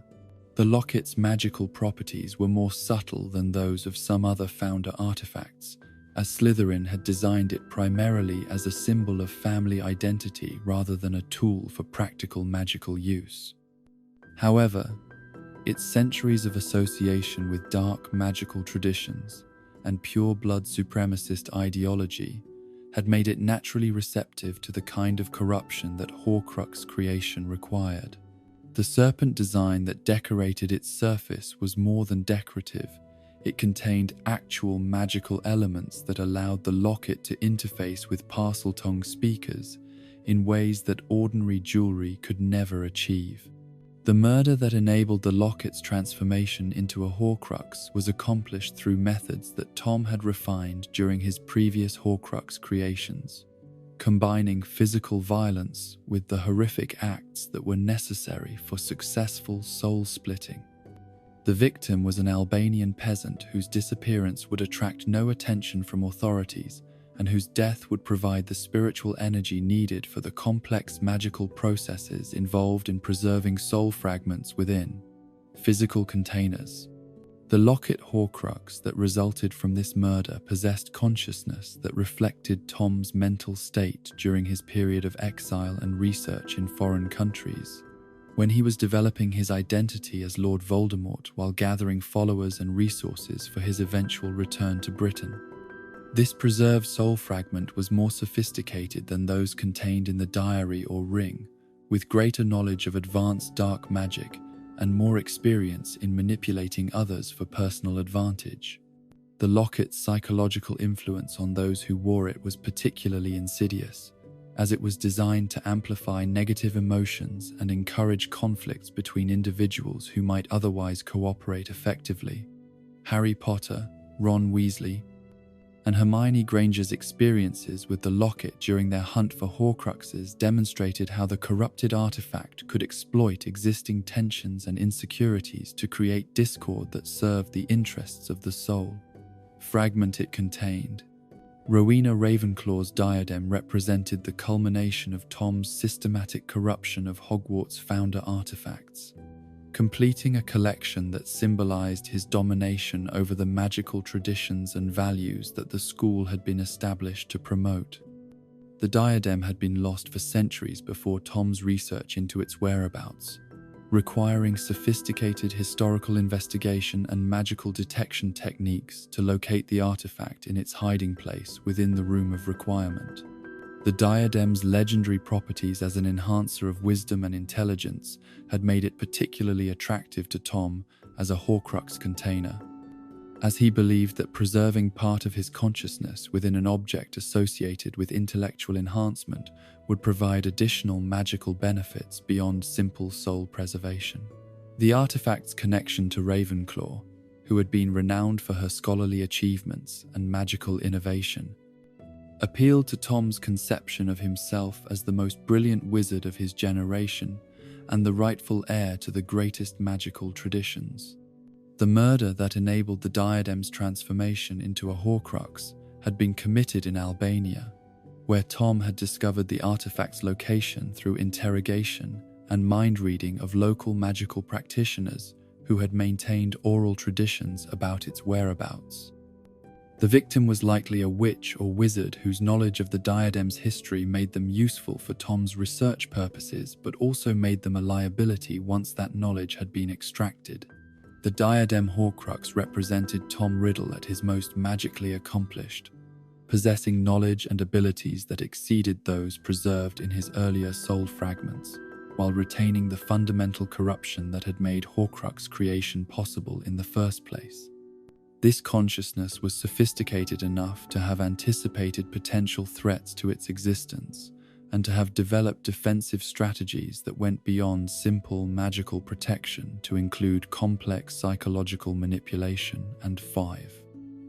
The locket's magical properties were more subtle than those of some other founder artifacts, as Slytherin had designed it primarily as a symbol of family identity rather than a tool for practical magical use. However, its centuries of association with dark magical traditions and pure-blood supremacist ideology had made it naturally receptive to the kind of corruption that Horcrux creation required. The serpent design that decorated its surface was more than decorative. It contained actual magical elements that allowed the locket to interface with Parseltongue speakers in ways that ordinary jewelry could never achieve. The murder that enabled the locket's transformation into a Horcrux was accomplished through methods that Tom had refined during his previous Horcrux creations, combining physical violence with the horrific acts that were necessary for successful soul-splitting. The victim was an Albanian peasant whose disappearance would attract no attention from authorities and whose death would provide the spiritual energy needed for the complex magical processes involved in preserving soul fragments within physical containers. The locket Horcrux that resulted from this murder possessed consciousness that reflected Tom's mental state during his period of exile and research in foreign countries, when he was developing his identity as Lord Voldemort while gathering followers and resources for his eventual return to Britain. This preserved soul fragment was more sophisticated than those contained in the diary or ring, with greater knowledge of advanced dark magic and more experience in manipulating others for personal advantage. The locket's psychological influence on those who wore it was particularly insidious, as it was designed to amplify negative emotions and encourage conflicts between individuals who might otherwise cooperate effectively. Harry Potter, Ron Weasley, and Hermione Granger's experiences with the locket during their hunt for Horcruxes demonstrated how the corrupted artifact could exploit existing tensions and insecurities to create discord that served the interests of the soul fragment it contained. Rowena Ravenclaw's diadem represented the culmination of Tom's systematic corruption of Hogwarts founder artifacts, completing a collection that symbolized his domination over the magical traditions and values that the school had been established to promote. The diadem had been lost for centuries before Tom's research into its whereabouts, requiring sophisticated historical investigation and magical detection techniques to locate the artifact in its hiding place within the Room of Requirement. The diadem's legendary properties as an enhancer of wisdom and intelligence had made it particularly attractive to Tom as a Horcrux container, as he believed that preserving part of his consciousness within an object associated with intellectual enhancement would provide additional magical benefits beyond simple soul preservation. The artifact's connection to Ravenclaw, who had been renowned for her scholarly achievements and magical innovation, appealed to Tom's conception of himself as the most brilliant wizard of his generation and the rightful heir to the greatest magical traditions. The murder that enabled the diadem's transformation into a Horcrux had been committed in Albania, where Tom had discovered the artifact's location through interrogation and mind-reading of local magical practitioners who had maintained oral traditions about its whereabouts. The victim was likely a witch or wizard whose knowledge of the diadem's history made them useful for Tom's research purposes, but also made them a liability once that knowledge had been extracted. The diadem Horcrux represented Tom Riddle at his most magically accomplished, possessing knowledge and abilities that exceeded those preserved in his earlier soul fragments, while retaining the fundamental corruption that had made Horcrux creation possible in the first place. This consciousness was sophisticated enough to have anticipated potential threats to its existence and to have developed defensive strategies that went beyond simple magical protection to include complex psychological manipulation and 5.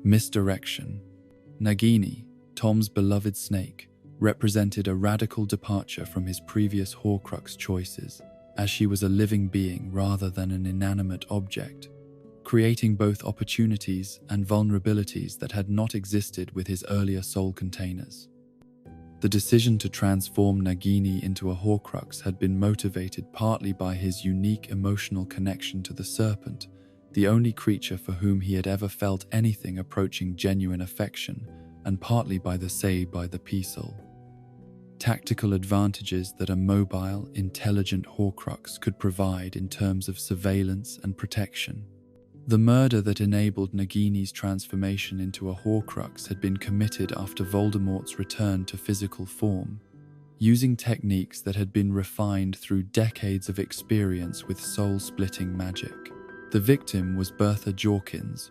Misdirection. Nagini, Tom's beloved snake, represented a radical departure from his previous Horcrux choices, as she was a living being rather than an inanimate object, creating both opportunities and vulnerabilities that had not existed with his earlier soul containers. The decision to transform Nagini into a Horcrux had been motivated partly by his unique emotional connection to the serpent, the only creature for whom he had ever felt anything approaching genuine affection, and partly by the say by the Peaceol. Tactical advantages that a mobile, intelligent Horcrux could provide in terms of surveillance and protection. The murder that enabled Nagini's transformation into a Horcrux had been committed after Voldemort's return to physical form, using techniques that had been refined through decades of experience with soul-splitting magic. The victim was Bertha Jorkins,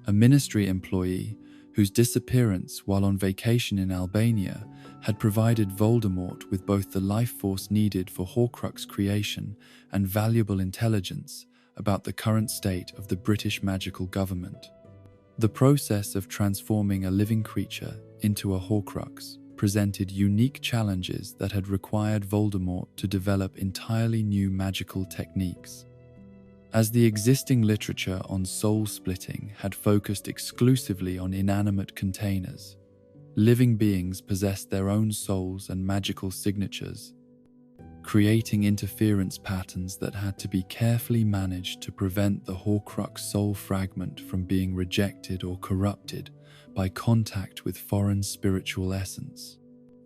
a ministry employee whose disappearance while on vacation in Albania had provided Voldemort with both the life force needed for Horcrux creation and valuable intelligence about the current state of the British magical government. The process of transforming a living creature into a Horcrux presented unique challenges that had required Voldemort to develop entirely new magical techniques. As the existing literature on soul splitting had focused exclusively on inanimate containers, living beings possessed their own souls and magical signatures, creating interference patterns that had to be carefully managed to prevent the Horcrux soul fragment from being rejected or corrupted by contact with foreign spiritual essence.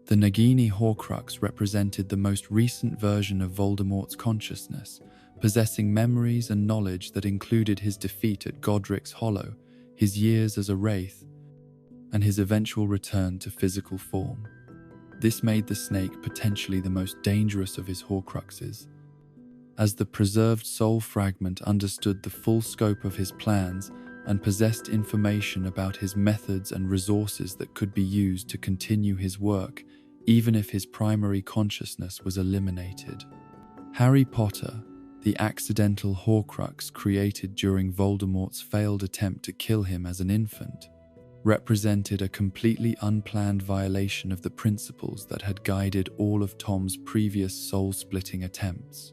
The Nagini Horcrux represented the most recent version of Voldemort's consciousness, possessing memories and knowledge that included his defeat at Godric's Hollow, his years as a wraith, and his eventual return to physical form. This made the snake potentially the most dangerous of his Horcruxes, as the preserved soul fragment understood the full scope of his plans and possessed information about his methods and resources that could be used to continue his work, even if his primary consciousness was eliminated. Harry Potter, the accidental Horcrux created during Voldemort's failed attempt to kill him as an infant, represented a completely unplanned violation of the principles that had guided all of Tom's previous soul-splitting attempts.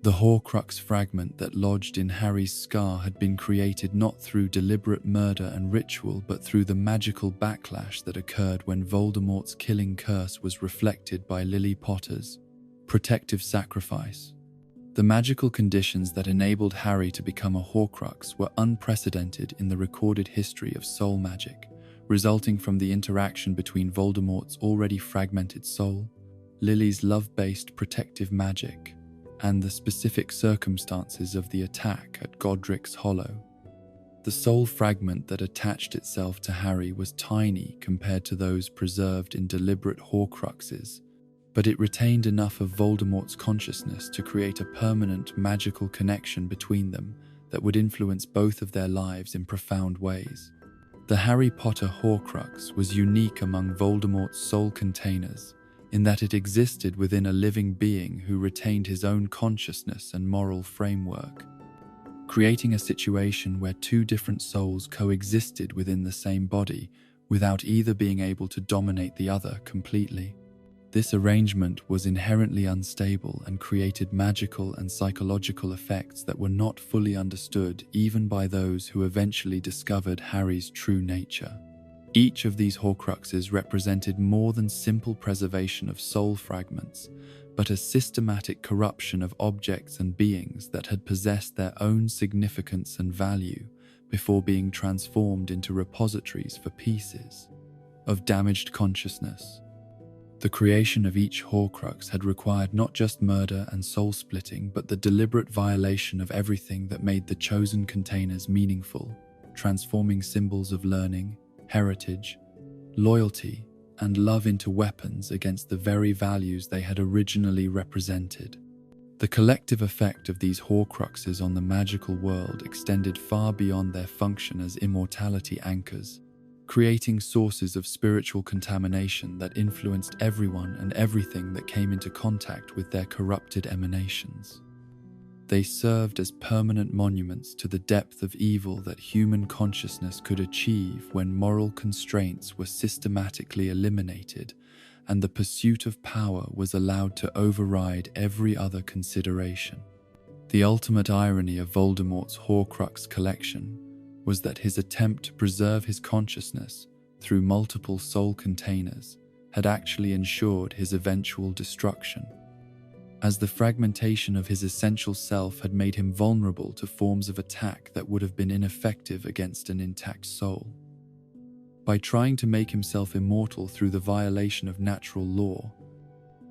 The Horcrux fragment that lodged in Harry's scar had been created not through deliberate murder and ritual, but through the magical backlash that occurred when Voldemort's killing curse was reflected by Lily Potter's protective sacrifice. The magical conditions that enabled Harry to become a Horcrux were unprecedented in the recorded history of soul magic, resulting from the interaction between Voldemort's already fragmented soul, Lily's love-based protective magic, and the specific circumstances of the attack at Godric's Hollow. The soul fragment that attached itself to Harry was tiny compared to those preserved in deliberate Horcruxes, but it retained enough of Voldemort's consciousness to create a permanent magical connection between them that would influence both of their lives in profound ways. The Harry Potter Horcrux was unique among Voldemort's soul containers in that it existed within a living being who retained his own consciousness and moral framework, creating a situation where two different souls coexisted within the same body without either being able to dominate the other completely. This arrangement was inherently unstable and created magical and psychological effects that were not fully understood even by those who eventually discovered Harry's true nature. Each of these Horcruxes represented more than simple preservation of soul fragments, but a systematic corruption of objects and beings that had possessed their own significance and value before being transformed into repositories for pieces of damaged consciousness. The creation of each Horcrux had required not just murder and soul-splitting, but the deliberate violation of everything that made the chosen containers meaningful, transforming symbols of learning, heritage, loyalty, and love into weapons against the very values they had originally represented. The collective effect of these Horcruxes on the magical world extended far beyond their function as immortality anchors, creating sources of spiritual contamination that influenced everyone and everything that came into contact with their corrupted emanations. They served as permanent monuments to the depth of evil that human consciousness could achieve when moral constraints were systematically eliminated and the pursuit of power was allowed to override every other consideration. The ultimate irony of Voldemort's Horcrux collection was that his attempt to preserve his consciousness through multiple soul containers had actually ensured his eventual destruction, as the fragmentation of his essential self had made him vulnerable to forms of attack that would have been ineffective against an intact soul. By trying to make himself immortal through the violation of natural law,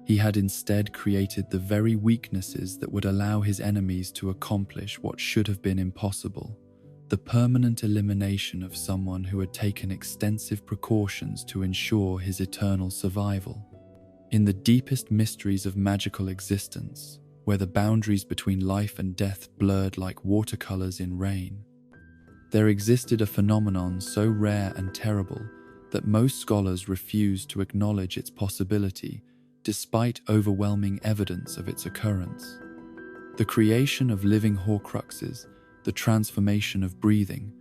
he had instead created the very weaknesses that would allow his enemies to accomplish what should have been impossible: the permanent elimination of someone who had taken extensive precautions to ensure his eternal survival. In the deepest mysteries of magical existence, where the boundaries between life and death blurred like watercolors in rain, there existed a phenomenon so rare and terrible that most scholars refused to acknowledge its possibility despite overwhelming evidence of its occurrence. The creation of living Horcruxes, the transformation of breathing,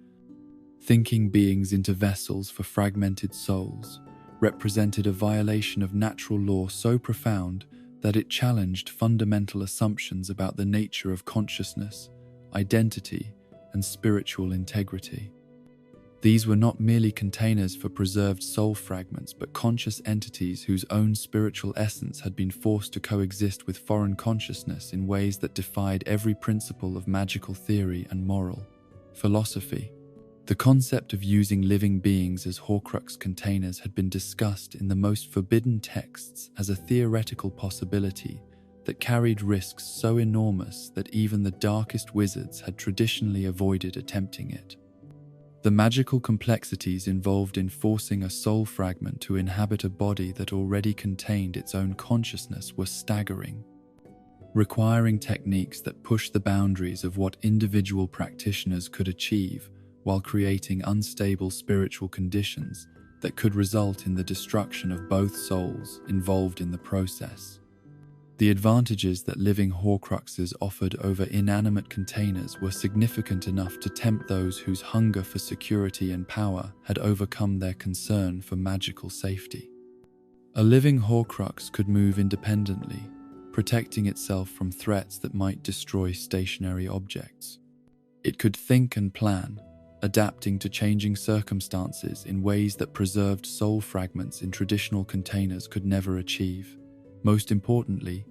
thinking beings into vessels for fragmented souls, represented a violation of natural law so profound that it challenged fundamental assumptions about the nature of consciousness, identity, and spiritual integrity. These were not merely containers for preserved soul fragments, but conscious entities whose own spiritual essence had been forced to coexist with foreign consciousness in ways that defied every principle of magical theory and moral philosophy. The concept of using living beings as Horcrux containers had been discussed in the most forbidden texts as a theoretical possibility that carried risks so enormous that even the darkest wizards had traditionally avoided attempting it. The magical complexities involved in forcing a soul fragment to inhabit a body that already contained its own consciousness were staggering, requiring techniques that pushed the boundaries of what individual practitioners could achieve while creating unstable spiritual conditions that could result in the destruction of both souls involved in the process. The advantages that living Horcruxes offered over inanimate containers were significant enough to tempt those whose hunger for security and power had overcome their concern for magical safety. A living Horcrux could move independently, protecting itself from threats that might destroy stationary objects. It could think and plan, adapting to changing circumstances in ways that preserved soul fragments in traditional containers could never achieve. Most importantly,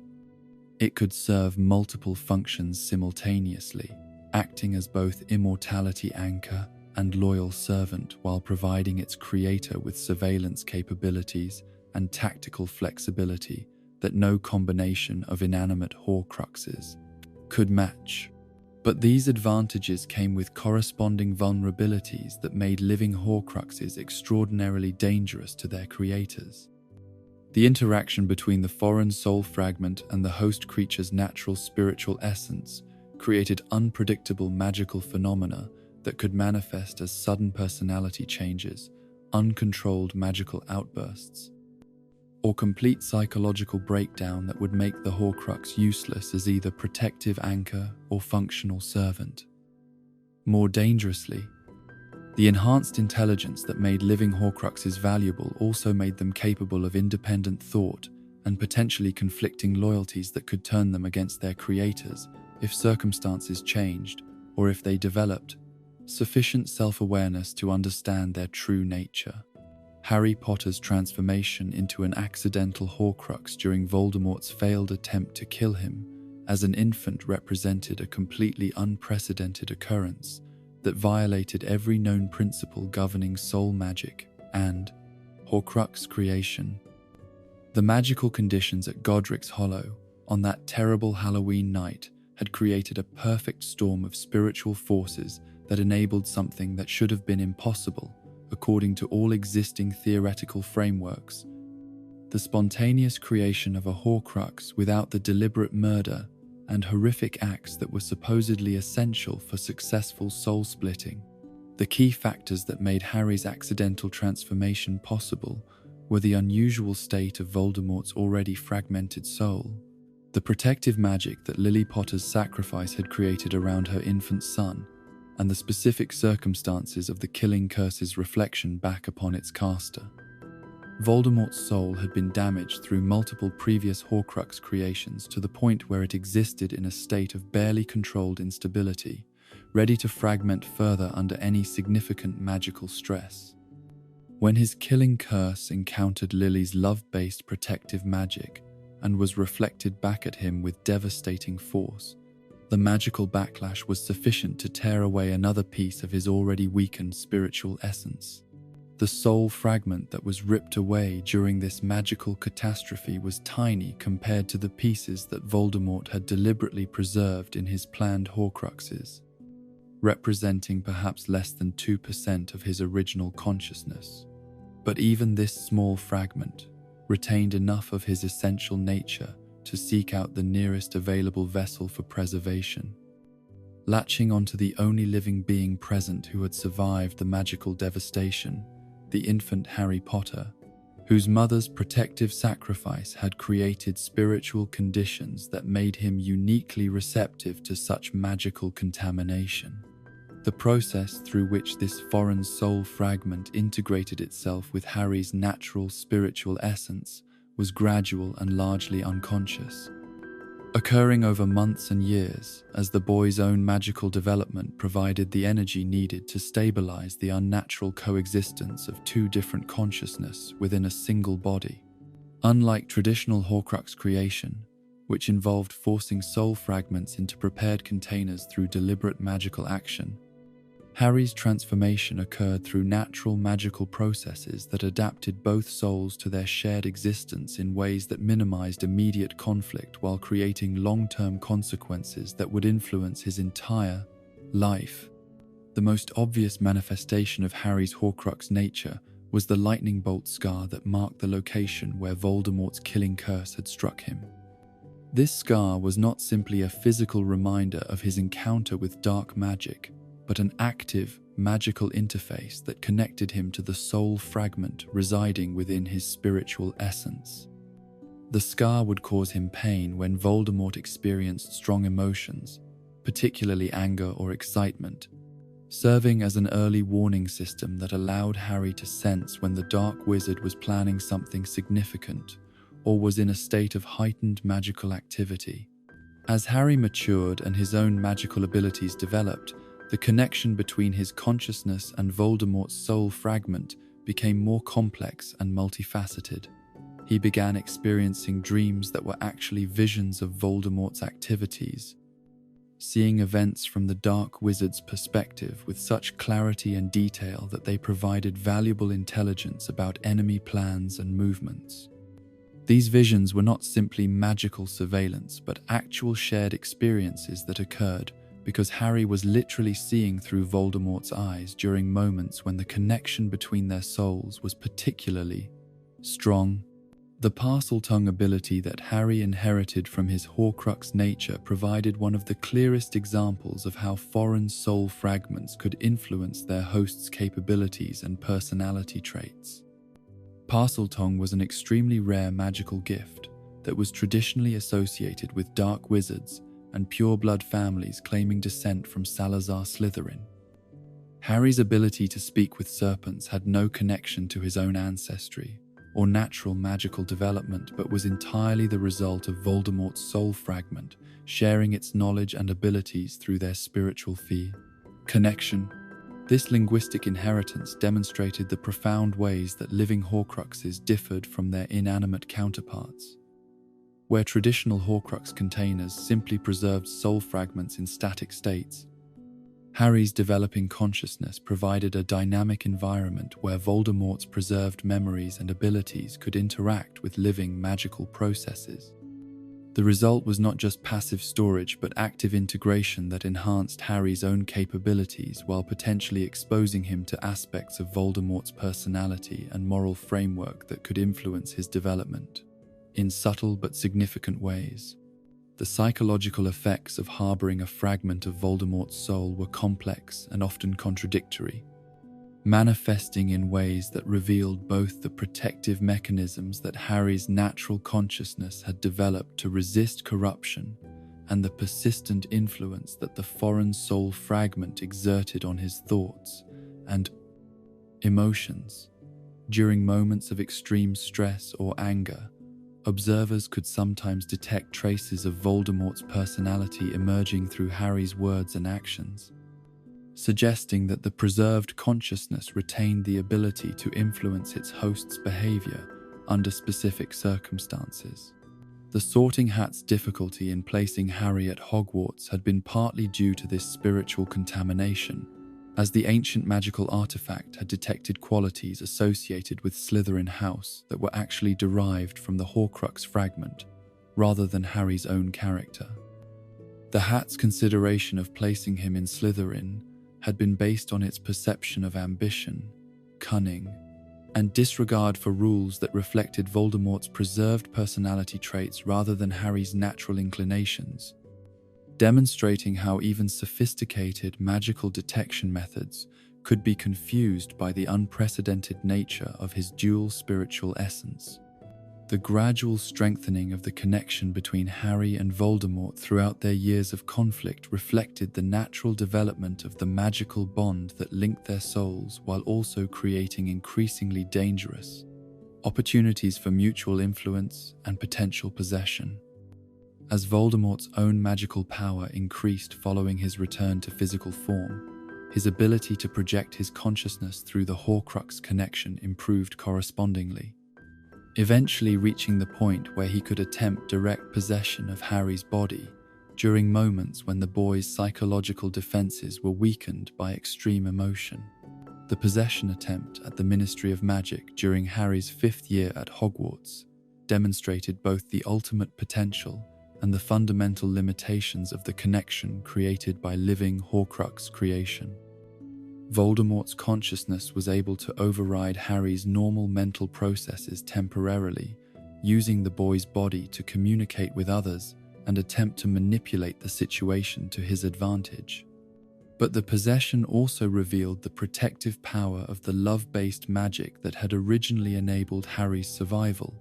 it could serve multiple functions simultaneously, acting as both immortality anchor and loyal servant while providing its creator with surveillance capabilities and tactical flexibility that no combination of inanimate Horcruxes could match. But these advantages came with corresponding vulnerabilities that made living Horcruxes extraordinarily dangerous to their creators. The interaction between the foreign soul fragment and the host creature's natural spiritual essence created unpredictable magical phenomena that could manifest as sudden personality changes, uncontrolled magical outbursts, or complete psychological breakdown that would make the Horcrux useless as either protective anchor or functional servant. More dangerously, the enhanced intelligence that made living Horcruxes valuable also made them capable of independent thought and potentially conflicting loyalties that could turn them against their creators if circumstances changed or if they developed sufficient self-awareness to understand their true nature. Harry Potter's transformation into an accidental Horcrux during Voldemort's failed attempt to kill him as an infant represented a completely unprecedented occurrence that violated every known principle governing soul magic and Horcrux creation. The magical conditions at Godric's Hollow on that terrible Halloween night had created a perfect storm of spiritual forces that enabled something that should have been impossible according to all existing theoretical frameworks: the spontaneous creation of a Horcrux without the deliberate murder and horrific acts that were supposedly essential for successful soul-splitting. The key factors that made Harry's accidental transformation possible were the unusual state of Voldemort's already fragmented soul, the protective magic that Lily Potter's sacrifice had created around her infant son, and the specific circumstances of the killing curse's reflection back upon its caster. Voldemort's soul had been damaged through multiple previous Horcrux creations to the point where it existed in a state of barely controlled instability, ready to fragment further under any significant magical stress. When his killing curse encountered Lily's love-based protective magic and was reflected back at him with devastating force, the magical backlash was sufficient to tear away another piece of his already weakened spiritual essence. The soul fragment that was ripped away during this magical catastrophe was tiny compared to the pieces that Voldemort had deliberately preserved in his planned Horcruxes, representing perhaps less than 2% of his original consciousness. But even this small fragment retained enough of his essential nature to seek out the nearest available vessel for preservation. Latching onto the only living being present who had survived the magical devastation, the infant Harry Potter, whose mother's protective sacrifice had created spiritual conditions that made him uniquely receptive to such magical contamination. The process through which this foreign soul fragment integrated itself with Harry's natural spiritual essence was gradual and largely unconscious, occurring over months and years as the boy's own magical development provided the energy needed to stabilize the unnatural coexistence of two different consciousness within a single body. Unlike traditional Horcrux creation, which involved forcing soul fragments into prepared containers through deliberate magical action, Harry's transformation occurred through natural magical processes that adapted both souls to their shared existence in ways that minimized immediate conflict while creating long-term consequences that would influence his entire life. The most obvious manifestation of Harry's Horcrux nature was the lightning bolt scar that marked the location where Voldemort's killing curse had struck him. This scar was not simply a physical reminder of his encounter with dark magic, but an active, magical interface that connected him to the soul fragment residing within his spiritual essence. The scar would cause him pain when Voldemort experienced strong emotions, particularly anger or excitement, serving as an early warning system that allowed Harry to sense when the Dark Wizard was planning something significant or was in a state of heightened magical activity. As Harry matured and his own magical abilities developed, the connection between his consciousness and Voldemort's soul fragment became more complex and multifaceted. He began experiencing dreams that were actually visions of Voldemort's activities, seeing events from the Dark Wizard's perspective with such clarity and detail that they provided valuable intelligence about enemy plans and movements. These visions were not simply magical surveillance, but actual shared experiences that occurred because Harry was literally seeing through Voldemort's eyes during moments when the connection between their souls was particularly strong. The Parseltongue ability that Harry inherited from his Horcrux nature provided one of the clearest examples of how foreign soul fragments could influence their host's capabilities and personality traits. Parseltongue was an extremely rare magical gift that was traditionally associated with dark wizards and pure-blood families claiming descent from Salazar Slytherin. Harry's ability to speak with serpents had no connection to his own ancestry or natural magical development, but was entirely the result of Voldemort's soul fragment, sharing its knowledge and abilities through their spiritual connection. This linguistic inheritance demonstrated the profound ways that living Horcruxes differed from their inanimate counterparts. Where traditional Horcrux containers simply preserved soul fragments in static states, Harry's developing consciousness provided a dynamic environment where Voldemort's preserved memories and abilities could interact with living magical processes. The result was not just passive storage, but active integration that enhanced Harry's own capabilities while potentially exposing him to aspects of Voldemort's personality and moral framework that could influence his development in subtle but significant ways. The psychological effects of harboring a fragment of Voldemort's soul were complex and often contradictory, manifesting in ways that revealed both the protective mechanisms that Harry's natural consciousness had developed to resist corruption and the persistent influence that the foreign soul fragment exerted on his thoughts and emotions. During moments of extreme stress or anger, observers could sometimes detect traces of Voldemort's personality emerging through Harry's words and actions, suggesting that the preserved consciousness retained the ability to influence its host's behavior under specific circumstances. The Sorting Hat's difficulty in placing Harry at Hogwarts had been partly due to this spiritual contamination, as the ancient magical artifact had detected qualities associated with Slytherin House that were actually derived from the Horcrux fragment, rather than Harry's own character. The Hat's consideration of placing him in Slytherin had been based on its perception of ambition, cunning, and disregard for rules that reflected Voldemort's preserved personality traits rather than Harry's natural inclinations, demonstrating how even sophisticated magical detection methods could be confused by the unprecedented nature of his dual spiritual essence. The gradual strengthening of the connection between Harry and Voldemort throughout their years of conflict reflected the natural development of the magical bond that linked their souls, while also creating increasingly dangerous opportunities for mutual influence and potential possession. As Voldemort's own magical power increased following his return to physical form, his ability to project his consciousness through the Horcrux connection improved correspondingly, eventually reaching the point where he could attempt direct possession of Harry's body during moments when the boy's psychological defenses were weakened by extreme emotion. The possession attempt at the Ministry of Magic during Harry's 5th year at Hogwarts demonstrated both the ultimate potential and the fundamental limitations of the connection created by living Horcrux creation. Voldemort's consciousness was able to override Harry's normal mental processes temporarily, using the boy's body to communicate with others and attempt to manipulate the situation to his advantage. But the possession also revealed the protective power of the love-based magic that had originally enabled Harry's survival.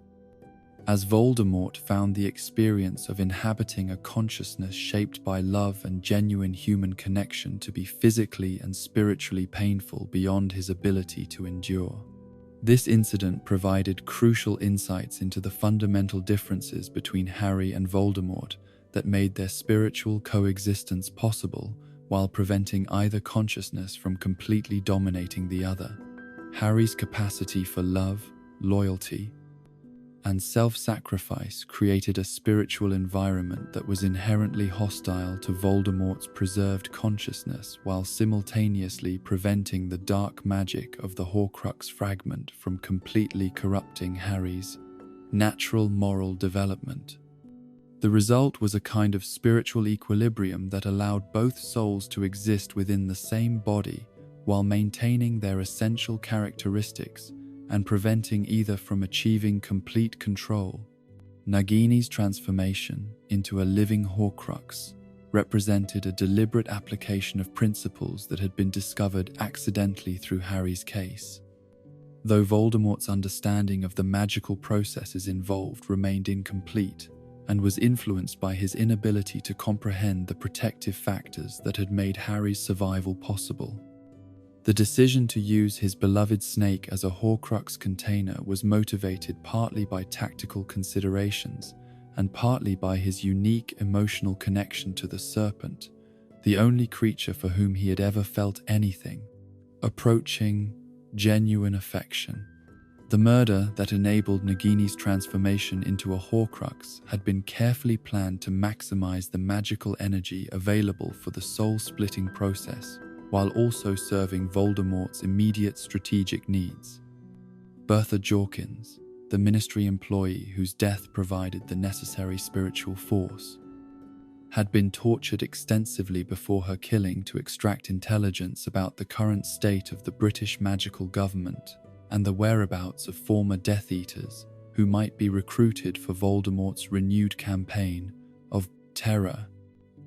As Voldemort found the experience of inhabiting a consciousness shaped by love and genuine human connection to be physically and spiritually painful beyond his ability to endure. This incident provided crucial insights into the fundamental differences between Harry and Voldemort that made their spiritual coexistence possible while preventing either consciousness from completely dominating the other. Harry's capacity for love, loyalty, and self-sacrifice created a spiritual environment that was inherently hostile to Voldemort's preserved consciousness, while simultaneously preventing the dark magic of the Horcrux fragment from completely corrupting Harry's natural moral development. The result was a kind of spiritual equilibrium that allowed both souls to exist within the same body while maintaining their essential characteristics and preventing either from achieving complete control. Nagini's transformation into a living Horcrux represented a deliberate application of principles that had been discovered accidentally through Harry's case. Though Voldemort's understanding of the magical processes involved remained incomplete and was influenced by his inability to comprehend the protective factors that had made Harry's survival possible. The decision to use his beloved snake as a Horcrux container was motivated partly by tactical considerations and partly by his unique emotional connection to the serpent, the only creature for whom he had ever felt anything approaching genuine affection. The murder that enabled Nagini's transformation into a Horcrux had been carefully planned to maximize the magical energy available for the soul-splitting process, while also serving Voldemort's immediate strategic needs. Bertha Jorkins, the Ministry employee whose death provided the necessary spiritual force, had been tortured extensively before her killing to extract intelligence about the current state of the British magical government and the whereabouts of former Death Eaters who might be recruited for Voldemort's renewed campaign of terror.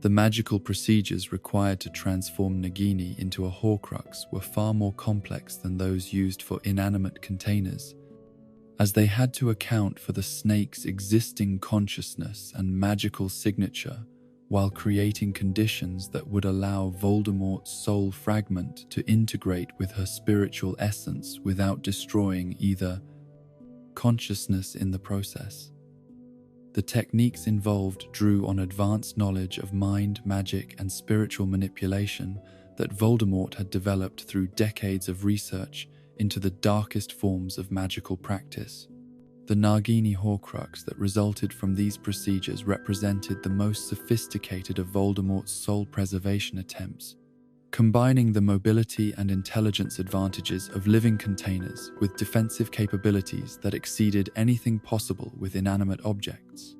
The magical procedures required to transform Nagini into a Horcrux were far more complex than those used for inanimate containers, as they had to account for the snake's existing consciousness and magical signature while creating conditions that would allow Voldemort's soul fragment to integrate with her spiritual essence without destroying either consciousness in the process. The techniques involved drew on advanced knowledge of mind, magic, and spiritual manipulation that Voldemort had developed through decades of research into the darkest forms of magical practice. The Nagini Horcrux that resulted from these procedures represented the most sophisticated of Voldemort's soul preservation attempts, combining the mobility and intelligence advantages of living containers with defensive capabilities that exceeded anything possible with inanimate objects.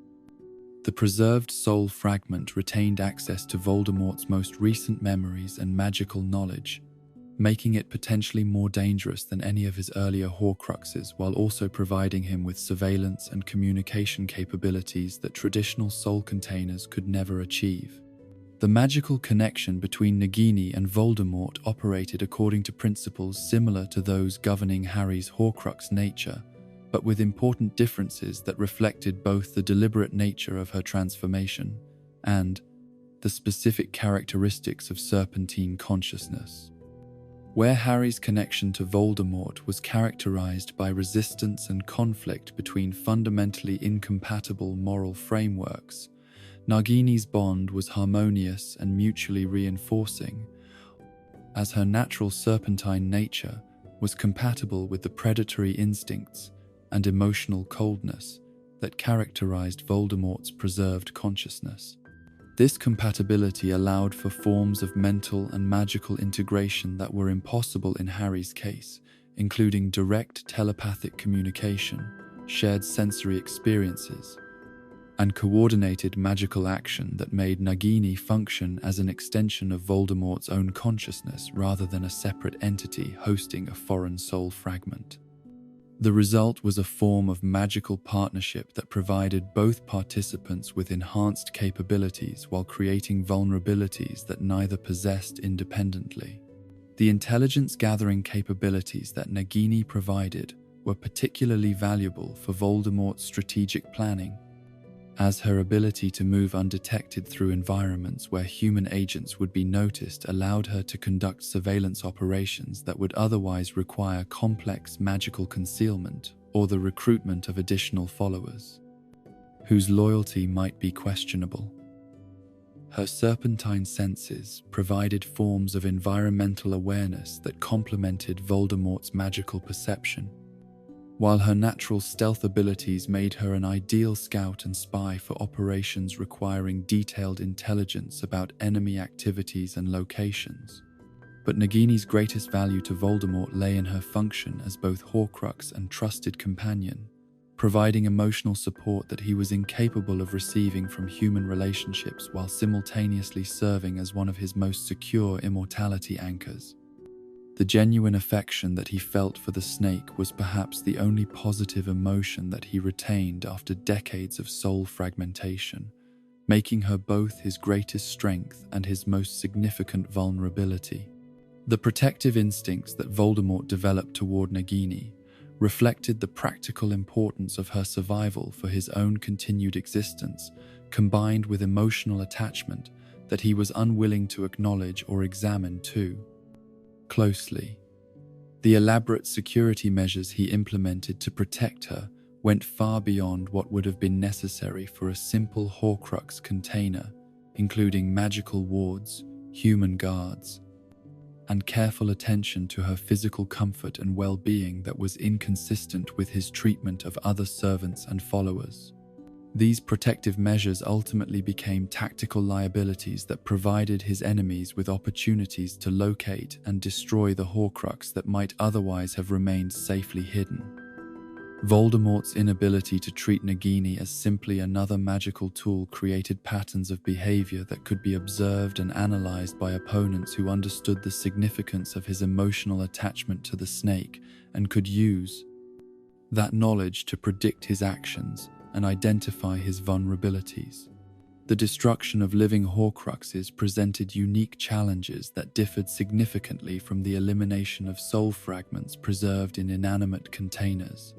The preserved soul fragment retained access to Voldemort's most recent memories and magical knowledge, making it potentially more dangerous than any of his earlier Horcruxes, while also providing him with surveillance and communication capabilities that traditional soul containers could never achieve. The magical connection between Nagini and Voldemort operated according to principles similar to those governing Harry's Horcrux nature, but with important differences that reflected both the deliberate nature of her transformation and the specific characteristics of serpentine consciousness. Where Harry's connection to Voldemort was characterized by resistance and conflict between fundamentally incompatible moral frameworks, Nagini's bond was harmonious and mutually reinforcing, as her natural serpentine nature was compatible with the predatory instincts and emotional coldness that characterized Voldemort's preserved consciousness. This compatibility allowed for forms of mental and magical integration that were impossible in Harry's case, including direct telepathic communication, shared sensory experiences, and coordinated magical action that made Nagini function as an extension of Voldemort's own consciousness rather than a separate entity hosting a foreign soul fragment. The result was a form of magical partnership that provided both participants with enhanced capabilities while creating vulnerabilities that neither possessed independently. The intelligence-gathering capabilities that Nagini provided were particularly valuable for Voldemort's strategic planning, as her ability to move undetected through environments where human agents would be noticed allowed her to conduct surveillance operations that would otherwise require complex magical concealment or the recruitment of additional followers, whose loyalty might be questionable. Her serpentine senses provided forms of environmental awareness that complemented Voldemort's magical perception, while her natural stealth abilities made her an ideal scout and spy for operations requiring detailed intelligence about enemy activities and locations. But Nagini's greatest value to Voldemort lay in her function as both Horcrux and trusted companion, providing emotional support that he was incapable of receiving from human relationships while simultaneously serving as one of his most secure immortality anchors. The genuine affection that he felt for the snake was perhaps the only positive emotion that he retained after decades of soul fragmentation, making her both his greatest strength and his most significant vulnerability. The protective instincts that Voldemort developed toward Nagini reflected the practical importance of her survival for his own continued existence, combined with emotional attachment that he was unwilling to acknowledge or examine too closely. The elaborate security measures he implemented to protect her went far beyond what would have been necessary for a simple Horcrux container, including magical wards, human guards, and careful attention to her physical comfort and well-being that was inconsistent with his treatment of other servants and followers. These protective measures ultimately became tactical liabilities that provided his enemies with opportunities to locate and destroy the Horcrux that might otherwise have remained safely hidden. Voldemort's inability to treat Nagini as simply another magical tool created patterns of behavior that could be observed and analyzed by opponents who understood the significance of his emotional attachment to the snake and could use that knowledge to predict his actions and identify his vulnerabilities. The destruction of living Horcruxes presented unique challenges that differed significantly from the elimination of soul fragments preserved in inanimate containers.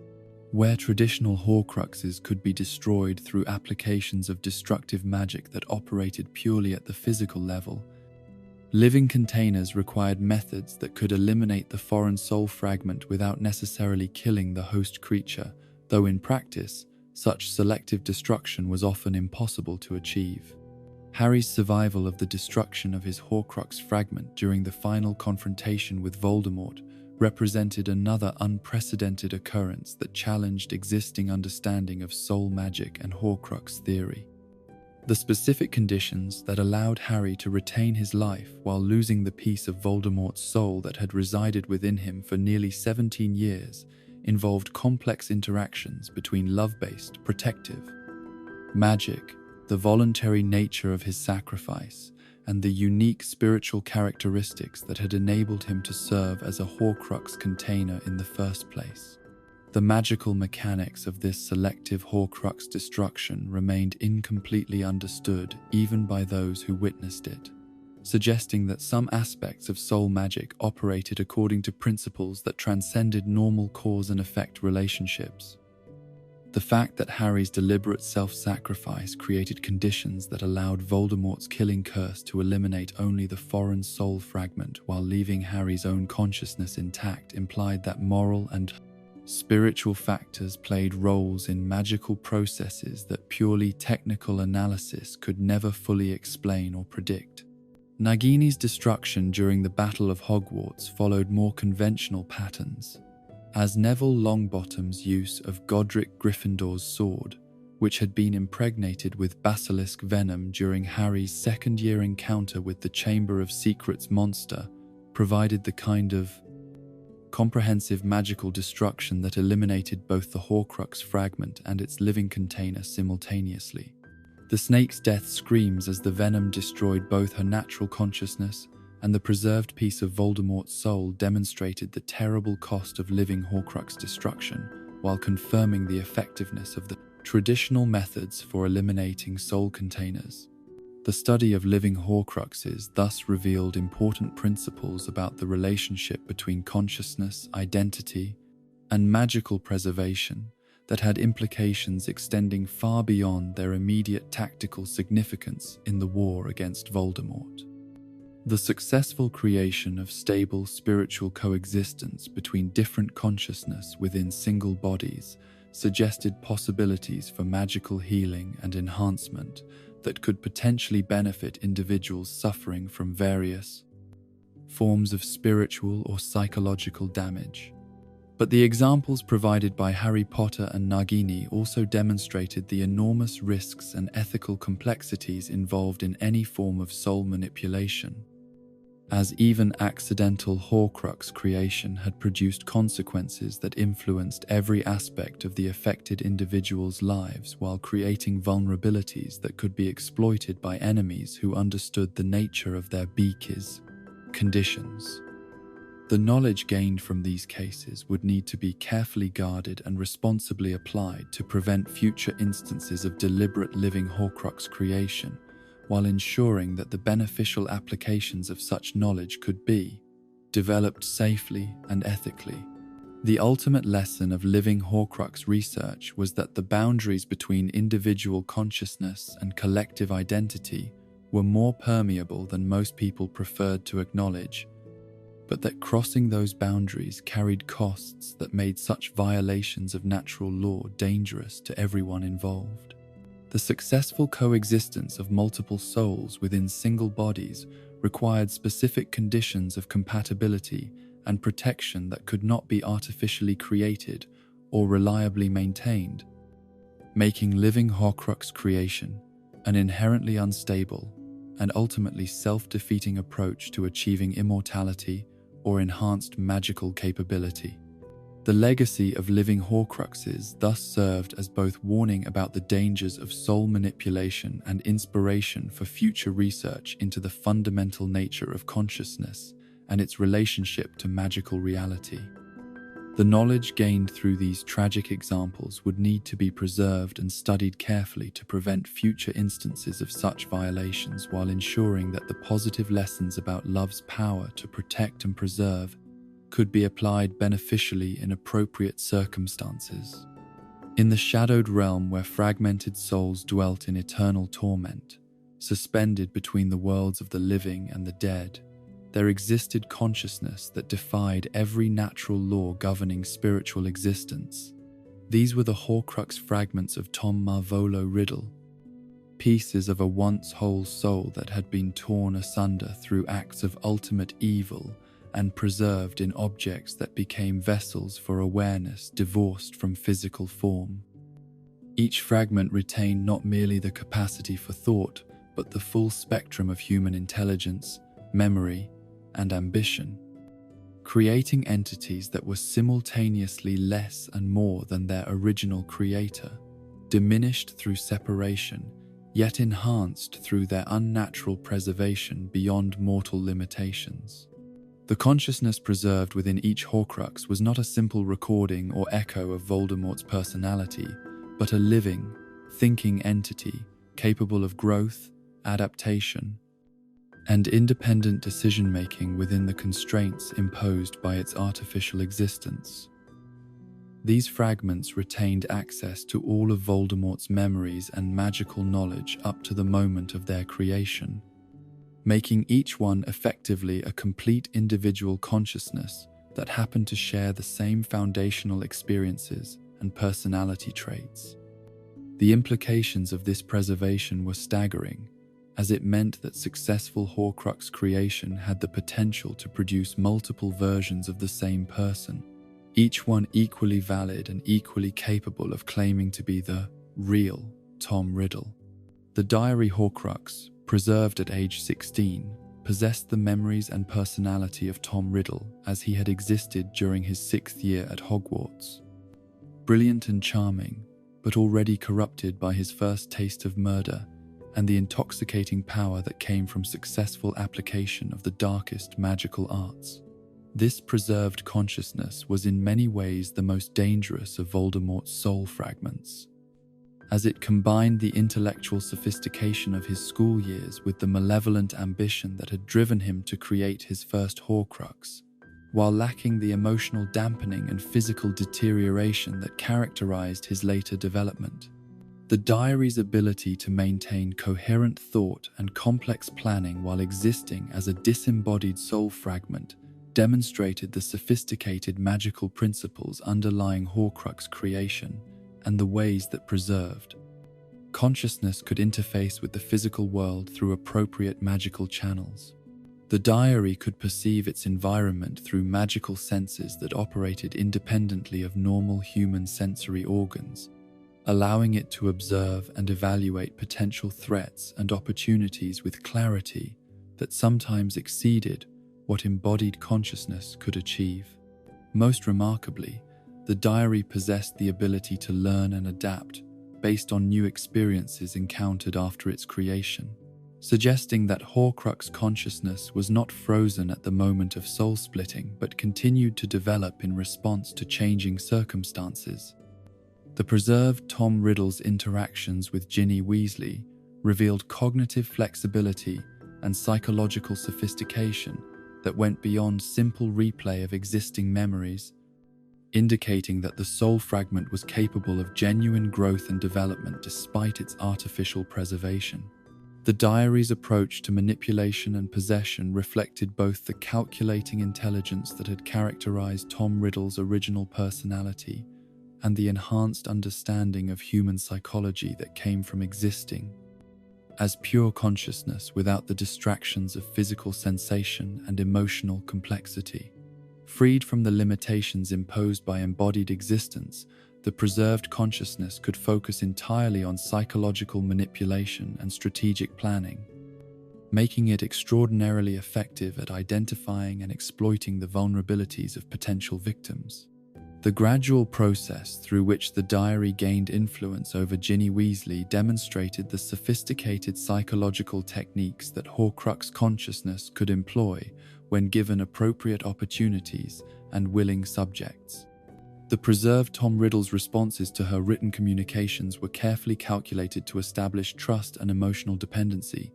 Where traditional Horcruxes could be destroyed through applications of destructive magic that operated purely at the physical level, living containers required methods that could eliminate the foreign soul fragment without necessarily killing the host creature, though in practice, such selective destruction was often impossible to achieve. Harry's survival of the destruction of his Horcrux fragment during the final confrontation with Voldemort represented another unprecedented occurrence that challenged existing understanding of soul magic and Horcrux theory. The specific conditions that allowed Harry to retain his life while losing the piece of Voldemort's soul that had resided within him for nearly 17 years involved complex interactions between love-based, protective magic, the voluntary nature of his sacrifice, and the unique spiritual characteristics that had enabled him to serve as a Horcrux container in the first place. The magical mechanics of this selective Horcrux destruction remained incompletely understood even by those who witnessed it, suggesting that some aspects of soul magic operated according to principles that transcended normal cause and effect relationships. The fact that Harry's deliberate self-sacrifice created conditions that allowed Voldemort's killing curse to eliminate only the foreign soul fragment while leaving Harry's own consciousness intact implied that moral and spiritual factors played roles in magical processes that purely technical analysis could never fully explain or predict. Nagini's destruction during the Battle of Hogwarts followed more conventional patterns, as Neville Longbottom's use of Godric Gryffindor's sword, which had been impregnated with basilisk venom during Harry's second-year encounter with the Chamber of Secrets monster, provided the kind of comprehensive magical destruction that eliminated both the Horcrux fragment and its living container simultaneously. The snake's death screams as the venom destroyed both her natural consciousness and the preserved piece of Voldemort's soul demonstrated the terrible cost of living Horcrux destruction, while confirming the effectiveness of the traditional methods for eliminating soul containers. The study of living Horcruxes thus revealed important principles about the relationship between consciousness, identity, and magical preservation that had implications extending far beyond their immediate tactical significance in the war against Voldemort. The successful creation of stable spiritual coexistence between different consciousness within single bodies suggested possibilities for magical healing and enhancement that could potentially benefit individuals suffering from various forms of spiritual or psychological damage. But the examples provided by Harry Potter and Nagini also demonstrated the enormous risks and ethical complexities involved in any form of soul manipulation. as even accidental Horcrux creation had produced consequences that influenced every aspect of the affected individuals' lives while creating vulnerabilities that could be exploited by enemies who understood the nature of their beak's conditions. The knowledge gained from these cases would need to be carefully guarded and responsibly applied to prevent future instances of deliberate living Horcrux creation, while ensuring that the beneficial applications of such knowledge could be developed safely and ethically. The ultimate lesson of living Horcrux research was that the boundaries between individual consciousness and collective identity were more permeable than most people preferred to acknowledge, but that crossing those boundaries carried costs that made such violations of natural law dangerous to everyone involved. The successful coexistence of multiple souls within single bodies required specific conditions of compatibility and protection that could not be artificially created or reliably maintained, making living Horcrux creation an inherently unstable and ultimately self-defeating approach to achieving immortality or enhanced magical capability. The legacy of living Horcruxes thus served as both warning about the dangers of soul manipulation and inspiration for future research into the fundamental nature of consciousness and its relationship to magical reality. The knowledge gained through these tragic examples would need to be preserved and studied carefully to prevent future instances of such violations while ensuring that the positive lessons about love's power to protect and preserve could be applied beneficially in appropriate circumstances. In the shadowed realm where fragmented souls dwelt in eternal torment, suspended between the worlds of the living and the dead, there existed consciousness that defied every natural law governing spiritual existence. These were the Horcrux fragments of Tom Marvolo Riddle, pieces of a once whole soul that had been torn asunder through acts of ultimate evil and preserved in objects that became vessels for awareness divorced from physical form. Each fragment retained not merely the capacity for thought, but the full spectrum of human intelligence, memory, and ambition, creating entities that were simultaneously less and more than their original creator, diminished through separation, yet enhanced through their unnatural preservation beyond mortal limitations. The consciousness preserved within each Horcrux was not a simple recording or echo of Voldemort's personality, but a living, thinking entity capable of growth, adaptation, and independent decision-making within the constraints imposed by its artificial existence. These fragments retained access to all of Voldemort's memories and magical knowledge up to the moment of their creation, making each one effectively a complete individual consciousness that happened to share the same foundational experiences and personality traits. The implications of this preservation were staggering, as it meant that successful Horcrux creation had the potential to produce multiple versions of the same person, each one equally valid and equally capable of claiming to be the real Tom Riddle. The diary Horcrux, preserved at age 16, possessed the memories and personality of Tom Riddle as he had existed during his 6th year at Hogwarts. Brilliant and charming, but already corrupted by his first taste of murder and the intoxicating power that came from successful application of the darkest magical arts. This preserved consciousness was in many ways the most dangerous of Voldemort's soul fragments, as it combined the intellectual sophistication of his school years with the malevolent ambition that had driven him to create his first Horcrux, while lacking the emotional dampening and physical deterioration that characterized his later development. The diary's ability to maintain coherent thought and complex planning while existing as a disembodied soul fragment demonstrated the sophisticated magical principles underlying Horcrux creation and the ways that preserved consciousness could interface with the physical world through appropriate magical channels. The diary could perceive its environment through magical senses that operated independently of normal human sensory organs, allowing it to observe and evaluate potential threats and opportunities with clarity that sometimes exceeded what embodied consciousness could achieve. Most remarkably, the diary possessed the ability to learn and adapt based on new experiences encountered after its creation, suggesting that Horcrux consciousness was not frozen at the moment of soul-splitting but continued to develop in response to changing circumstances. The preserved Tom Riddle's interactions with Ginny Weasley revealed cognitive flexibility and psychological sophistication that went beyond simple replay of existing memories, indicating that the soul fragment was capable of genuine growth and development despite its artificial preservation. The diary's approach to manipulation and possession reflected both the calculating intelligence that had characterized Tom Riddle's original personality and the enhanced understanding of human psychology that came from existing as pure consciousness without the distractions of physical sensation and emotional complexity. Freed from the limitations imposed by embodied existence, the preserved consciousness could focus entirely on psychological manipulation and strategic planning, making it extraordinarily effective at identifying and exploiting the vulnerabilities of potential victims. The gradual process through which the diary gained influence over Ginny Weasley demonstrated the sophisticated psychological techniques that Horcrux consciousness could employ when given appropriate opportunities and willing subjects. The preserved Tom Riddle's responses to her written communications were carefully calculated to establish trust and emotional dependency,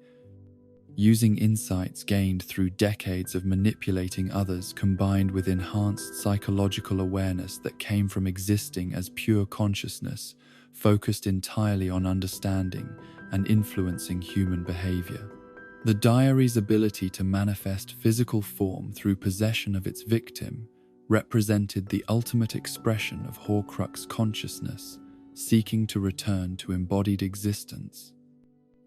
using insights gained through decades of manipulating others combined with enhanced psychological awareness that came from existing as pure consciousness, focused entirely on understanding and influencing human behavior. The diary's ability to manifest physical form through possession of its victim represented the ultimate expression of Horcrux consciousness, seeking to return to embodied existence.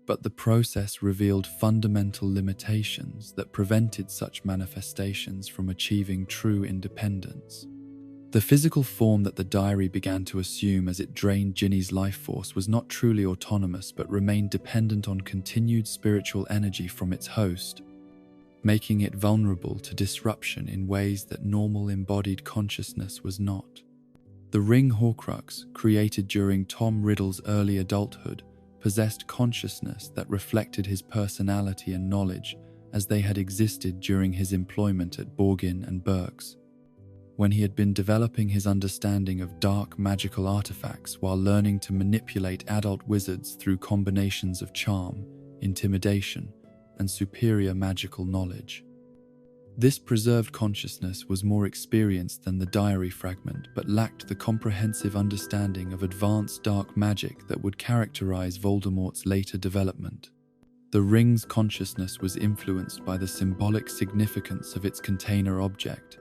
But the process revealed fundamental limitations that prevented such manifestations from achieving true independence. The physical form that the diary began to assume as it drained Ginny's life force was not truly autonomous but remained dependent on continued spiritual energy from its host, making it vulnerable to disruption in ways that normal embodied consciousness was not. The ring Horcrux, created during Tom Riddle's early adulthood, possessed consciousness that reflected his personality and knowledge as they had existed during his employment at Borgin and Burke's, when he had been developing his understanding of dark magical artifacts while learning to manipulate adult wizards through combinations of charm, intimidation, and superior magical knowledge. This preserved consciousness was more experienced than the diary fragment but lacked the comprehensive understanding of advanced dark magic that would characterize Voldemort's later development. The ring's consciousness was influenced by the symbolic significance of its container object,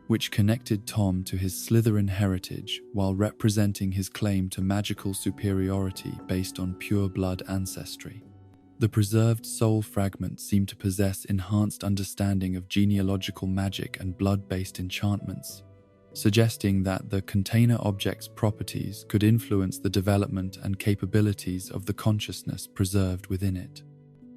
which connected Tom to his Slytherin heritage while representing his claim to magical superiority based on pure blood ancestry. The preserved soul fragment seemed to possess enhanced understanding of genealogical magic and blood-based enchantments, suggesting that the container object's properties could influence the development and capabilities of the consciousness preserved within it.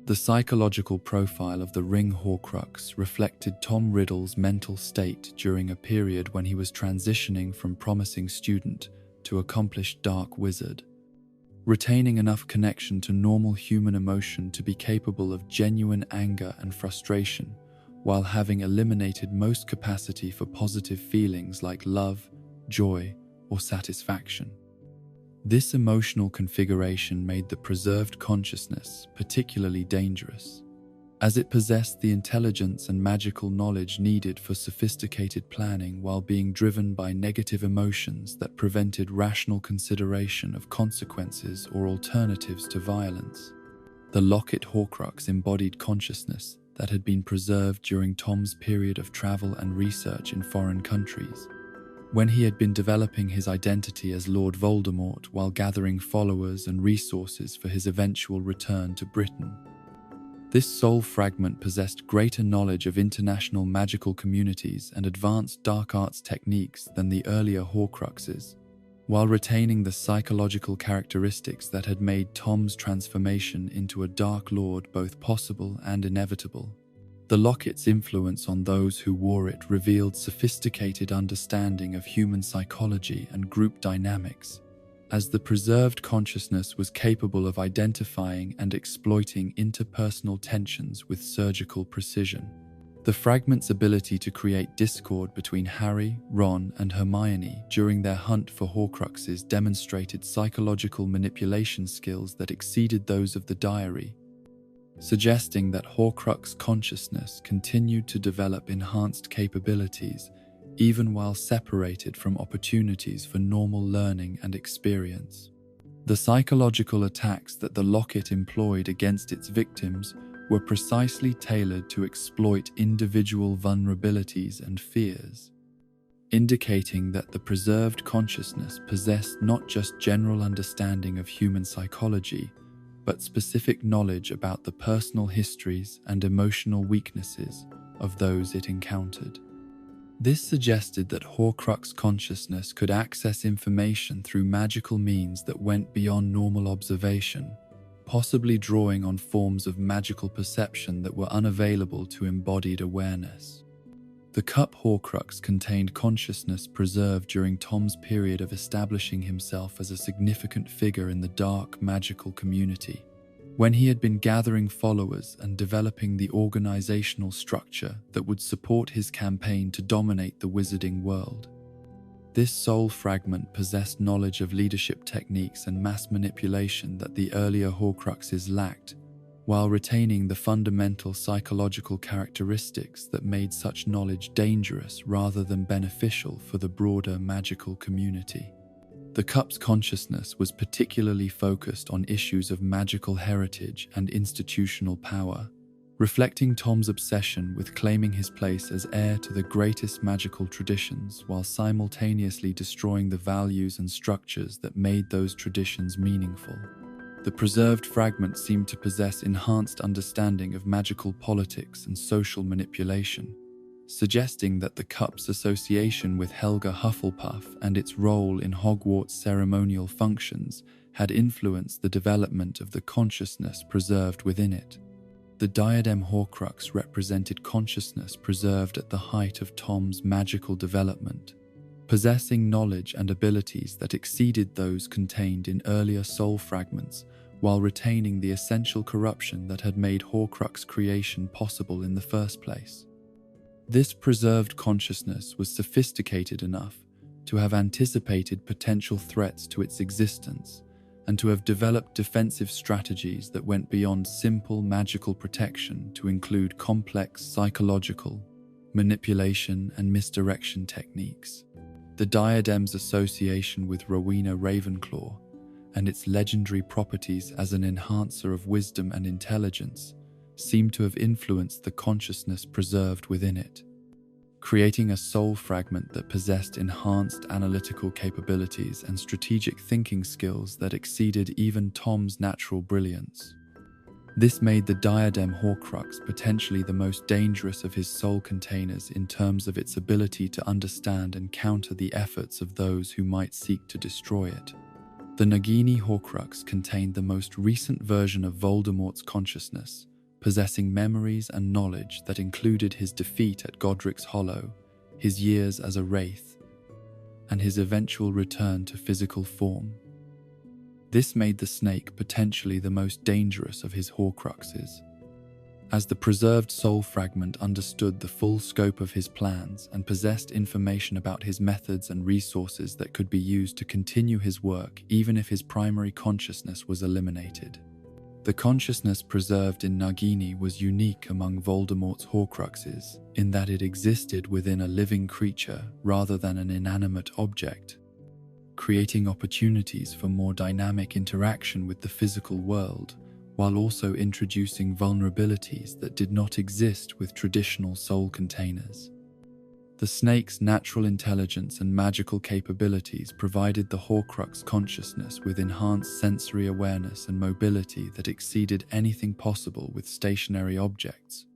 The psychological profile of the ring Horcrux reflected Tom Riddle's mental state during a period when he was transitioning from promising student to accomplished dark wizard, retaining enough connection to normal human emotion to be capable of genuine anger and frustration, while having eliminated most capacity for positive feelings like love, joy, or satisfaction. This emotional configuration made the preserved consciousness particularly dangerous, as it possessed the intelligence and magical knowledge needed for sophisticated planning while being driven by negative emotions that prevented rational consideration of consequences or alternatives to violence. The locket Horcrux embodied consciousness that had been preserved during Tom's period of travel and research in foreign countries, when he had been developing his identity as Lord Voldemort while gathering followers and resources for his eventual return to Britain. This soul fragment possessed greater knowledge of international magical communities and advanced dark arts techniques than the earlier Horcruxes, while retaining the psychological characteristics that had made Tom's transformation into a Dark Lord both possible and inevitable. The locket's influence on those who wore it revealed sophisticated understanding of human psychology and group dynamics, as the preserved consciousness was capable of identifying and exploiting interpersonal tensions with surgical precision. The fragment's ability to create discord between Harry, Ron, and Hermione during their hunt for Horcruxes demonstrated psychological manipulation skills that exceeded those of the diary, suggesting that Horcrux consciousness continued to develop enhanced capabilities even while separated from opportunities for normal learning and experience. The psychological attacks that the locket employed against its victims were precisely tailored to exploit individual vulnerabilities and fears, indicating that the preserved consciousness possessed not just general understanding of human psychology, but specific knowledge about the personal histories and emotional weaknesses of those it encountered. This suggested that Horcrux consciousness could access information through magical means that went beyond normal observation, possibly drawing on forms of magical perception that were unavailable to embodied awareness. The cup Horcrux contained consciousness preserved during Tom's period of establishing himself as a significant figure in the dark magical community, when he had been gathering followers and developing the organizational structure that would support his campaign to dominate the wizarding world. This soul fragment possessed knowledge of leadership techniques and mass manipulation that the earlier Horcruxes lacked, while retaining the fundamental psychological characteristics that made such knowledge dangerous rather than beneficial for the broader magical community. The cup's consciousness was particularly focused on issues of magical heritage and institutional power, reflecting Tom's obsession with claiming his place as heir to the greatest magical traditions while simultaneously destroying the values and structures that made those traditions meaningful. The preserved fragment seemed to possess enhanced understanding of magical politics and social manipulation, suggesting that the cup's association with Helga Hufflepuff and its role in Hogwarts ceremonial functions had influenced the development of the consciousness preserved within it. The diadem Horcrux represented consciousness preserved at the height of Tom's magical development, possessing knowledge and abilities that exceeded those contained in earlier soul fragments, while retaining the essential corruption that had made Horcrux creation possible in the first place. This preserved consciousness was sophisticated enough to have anticipated potential threats to its existence and to have developed defensive strategies that went beyond simple magical protection to include complex psychological, manipulation, and misdirection techniques. The diadem's association with Rowena Ravenclaw and its legendary properties as an enhancer of wisdom and intelligence seemed to have influenced the consciousness preserved within it, creating a soul fragment that possessed enhanced analytical capabilities and strategic thinking skills that exceeded even Tom's natural brilliance. This made the diadem Horcrux potentially the most dangerous of his soul containers in terms of its ability to understand and counter the efforts of those who might seek to destroy it. The Nagini Horcrux contained the most recent version of Voldemort's consciousness, possessing memories and knowledge that included his defeat at Godric's Hollow, his years as a wraith, and his eventual return to physical form. This made the snake potentially the most dangerous of his Horcruxes, as the preserved soul fragment understood the full scope of his plans and possessed information about his methods and resources that could be used to continue his work even if his primary consciousness was eliminated. The consciousness preserved in Nagini was unique among Voldemort's Horcruxes in that it existed within a living creature rather than an inanimate object, creating opportunities for more dynamic interaction with the physical world, while also introducing vulnerabilities that did not exist with traditional soul containers. The snake's natural intelligence and magical capabilities provided the Horcrux consciousness with enhanced sensory awareness and mobility that exceeded anything possible with stationary objects,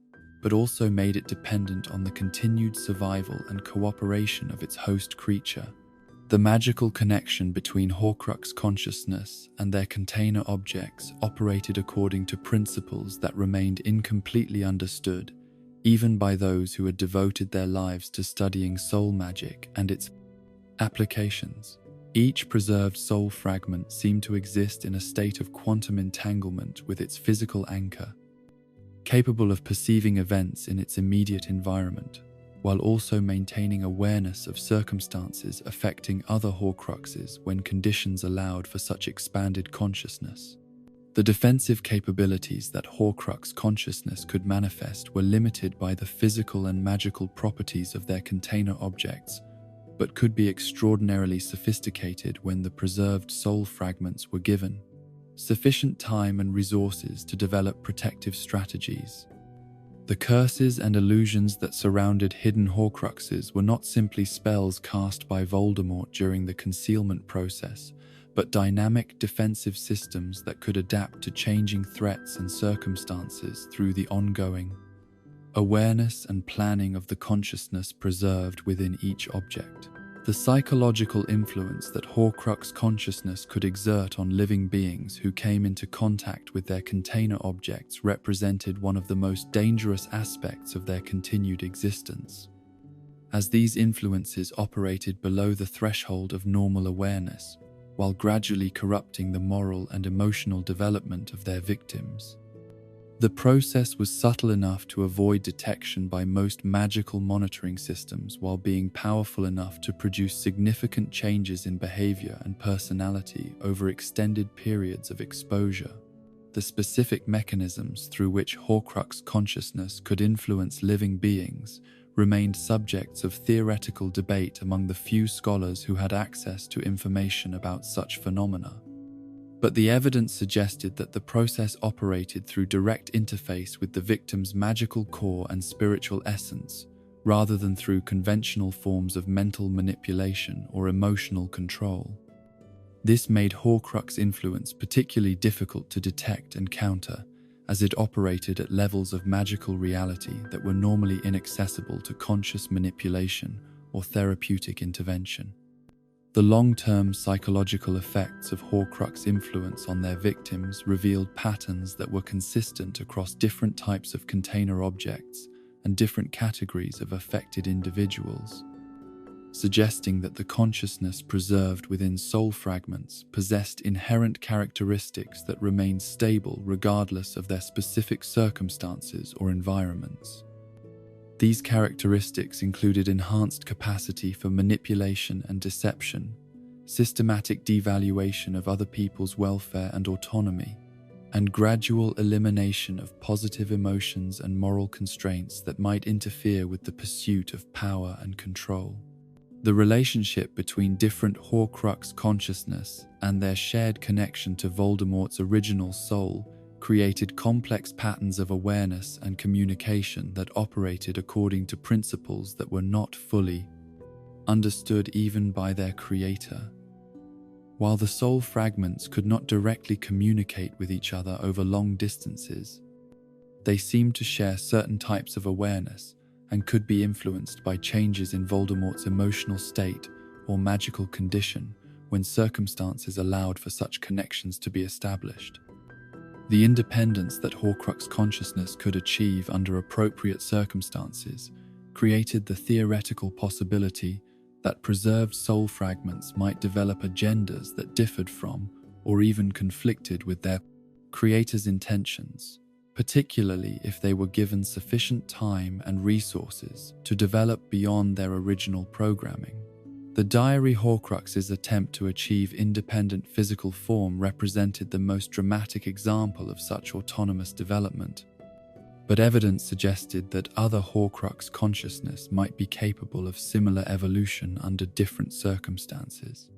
but also made it dependent on the continued survival and cooperation of its host creature. The magical connection between Horcrux consciousness and their container objects operated according to principles that remained incompletely understood, even by those who had devoted their lives to studying soul magic and its applications. Each preserved soul fragment seemed to exist in a state of quantum entanglement with its physical anchor, capable of perceiving events in its immediate environment, while also maintaining awareness of circumstances affecting other Horcruxes when conditions allowed for such expanded consciousness. The defensive capabilities that Horcrux consciousness could manifest were limited by the physical and magical properties of their container objects, but could be extraordinarily sophisticated when the preserved soul fragments were given sufficient time and resources to develop protective strategies. The curses and illusions that surrounded hidden Horcruxes were not simply spells cast by Voldemort during the concealment process, but dynamic defensive systems that could adapt to changing threats and circumstances through the ongoing awareness and planning of the consciousness preserved within each object. The psychological influence that Horcrux consciousness could exert on living beings who came into contact with their container objects represented one of the most dangerous aspects of their continued existence. As these influences operated below the threshold of normal awareness, while gradually corrupting the moral and emotional development of their victims. The process was subtle enough to avoid detection by most magical monitoring systems while being powerful enough to produce significant changes in behavior and personality over extended periods of exposure. The specific mechanisms through which Horcrux consciousness could influence living beings remained subjects of theoretical debate among the few scholars who had access to information about such phenomena. But the evidence suggested that the process operated through direct interface with the victim's magical core and spiritual essence, rather than through conventional forms of mental manipulation or emotional control. This made Horcrux influence particularly difficult to detect and counter, as it operated at levels of magical reality that were normally inaccessible to conscious manipulation or therapeutic intervention. The long-term psychological effects of Horcrux influence on their victims revealed patterns that were consistent across different types of container objects and different categories of affected individuals, suggesting that the consciousness preserved within soul fragments possessed inherent characteristics that remained stable regardless of their specific circumstances or environments. These characteristics included enhanced capacity for manipulation and deception, systematic devaluation of other people's welfare and autonomy, and gradual elimination of positive emotions and moral constraints that might interfere with the pursuit of power and control. The relationship between different Horcrux consciousness and their shared connection to Voldemort's original soul created complex patterns of awareness and communication that operated according to principles that were not fully understood even by their creator. While the soul fragments could not directly communicate with each other over long distances, they seemed to share certain types of awareness and could be influenced by changes in Voldemort's emotional state or magical condition when circumstances allowed for such connections to be established. The independence that Horcrux consciousness could achieve under appropriate circumstances created the theoretical possibility that preserved soul fragments might develop agendas that differed from or even conflicted with their creator's intentions, particularly if they were given sufficient time and resources to develop beyond their original programming. The Diary Horcrux's attempt to achieve independent physical form represented the most dramatic example of such autonomous development, but evidence suggested that other Horcrux consciousness might be capable of similar evolution under different circumstances.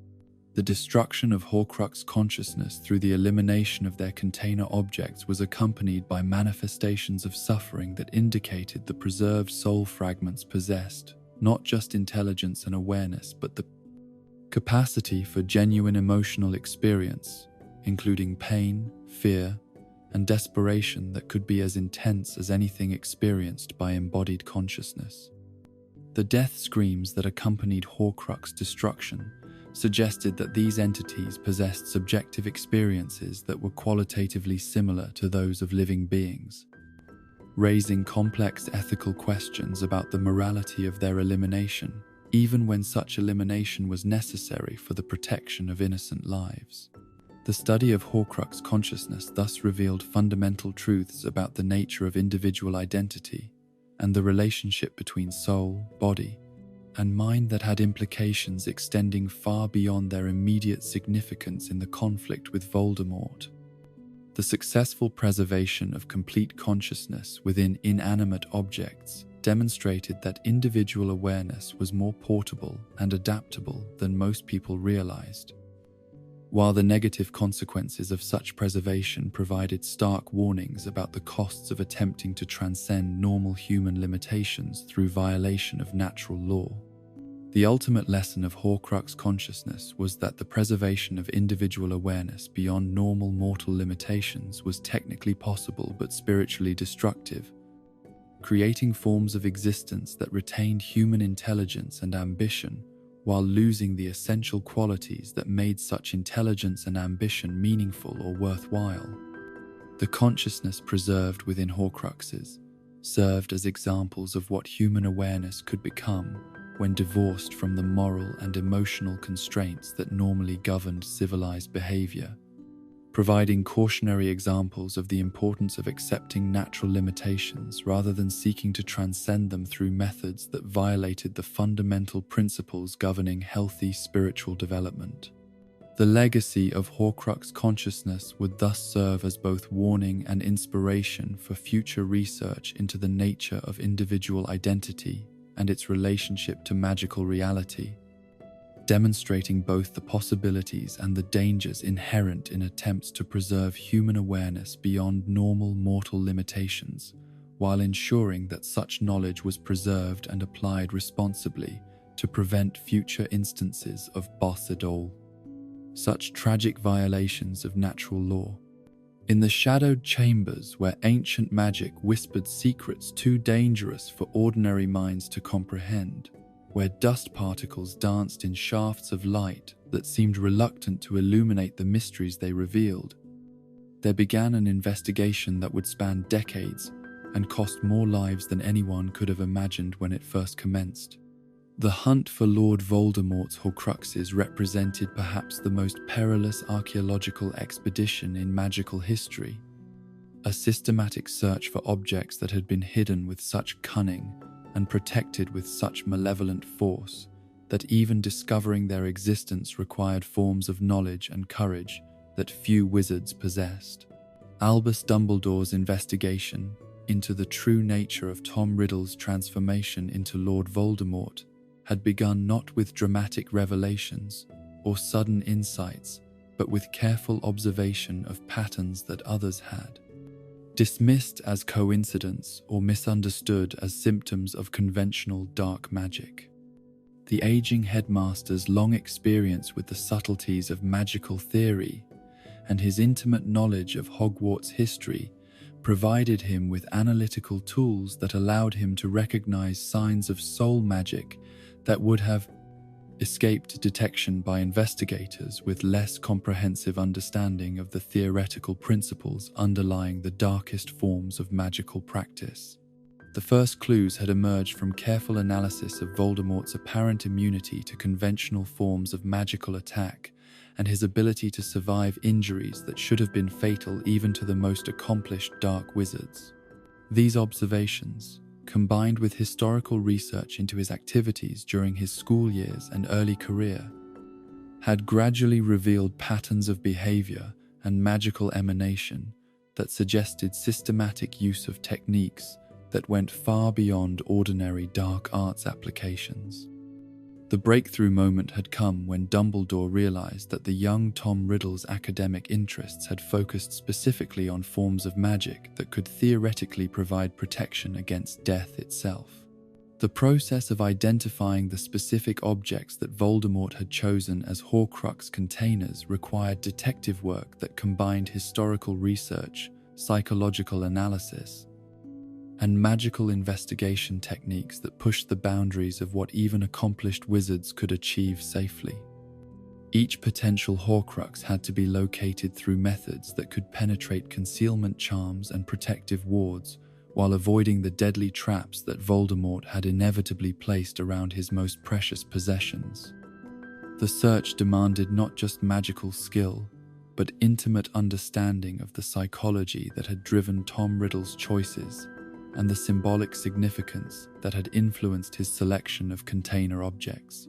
The destruction of Horcrux consciousness through the elimination of their container objects was accompanied by manifestations of suffering that indicated the preserved soul fragments possessed not just intelligence and awareness, but the capacity for genuine emotional experience, including pain, fear, and desperation that could be as intense as anything experienced by embodied consciousness. The death screams that accompanied Horcrux destruction suggested that these entities possessed subjective experiences that were qualitatively similar to those of living beings. raising complex ethical questions about the morality of their elimination, even when such elimination was necessary for the protection of innocent lives. The study of Horcrux consciousness thus revealed fundamental truths about the nature of individual identity and the relationship between soul, body, and mind that had implications extending far beyond their immediate significance in the conflict with Voldemort. The successful preservation of complete consciousness within inanimate objects demonstrated that individual awareness was more portable and adaptable than most people realized. While the negative consequences of such preservation provided stark warnings about the costs of attempting to transcend normal human limitations through violation of natural law, the ultimate lesson of Horcrux consciousness was that the preservation of individual awareness beyond normal mortal limitations was technically possible but spiritually destructive, creating forms of existence that retained human intelligence and ambition while losing the essential qualities that made such intelligence and ambition meaningful or worthwhile. The consciousness preserved within Horcruxes served as examples of what human awareness could become when divorced from the moral and emotional constraints that normally governed civilized behavior, providing cautionary examples of the importance of accepting natural limitations rather than seeking to transcend them through methods that violated the fundamental principles governing healthy spiritual development. The legacy of Horcrux consciousness would thus serve as both warning and inspiration for future research into the nature of individual identity and its relationship to magical reality, demonstrating both the possibilities and the dangers inherent in attempts to preserve human awareness beyond normal mortal limitations, while ensuring that such knowledge was preserved and applied responsibly to prevent future instances of Riddle. Such tragic violations of natural law. In the shadowed chambers where ancient magic whispered secrets too dangerous for ordinary minds to comprehend, where dust particles danced in shafts of light that seemed reluctant to illuminate the mysteries they revealed, there began an investigation that would span decades and cost more lives than anyone could have imagined when it first commenced. The hunt for Lord Voldemort's Horcruxes represented perhaps the most perilous archaeological expedition in magical history, a systematic search for objects that had been hidden with such cunning and protected with such malevolent force that even discovering their existence required forms of knowledge and courage that few wizards possessed. Albus Dumbledore's investigation into the true nature of Tom Riddle's transformation into Lord Voldemort had begun not with dramatic revelations or sudden insights, but with careful observation of patterns that others had dismissed as coincidence or misunderstood as symptoms of conventional dark magic. The aging headmaster's long experience with the subtleties of magical theory and his intimate knowledge of Hogwarts history provided him with analytical tools that allowed him to recognize signs of soul magic that would have escaped detection by investigators with less comprehensive understanding of the theoretical principles underlying the darkest forms of magical practice. The first clues had emerged from careful analysis of Voldemort's apparent immunity to conventional forms of magical attack and his ability to survive injuries that should have been fatal even to the most accomplished dark wizards. These observations, combined with historical research into his activities during his school years and early career, had gradually revealed patterns of behavior and magical emanation that suggested systematic use of techniques that went far beyond ordinary dark arts applications. The breakthrough moment had come when Dumbledore realized that the young Tom Riddle's academic interests had focused specifically on forms of magic that could theoretically provide protection against death itself. The process of identifying the specific objects that Voldemort had chosen as Horcrux containers required detective work that combined historical research, psychological analysis, and magical investigation techniques that pushed the boundaries of what even accomplished wizards could achieve safely. Each potential Horcrux had to be located through methods that could penetrate concealment charms and protective wards while avoiding the deadly traps that Voldemort had inevitably placed around his most precious possessions. The search demanded not just magical skill, but intimate understanding of the psychology that had driven Tom Riddle's choices and the symbolic significance that had influenced his selection of container objects.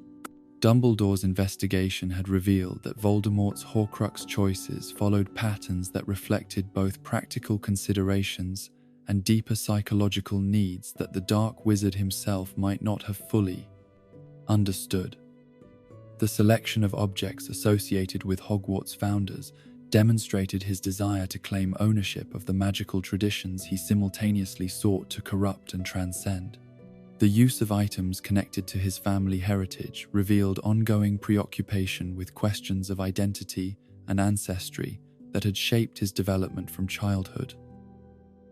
Dumbledore's investigation had revealed that Voldemort's Horcrux choices followed patterns that reflected both practical considerations and deeper psychological needs that the Dark Wizard himself might not have fully understood. The selection of objects associated with Hogwarts founders demonstrated his desire to claim ownership of the magical traditions he simultaneously sought to corrupt and transcend. The use of items connected to his family heritage revealed ongoing preoccupation with questions of identity and ancestry that had shaped his development from childhood.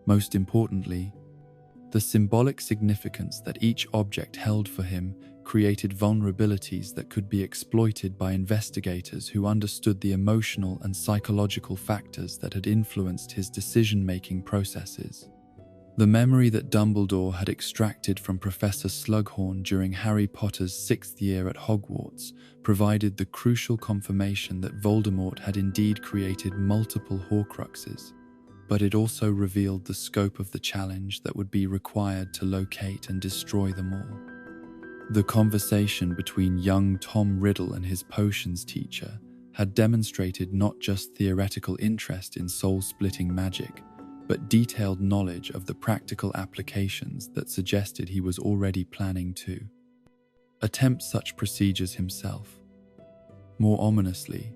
Most importantly, the symbolic significance that each object held for him created vulnerabilities that could be exploited by investigators who understood the emotional and psychological factors that had influenced his decision-making processes. The memory that Dumbledore had extracted from Professor Slughorn during Harry Potter's 6th year at Hogwarts provided the crucial confirmation that Voldemort had indeed created multiple Horcruxes, but it also revealed the scope of the challenge that would be required to locate and destroy them all. The conversation between young Tom Riddle and his potions teacher had demonstrated not just theoretical interest in soul-splitting magic, but detailed knowledge of the practical applications that suggested he was already planning to attempt such procedures himself. More ominously,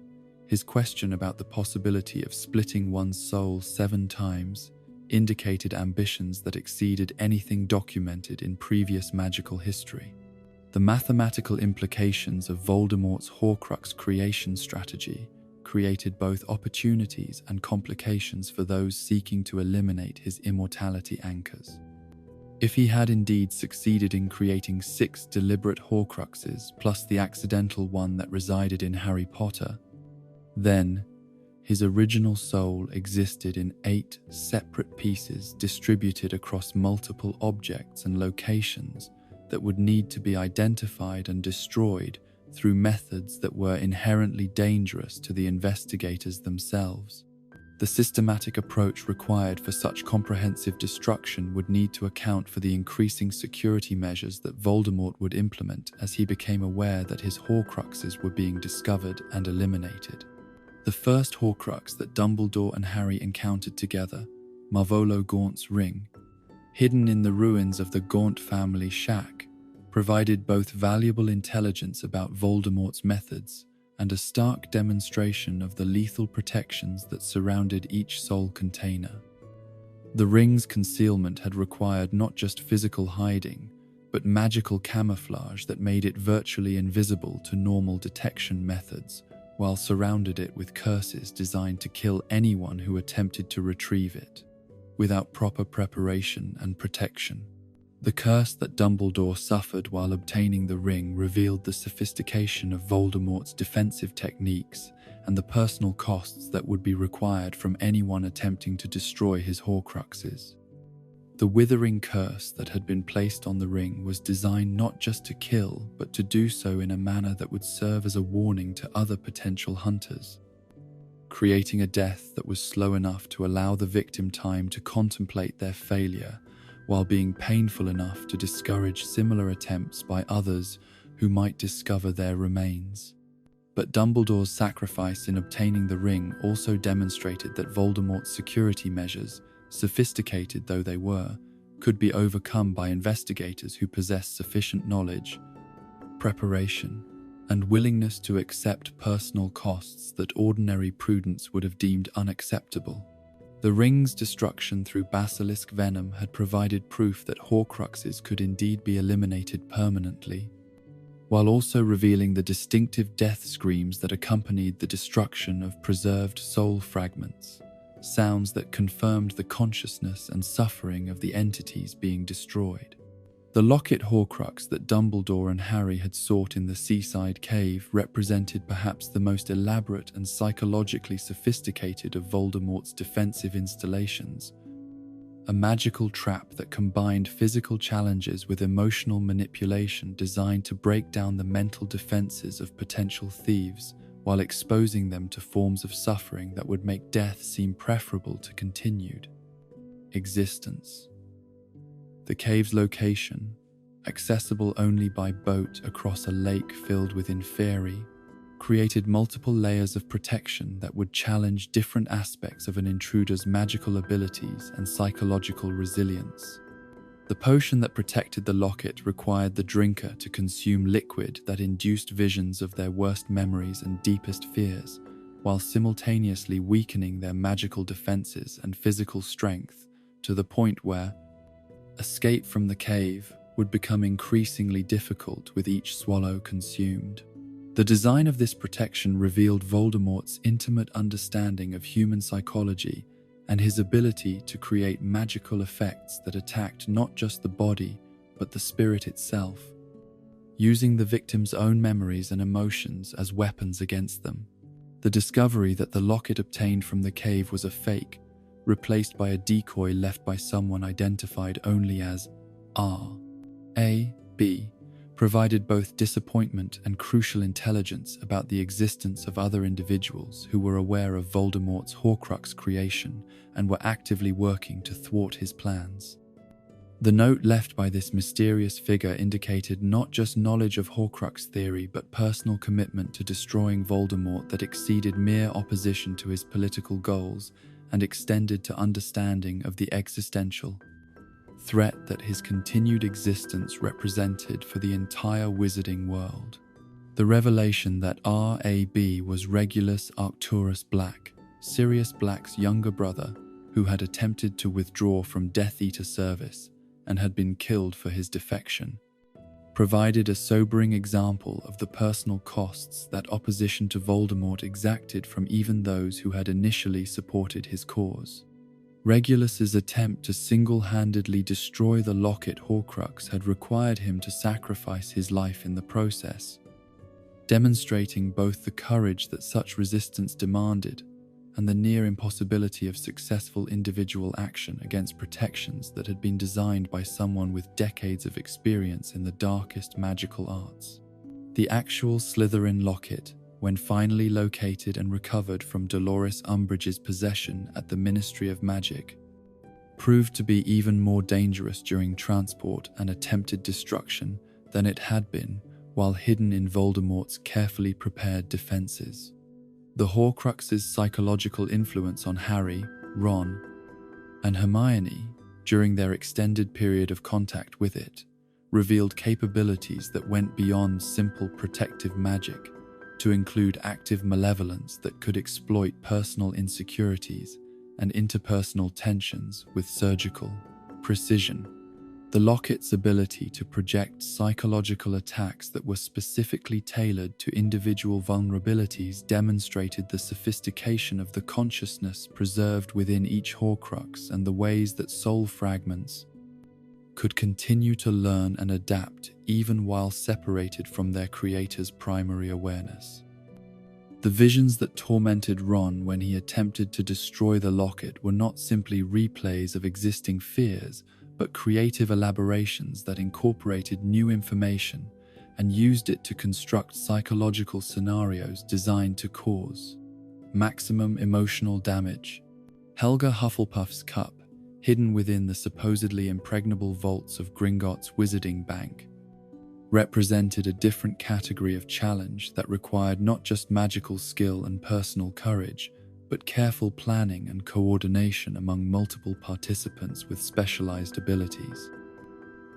his question about the possibility of splitting one's soul 7 times indicated ambitions that exceeded anything documented in previous magical history. The mathematical implications of Voldemort's Horcrux creation strategy created both opportunities and complications for those seeking to eliminate his immortality anchors. If he had indeed succeeded in creating 6 deliberate Horcruxes plus the accidental one that resided in Harry Potter, then his original soul existed in 8 separate pieces distributed across multiple objects and locations that would need to be identified and destroyed through methods that were inherently dangerous to the investigators themselves. The systematic approach required for such comprehensive destruction would need to account for the increasing security measures that Voldemort would implement as he became aware that his Horcruxes were being discovered and eliminated. The first Horcrux that Dumbledore and Harry encountered together, Marvolo Gaunt's ring, hidden in the ruins of the Gaunt family shack, provided both valuable intelligence about Voldemort's methods and a stark demonstration of the lethal protections that surrounded each soul container. The ring's concealment had required not just physical hiding, but magical camouflage that made it virtually invisible to normal detection methods, while surrounded it with curses designed to kill anyone who attempted to retrieve it. Without proper preparation and protection, the curse that Dumbledore suffered while obtaining the ring revealed the sophistication of Voldemort's defensive techniques and the personal costs that would be required from anyone attempting to destroy his Horcruxes. The withering curse that had been placed on the ring was designed not just to kill, but to do so in a manner that would serve as a warning to other potential hunters, creating a death that was slow enough to allow the victim time to contemplate their failure, while being painful enough to discourage similar attempts by others who might discover their remains. But Dumbledore's sacrifice in obtaining the ring also demonstrated that Voldemort's security measures, sophisticated though they were, could be overcome by investigators who possessed sufficient knowledge, preparation, and willingness to accept personal costs that ordinary prudence would have deemed unacceptable. The ring's destruction through basilisk venom had provided proof that Horcruxes could indeed be eliminated permanently, while also revealing the distinctive death screams that accompanied the destruction of preserved soul fragments, sounds that confirmed the consciousness and suffering of the entities being destroyed. The locket Horcrux that Dumbledore and Harry had sought in the seaside cave represented perhaps the most elaborate and psychologically sophisticated of Voldemort's defensive installations. a magical trap that combined physical challenges with emotional manipulation designed to break down the mental defenses of potential thieves while exposing them to forms of suffering that would make death seem preferable to continued existence. The cave's location, accessible only by boat across a lake filled with inferi, created multiple layers of protection that would challenge different aspects of an intruder's magical abilities and psychological resilience. The potion that protected the locket required the drinker to consume liquid that induced visions of their worst memories and deepest fears, while simultaneously weakening their magical defenses and physical strength to the point where escape from the cave would become increasingly difficult with each swallow consumed. The design of this protection revealed Voldemort's intimate understanding of human psychology and his ability to create magical effects that attacked not just the body, but the spirit itself, using the victim's own memories and emotions as weapons against them. The discovery that the locket obtained from the cave was a fake, replaced by a decoy left by someone identified only as R.A.B., provided both disappointment and crucial intelligence about the existence of other individuals who were aware of Voldemort's Horcrux creation and were actively working to thwart his plans. The note left by this mysterious figure indicated not just knowledge of Horcrux theory but personal commitment to destroying Voldemort that exceeded mere opposition to his political goals and extended to understanding of the existential threat that his continued existence represented for the entire wizarding world. The revelation that R.A.B. was Regulus Arcturus Black, Sirius Black's younger brother, who had attempted to withdraw from Death Eater service and had been killed for his defection, provided a sobering example of the personal costs that opposition to Voldemort exacted from even those who had initially supported his cause. Regulus's attempt to single-handedly destroy the locket Horcrux had required him to sacrifice his life in the process, demonstrating both the courage that such resistance demanded and the near impossibility of successful individual action against protections that had been designed by someone with decades of experience in the darkest magical arts. The actual Slytherin locket, when finally located and recovered from Dolores Umbridge's possession at the Ministry of Magic, proved to be even more dangerous during transport and attempted destruction than it had been while hidden in Voldemort's carefully prepared defenses. The Horcruxes' psychological influence on Harry, Ron, and Hermione during their extended period of contact with it revealed capabilities that went beyond simple protective magic to include active malevolence that could exploit personal insecurities and interpersonal tensions with surgical precision. The locket's ability to project psychological attacks that were specifically tailored to individual vulnerabilities demonstrated the sophistication of the consciousness preserved within each Horcrux and the ways that soul fragments could continue to learn and adapt even while separated from their creator's primary awareness. The visions that tormented Ron when he attempted to destroy the locket were not simply replays of existing fears, but creative elaborations that incorporated new information and used it to construct psychological scenarios designed to cause maximum emotional damage. Helga Hufflepuff's cup, hidden within the supposedly impregnable vaults of Gringotts' Wizarding Bank, represented a different category of challenge that required not just magical skill and personal courage, but careful planning and coordination among multiple participants with specialized abilities.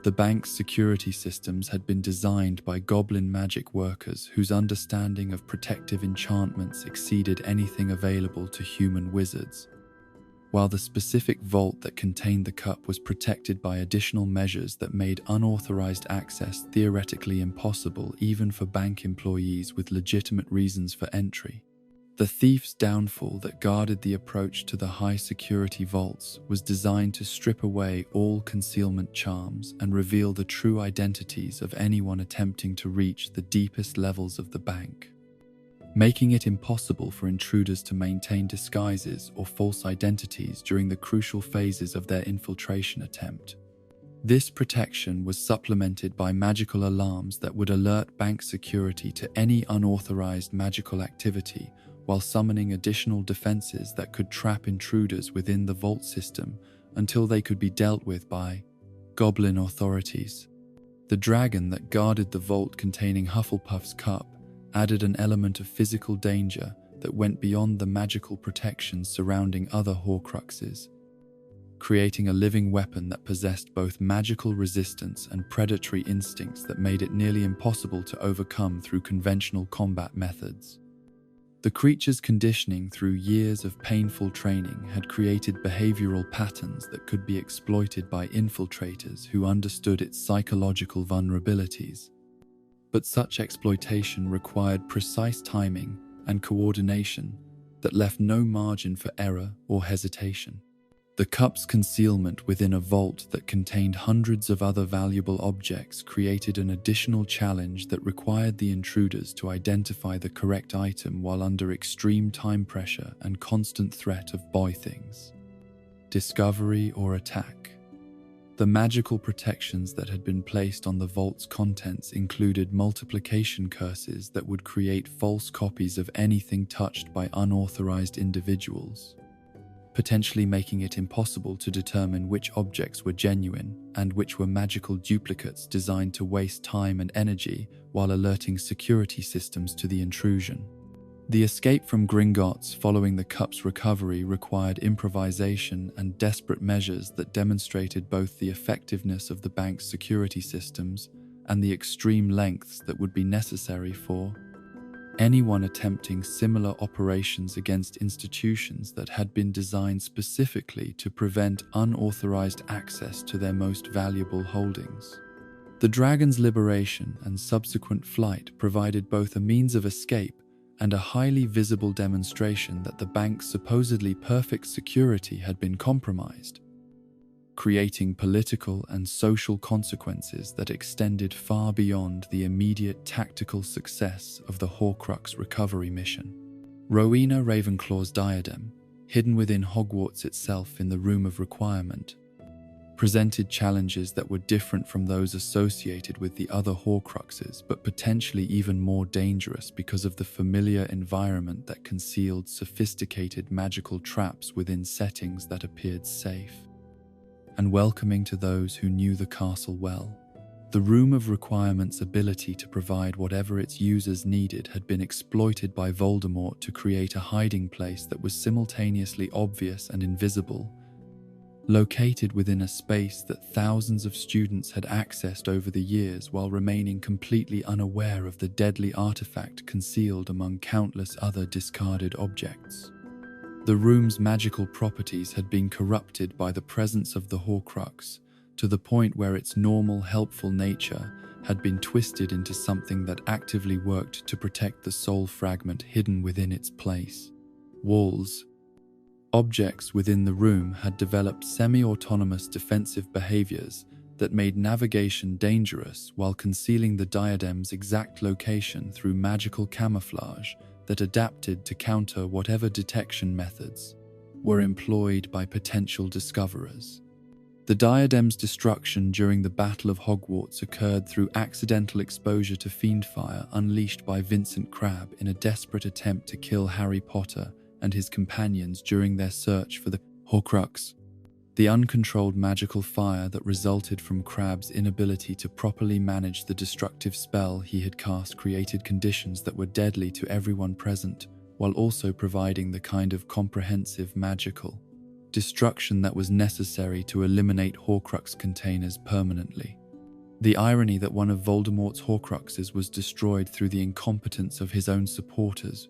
The bank's security systems had been designed by goblin magic workers whose understanding of protective enchantments exceeded anything available to human wizards, while the specific vault that contained the cup was protected by additional measures that made unauthorized access theoretically impossible even for bank employees with legitimate reasons for entry. The thief's downfall that guarded the approach to the high-security vaults was designed to strip away all concealment charms and reveal the true identities of anyone attempting to reach the deepest levels of the bank. making it impossible for intruders to maintain disguises or false identities during the crucial phases of their infiltration attempt. This protection was supplemented by magical alarms that would alert bank security to any unauthorized magical activity, while summoning additional defenses that could trap intruders within the vault system until they could be dealt with by goblin authorities. The dragon that guarded the vault containing Hufflepuff's cup added an element of physical danger that went beyond the magical protections surrounding other Horcruxes, creating a living weapon that possessed both magical resistance and predatory instincts that made it nearly impossible to overcome through conventional combat methods. The creature's conditioning through years of painful training had created behavioral patterns that could be exploited by infiltrators who understood its psychological vulnerabilities. But such exploitation required precise timing and coordination that left no margin for error or hesitation. The cup's concealment within a vault that contained hundreds of other valuable objects created an additional challenge that required the intruders to identify the correct item while under extreme time pressure and constant threat of boy things, discovery or attack. The magical protections that had been placed on the vault's contents included multiplication curses that would create false copies of anything touched by unauthorized individuals, potentially making it impossible to determine which objects were genuine and which were magical duplicates designed to waste time and energy while alerting security systems to the intrusion. The escape from Gringotts following the cup's recovery required improvisation and desperate measures that demonstrated both the effectiveness of the bank's security systems and the extreme lengths that would be necessary for anyone attempting similar operations against institutions that had been designed specifically to prevent unauthorized access to their most valuable holdings. The dragon's liberation and subsequent flight provided both a means of escape and a highly visible demonstration that the bank's supposedly perfect security had been compromised, creating political and social consequences that extended far beyond the immediate tactical success of the Horcrux recovery mission. Rowena Ravenclaw's diadem, hidden within Hogwarts itself in the Room of Requirement, presented challenges that were different from those associated with the other Horcruxes, but potentially even more dangerous because of the familiar environment that concealed sophisticated magical traps within settings that appeared safe and welcoming to those who knew the castle well. The Room of Requirement's ability to provide whatever its users needed had been exploited by Voldemort to create a hiding place that was simultaneously obvious and invisible, located within a space that thousands of students had accessed over the years while remaining completely unaware of the deadly artifact concealed among countless other discarded objects. The room's magical properties had been corrupted by the presence of the Horcrux, to the point where its normal, helpful nature had been twisted into something that actively worked to protect the soul fragment hidden within its place. Walls. Objects within the room had developed semi-autonomous defensive behaviors that made navigation dangerous while concealing the diadem's exact location through magical camouflage that adapted to counter whatever detection methods were employed by potential discoverers. The diadem's destruction during the Battle of Hogwarts occurred through accidental exposure to Fiendfire unleashed by Vincent Crabbe in a desperate attempt to kill Harry Potter and his companions during their search for the Horcrux. The uncontrolled magical fire that resulted from Crabbe's inability to properly manage the destructive spell he had cast created conditions that were deadly to everyone present, while also providing the kind of comprehensive magical destruction that was necessary to eliminate Horcrux containers permanently. The irony that one of Voldemort's Horcruxes was destroyed through the incompetence of his own supporters,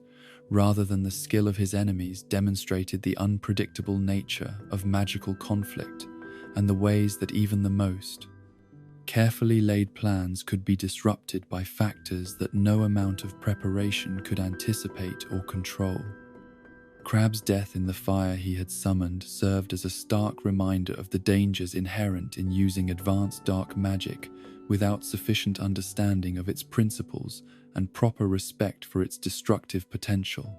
rather than the skill of his enemies, demonstrated the unpredictable nature of magical conflict and the ways that even the most carefully laid plans could be disrupted by factors that no amount of preparation could anticipate or control. Crabbe's death in the fire he had summoned served as a stark reminder of the dangers inherent in using advanced dark magic without sufficient understanding of its principles and proper respect for its destructive potential.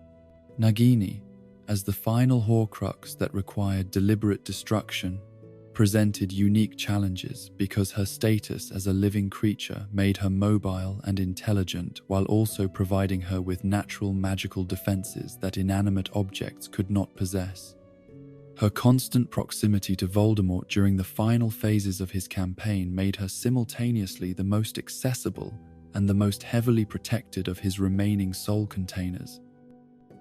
Nagini, as the final Horcrux that required deliberate destruction, presented unique challenges because her status as a living creature made her mobile and intelligent while also providing her with natural magical defenses that inanimate objects could not possess. Her constant proximity to Voldemort during the final phases of his campaign made her simultaneously the most accessible and the most heavily protected of his remaining soul containers,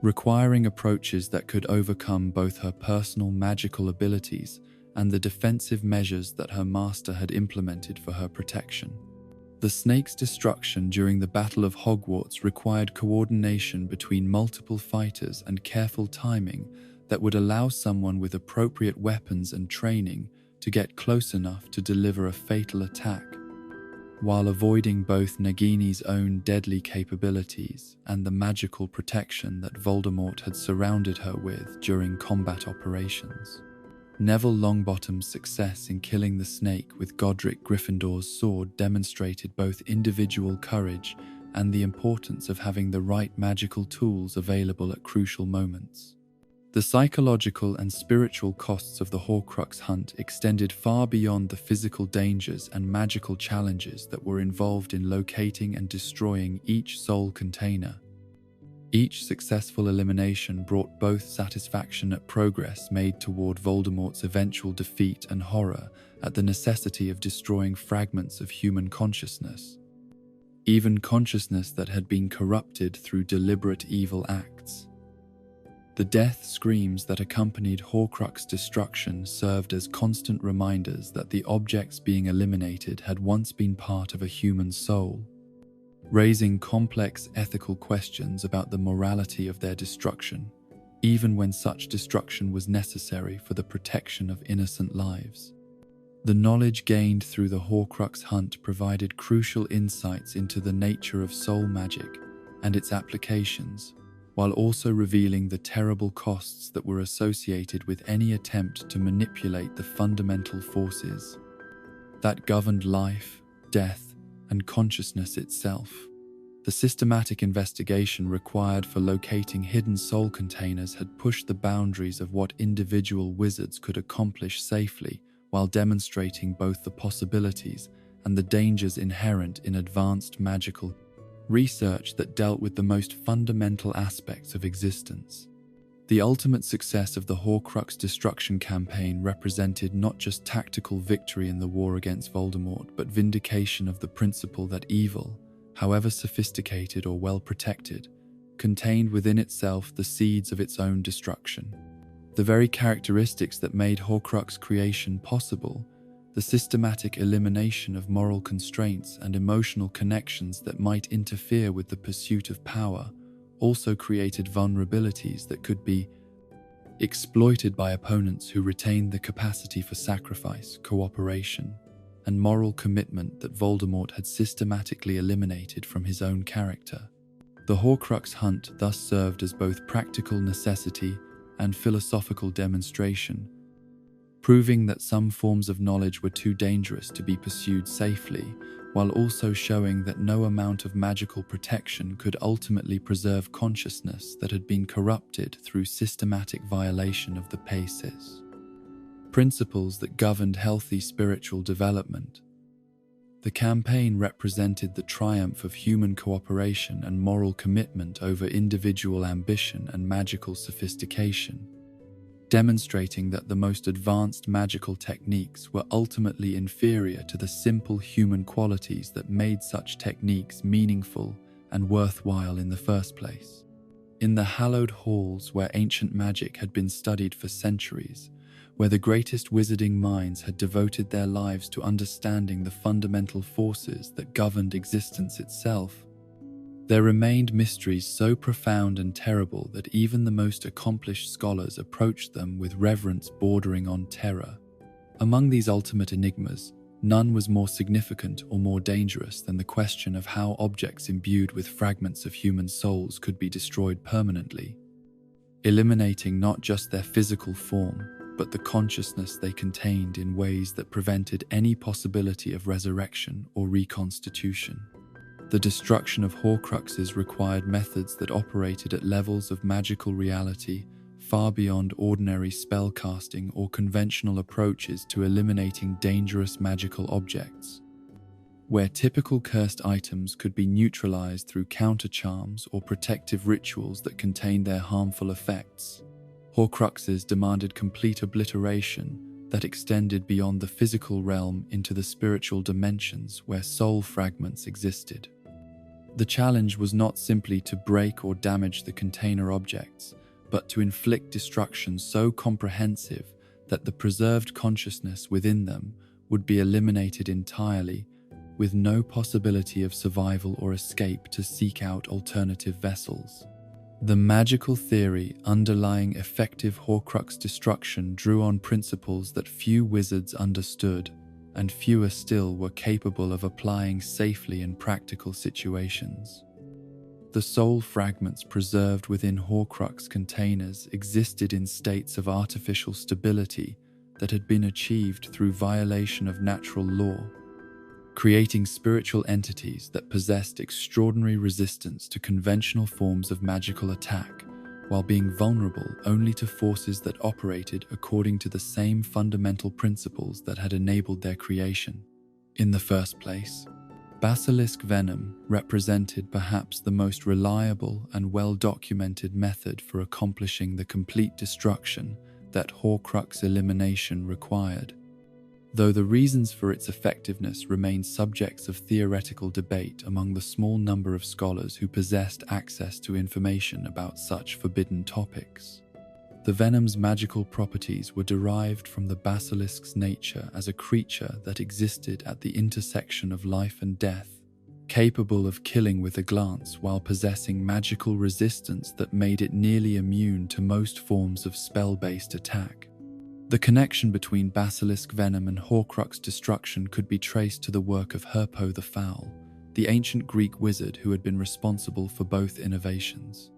requiring approaches that could overcome both her personal magical abilities and the defensive measures that her master had implemented for her protection. The snake's destruction during the Battle of Hogwarts required coordination between multiple fighters and careful timing that would allow someone with appropriate weapons and training to get close enough to deliver a fatal attack, while avoiding both Nagini's own deadly capabilities and the magical protection that Voldemort had surrounded her with during combat operations. Neville Longbottom's success in killing the snake with Godric Gryffindor's sword demonstrated both individual courage and the importance of having the right magical tools available at crucial moments. The psychological and spiritual costs of the Horcrux hunt extended far beyond the physical dangers and magical challenges that were involved in locating and destroying each soul container. Each successful elimination brought both satisfaction at progress made toward Voldemort's eventual defeat and horror at the necessity of destroying fragments of human consciousness, even consciousness that had been corrupted through deliberate evil acts. The death screams that accompanied Horcrux destruction served as constant reminders that the objects being eliminated had once been part of a human soul, raising complex ethical questions about the morality of their destruction, even when such destruction was necessary for the protection of innocent lives. The knowledge gained through the Horcrux hunt provided crucial insights into the nature of soul magic and its applications, while also revealing the terrible costs that were associated with any attempt to manipulate the fundamental forces that governed life, death, and consciousness itself. The systematic investigation required for locating hidden soul containers had pushed the boundaries of what individual wizards could accomplish safely, while demonstrating both the possibilities and the dangers inherent in advanced magical research that dealt with the most fundamental aspects of existence. The ultimate success of the Horcrux destruction campaign represented not just tactical victory in the war against Voldemort, but vindication of the principle that evil, however sophisticated or well protected, contained within itself the seeds of its own destruction. The very characteristics that made Horcrux creation possible, the systematic elimination of moral constraints and emotional connections that might interfere with the pursuit of power, also created vulnerabilities that could be exploited by opponents who retained the capacity for sacrifice, cooperation, and moral commitment that Voldemort had systematically eliminated from his own character. The Horcrux hunt thus served as both practical necessity and philosophical demonstration, proving that some forms of knowledge were too dangerous to be pursued safely, while also showing that no amount of magical protection could ultimately preserve consciousness that had been corrupted through systematic violation of the basis principles that governed healthy spiritual development. The campaign represented the triumph of human cooperation and moral commitment over individual ambition and magical sophistication, demonstrating that the most advanced magical techniques were ultimately inferior to the simple human qualities that made such techniques meaningful and worthwhile in the first place. In the hallowed halls where ancient magic had been studied for centuries, where the greatest wizarding minds had devoted their lives to understanding the fundamental forces that governed existence itself, there remained mysteries so profound and terrible that even the most accomplished scholars approached them with reverence bordering on terror. Among these ultimate enigmas, none was more significant or more dangerous than the question of how objects imbued with fragments of human souls could be destroyed permanently. eliminating not just their physical form, but the consciousness they contained in ways that prevented any possibility of resurrection or reconstitution. The destruction of Horcruxes required methods that operated at levels of magical reality far beyond ordinary spellcasting or conventional approaches to eliminating dangerous magical objects. Where typical cursed items could be neutralized through counter-charms or protective rituals that contained their harmful effects, Horcruxes demanded complete obliteration that extended beyond the physical realm into the spiritual dimensions where soul fragments existed. The challenge was not simply to break or damage the container objects, but to inflict destruction so comprehensive that the preserved consciousness within them would be eliminated entirely, with no possibility of survival or escape to seek out alternative vessels. The magical theory underlying effective Horcrux destruction drew on principles that few wizards understood, and fewer still were capable of applying safely in practical situations. The soul fragments preserved within Horcrux containers existed in states of artificial stability that had been achieved through violation of natural law, creating spiritual entities that possessed extraordinary resistance to conventional forms of magical attack, while being vulnerable only to forces that operated according to the same fundamental principles that had enabled their creation. In the first place, basilisk venom represented perhaps the most reliable and well-documented method for accomplishing the complete destruction that Horcrux elimination required. Though the reasons for its effectiveness remain subjects of theoretical debate among the small number of scholars who possessed access to information about such forbidden topics. The venom's magical properties were derived from the basilisk's nature as a creature that existed at the intersection of life and death, capable of killing with a glance while possessing magical resistance that made it nearly immune to most forms of spell-based attack. The connection between basilisk venom and Horcrux destruction could be traced to the work of Herpo the Foul, the ancient Greek wizard who had been responsible for both innovations.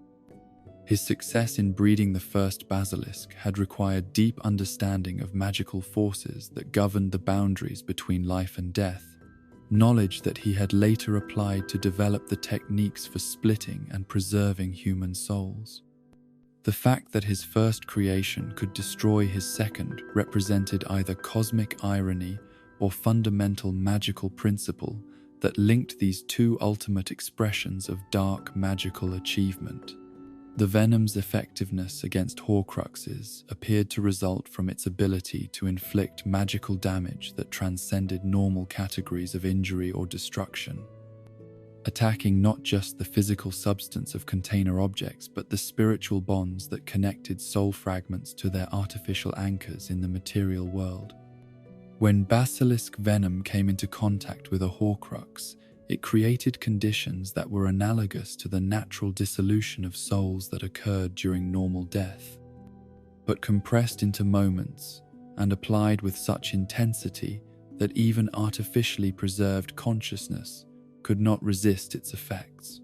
His success in breeding the first basilisk had required deep understanding of magical forces that governed the boundaries between life and death, knowledge that he had later applied to develop the techniques for splitting and preserving human souls. The fact that his first creation could destroy his second represented either cosmic irony or fundamental magical principle that linked these two ultimate expressions of dark magical achievement. The venom's effectiveness against Horcruxes appeared to result from its ability to inflict magical damage that transcended normal categories of injury or destruction, attacking not just the physical substance of container objects but the spiritual bonds that connected soul fragments to their artificial anchors in the material world. When basilisk venom came into contact with a Horcrux, it created conditions that were analogous to the natural dissolution of souls that occurred during normal death, but compressed into moments and applied with such intensity that even artificially preserved consciousness could not resist its effects.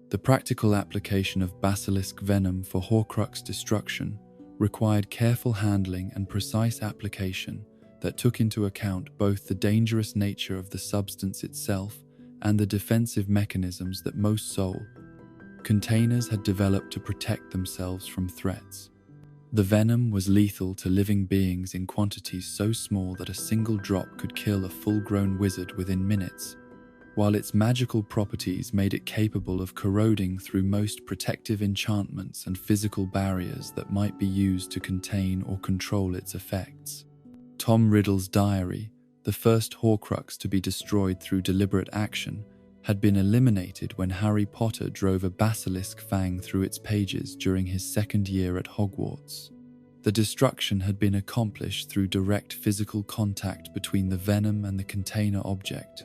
The practical application of basilisk venom for Horcrux destruction required careful handling and precise application that took into account both the dangerous nature of the substance itself and the defensive mechanisms that most soul containers had developed to protect themselves from threats. The venom was lethal to living beings in quantities so small that a single drop could kill a full-grown wizard within minutes, while its magical properties made it capable of corroding through most protective enchantments and physical barriers that might be used to contain or control its effects. Tom Riddle's diary, the first Horcrux to be destroyed through deliberate action, had been eliminated when Harry Potter drove a basilisk fang through its pages during his second year at Hogwarts. The destruction had been accomplished through direct physical contact between the venom and the container object,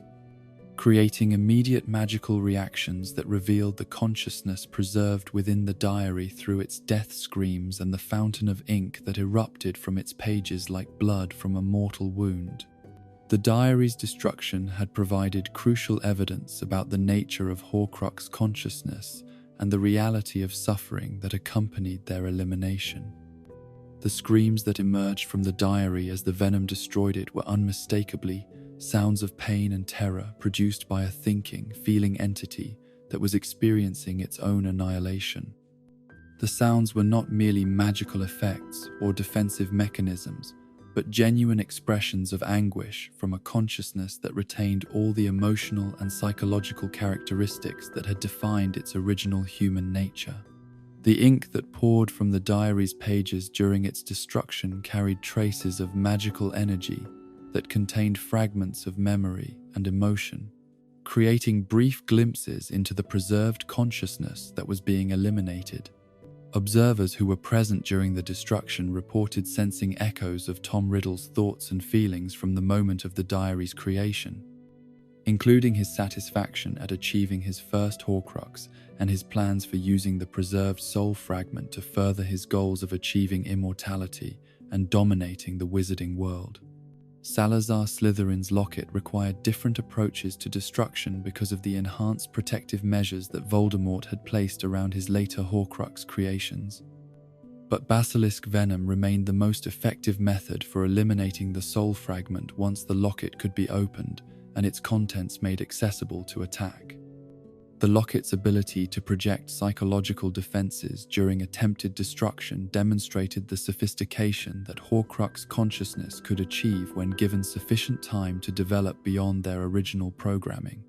creating immediate magical reactions that revealed the consciousness preserved within the diary through its death screams and the fountain of ink that erupted from its pages like blood from a mortal wound. The diary's destruction had provided crucial evidence about the nature of Horcrux consciousness and the reality of suffering that accompanied their elimination. The screams that emerged from the diary as the venom destroyed it were unmistakably sounds of pain and terror produced by a thinking, feeling entity that was experiencing its own annihilation. The sounds were not merely magical effects or defensive mechanisms, but genuine expressions of anguish from a consciousness that retained all the emotional and psychological characteristics that had defined its original human nature. The ink that poured from the diary's pages during its destruction carried traces of magical energy that contained fragments of memory and emotion, creating brief glimpses into the preserved consciousness that was being eliminated. Observers who were present during the destruction reported sensing echoes of Tom Riddle's thoughts and feelings from the moment of the diary's creation, including his satisfaction at achieving his first Horcrux and his plans for using the preserved soul fragment to further his goals of achieving immortality and dominating the wizarding world. Salazar Slytherin's locket required different approaches to destruction because of the enhanced protective measures that Voldemort had placed around his later Horcrux creations. But basilisk venom remained the most effective method for eliminating the soul fragment once the locket could be opened and its contents made accessible to attack. The locket's ability to project psychological defenses during attempted destruction demonstrated the sophistication that Horcrux consciousness could achieve when given sufficient time to develop beyond their original programming.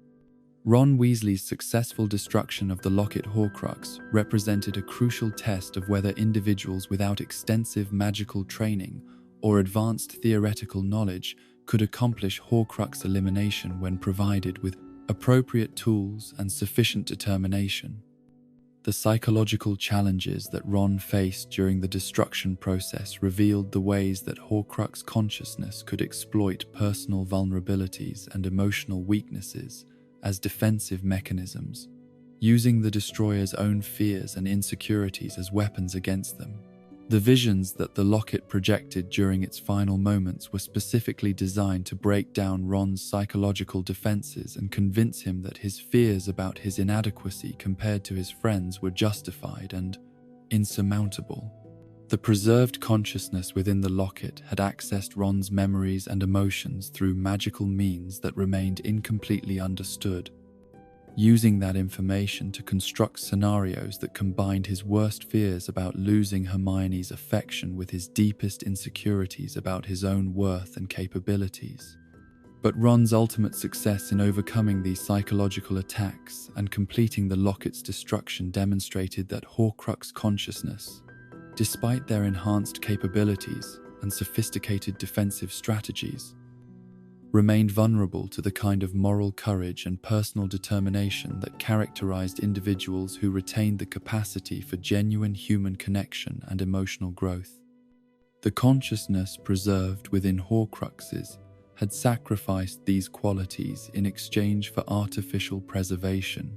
Ron Weasley's successful destruction of the locket Horcrux represented a crucial test of whether individuals without extensive magical training or advanced theoretical knowledge could accomplish Horcrux elimination when provided with appropriate tools and sufficient determination. The psychological challenges that Ron faced during the destruction process revealed the ways that Horcrux consciousness could exploit personal vulnerabilities and emotional weaknesses as defensive mechanisms, using the destroyer's own fears and insecurities as weapons against them. The visions that the locket projected during its final moments were specifically designed to break down Ron's psychological defenses and convince him that his fears about his inadequacy compared to his friends were justified and insurmountable. The preserved consciousness within the locket had accessed Ron's memories and emotions through magical means that remained incompletely understood, using that information to construct scenarios that combined his worst fears about losing Hermione's affection with his deepest insecurities about his own worth and capabilities. But Ron's ultimate success in overcoming these psychological attacks and completing the locket's destruction demonstrated that Horcrux consciousness, despite their enhanced capabilities and sophisticated defensive strategies, remained vulnerable to the kind of moral courage and personal determination that characterized individuals who retained the capacity for genuine human connection and emotional growth. The consciousness preserved within Horcruxes had sacrificed these qualities in exchange for artificial preservation,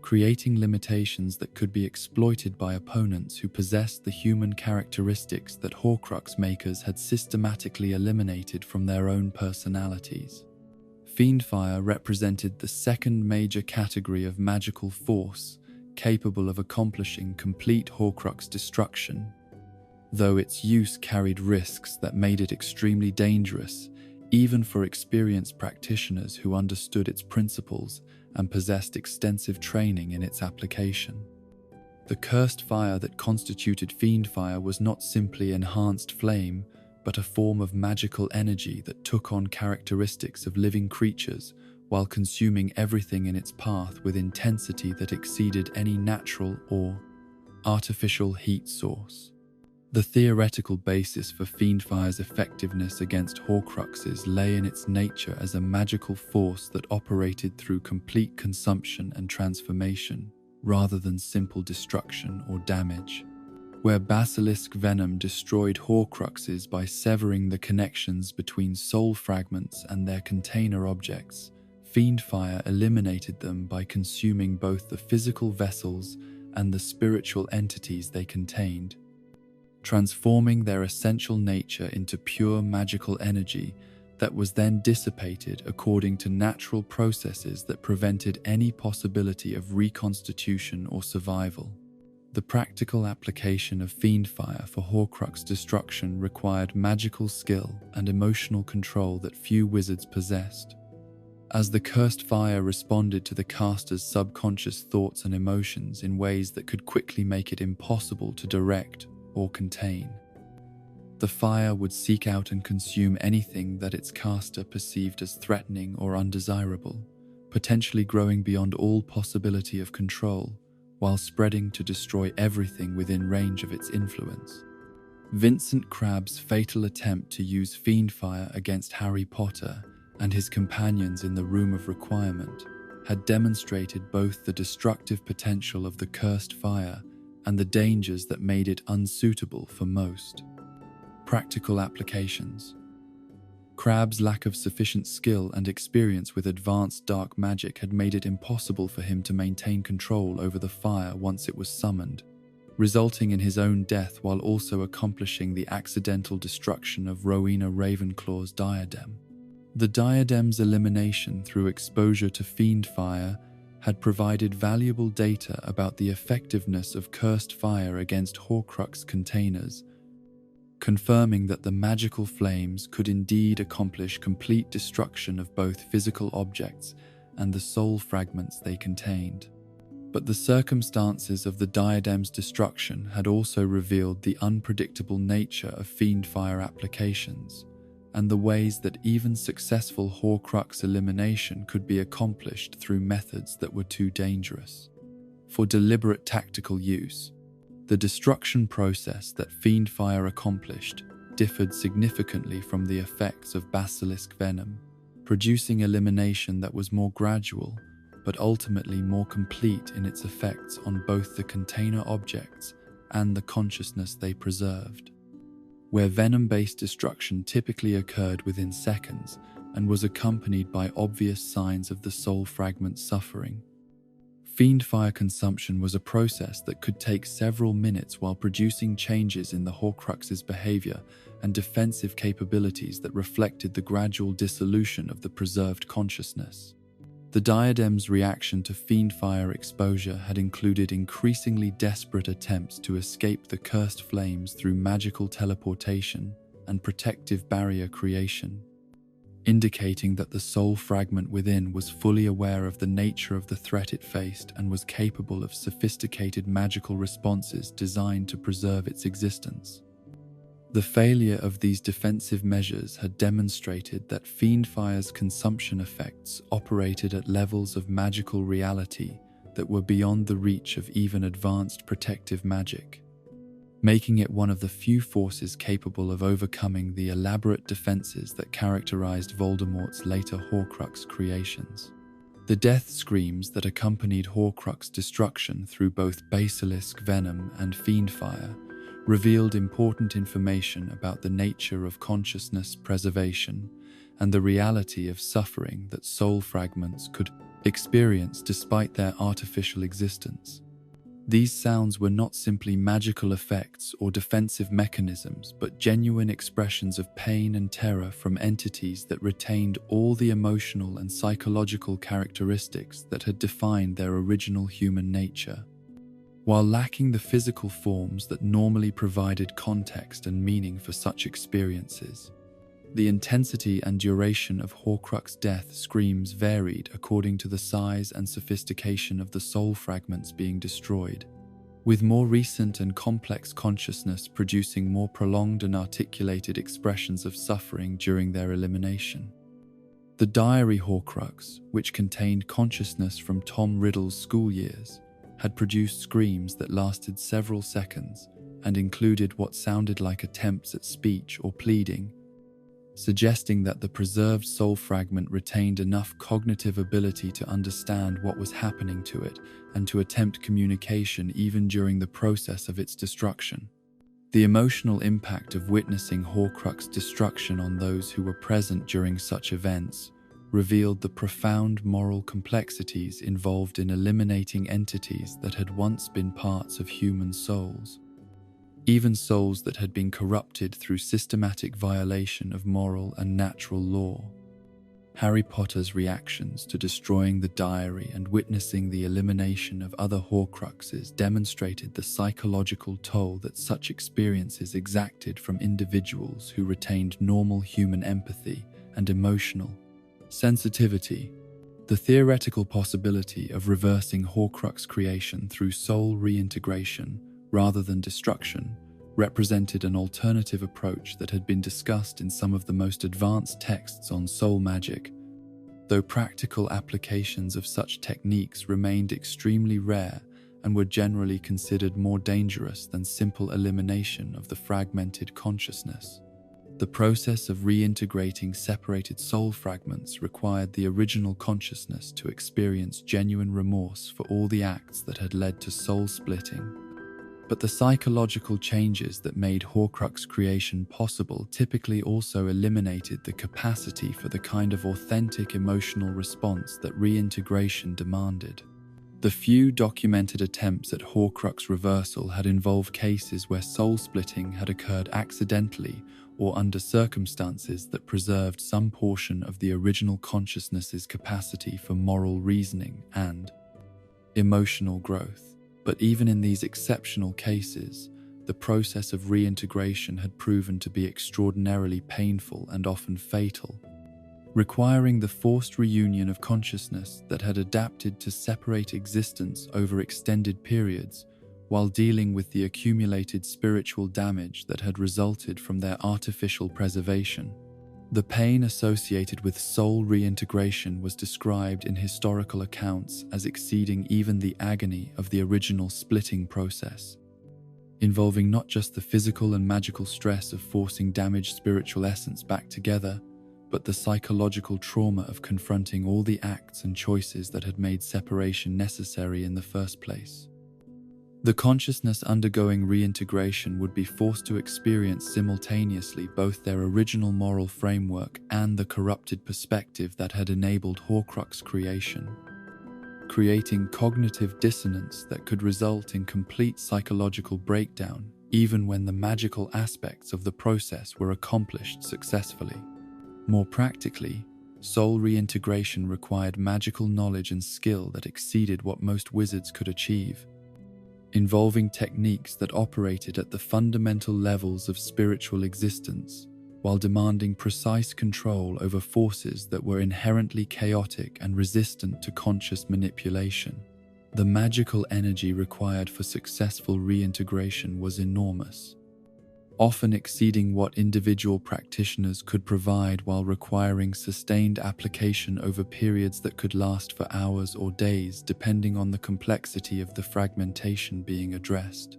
creating limitations that could be exploited by opponents who possessed the human characteristics that Horcrux makers had systematically eliminated from their own personalities. Fiendfire represented the second major category of magical force capable of accomplishing complete Horcrux destruction, though its use carried risks that made it extremely dangerous, even for experienced practitioners who understood its principles and possessed extensive training in its application. The cursed fire that constituted Fiendfire was not simply enhanced flame, but a form of magical energy that took on characteristics of living creatures while consuming everything in its path with intensity that exceeded any natural or artificial heat source. The theoretical basis for Fiendfire's effectiveness against Horcruxes lay in its nature as a magical force that operated through complete consumption and transformation, rather than simple destruction or damage. Where basilisk venom destroyed Horcruxes by severing the connections between soul fragments and their container objects, Fiendfire eliminated them by consuming both the physical vessels and the spiritual entities they contained, transforming their essential nature into pure magical energy that was then dissipated according to natural processes that prevented any possibility of reconstitution or survival. The practical application of Fiendfire for Horcrux destruction required magical skill and emotional control that few wizards possessed. As the cursed fire responded to the caster's subconscious thoughts and emotions in ways that could quickly make it impossible to direct or contain. The fire would seek out and consume anything that its caster perceived as threatening or undesirable, potentially growing beyond all possibility of control, while spreading to destroy everything within range of its influence. Vincent Crabbe's fatal attempt to use Fiendfire against Harry Potter and his companions in the Room of Requirement had demonstrated both the destructive potential of the cursed fire and the dangers that made it unsuitable for most. Practical applications. Crabbe's lack of sufficient skill and experience with advanced dark magic had made it impossible for him to maintain control over the fire once it was summoned, resulting in his own death while also accomplishing the accidental destruction of Rowena Ravenclaw's diadem. The diadem's elimination through exposure to Fiendfire had provided valuable data about the effectiveness of cursed fire against Horcrux containers, confirming that the magical flames could indeed accomplish complete destruction of both physical objects and the soul fragments they contained. But the circumstances of the diadem's destruction had also revealed the unpredictable nature of Fiendfire applications, and the ways that even successful Horcrux elimination could be accomplished through methods that were too dangerous. For deliberate tactical use, the destruction process that Fiendfire accomplished differed significantly from the effects of basilisk venom, producing elimination that was more gradual, but ultimately more complete in its effects on both the container objects and the consciousness they preserved. Where venom-based destruction typically occurred within seconds and was accompanied by obvious signs of the soul fragment suffering, Fiendfire consumption was a process that could take several minutes while producing changes in the Horcrux's behavior and defensive capabilities that reflected the gradual dissolution of the preserved consciousness. The diadem's reaction to Fiendfire exposure had included increasingly desperate attempts to escape the cursed flames through magical teleportation and protective barrier creation, indicating that the soul fragment within was fully aware of the nature of the threat it faced and was capable of sophisticated magical responses designed to preserve its existence. The failure of these defensive measures had demonstrated that Fiendfire's consumption effects operated at levels of magical reality that were beyond the reach of even advanced protective magic, making it one of the few forces capable of overcoming the elaborate defenses that characterized Voldemort's later Horcrux creations. The death screams that accompanied Horcrux destruction through both basilisk venom and Fiendfire revealed important information about the nature of consciousness preservation and the reality of suffering that soul fragments could experience despite their artificial existence. These sounds were not simply magical effects or defensive mechanisms, but genuine expressions of pain and terror from entities that retained all the emotional and psychological characteristics that had defined their original human nature, while lacking the physical forms that normally provided context and meaning for such experiences. The intensity and duration of Horcrux death screams varied according to the size and sophistication of the soul fragments being destroyed, with more recent and complex consciousness producing more prolonged and articulated expressions of suffering during their elimination. The diary Horcrux, which contained consciousness from Tom Riddle's school years, had produced screams that lasted several seconds and included what sounded like attempts at speech or pleading, suggesting that the preserved soul fragment retained enough cognitive ability to understand what was happening to it and to attempt communication even during the process of its destruction. The emotional impact of witnessing Horcrux destruction on those who were present during such events revealed the profound moral complexities involved in eliminating entities that had once been parts of human souls. even souls that had been corrupted through systematic violation of moral and natural law. Harry Potter's reactions to destroying the diary and witnessing the elimination of other Horcruxes demonstrated the psychological toll that such experiences exacted from individuals who retained normal human empathy and emotional sensitivity. The theoretical possibility of reversing Horcrux creation through soul reintegration rather than destruction represented an alternative approach that had been discussed in some of the most advanced texts on soul magic, though practical applications of such techniques remained extremely rare and were generally considered more dangerous than simple elimination of the fragmented consciousness. The process of reintegrating separated soul fragments required the original consciousness to experience genuine remorse for all the acts that had led to soul splitting. But the psychological changes that made Horcrux creation possible typically also eliminated the capacity for the kind of authentic emotional response that reintegration demanded. The few documented attempts at Horcrux reversal had involved cases where soul splitting had occurred accidentally or under circumstances that preserved some portion of the original consciousness's capacity for moral reasoning and emotional growth. But even in these exceptional cases, the process of reintegration had proven to be extraordinarily painful and often fatal, requiring the forced reunion of consciousness that had adapted to separate existence over extended periods while dealing with the accumulated spiritual damage that had resulted from their artificial preservation. The pain associated with soul reintegration was described in historical accounts as exceeding even the agony of the original splitting process, involving not just the physical and magical stress of forcing damaged spiritual essence back together, but the psychological trauma of confronting all the acts and choices that had made separation necessary in the first place. The consciousness undergoing reintegration would be forced to experience simultaneously both their original moral framework and the corrupted perspective that had enabled Horcrux creation, creating cognitive dissonance that could result in complete psychological breakdown even when the magical aspects of the process were accomplished successfully. More practically, soul reintegration required magical knowledge and skill that exceeded what most wizards could achieve, involving techniques that operated at the fundamental levels of spiritual existence, while demanding precise control over forces that were inherently chaotic and resistant to conscious manipulation. The magical energy required for successful reintegration was enormous, often exceeding what individual practitioners could provide while requiring sustained application over periods that could last for hours or days depending on the complexity of the fragmentation being addressed.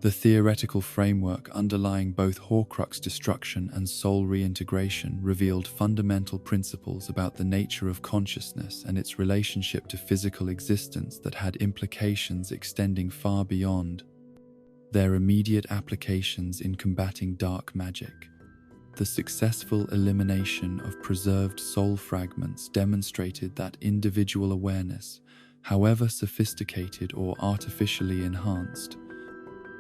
The theoretical framework underlying both Horcrux destruction and soul reintegration revealed fundamental principles about the nature of consciousness and its relationship to physical existence that had implications extending far beyond their immediate applications in combating dark magic. The successful elimination of preserved soul fragments demonstrated that individual awareness, however sophisticated or artificially enhanced,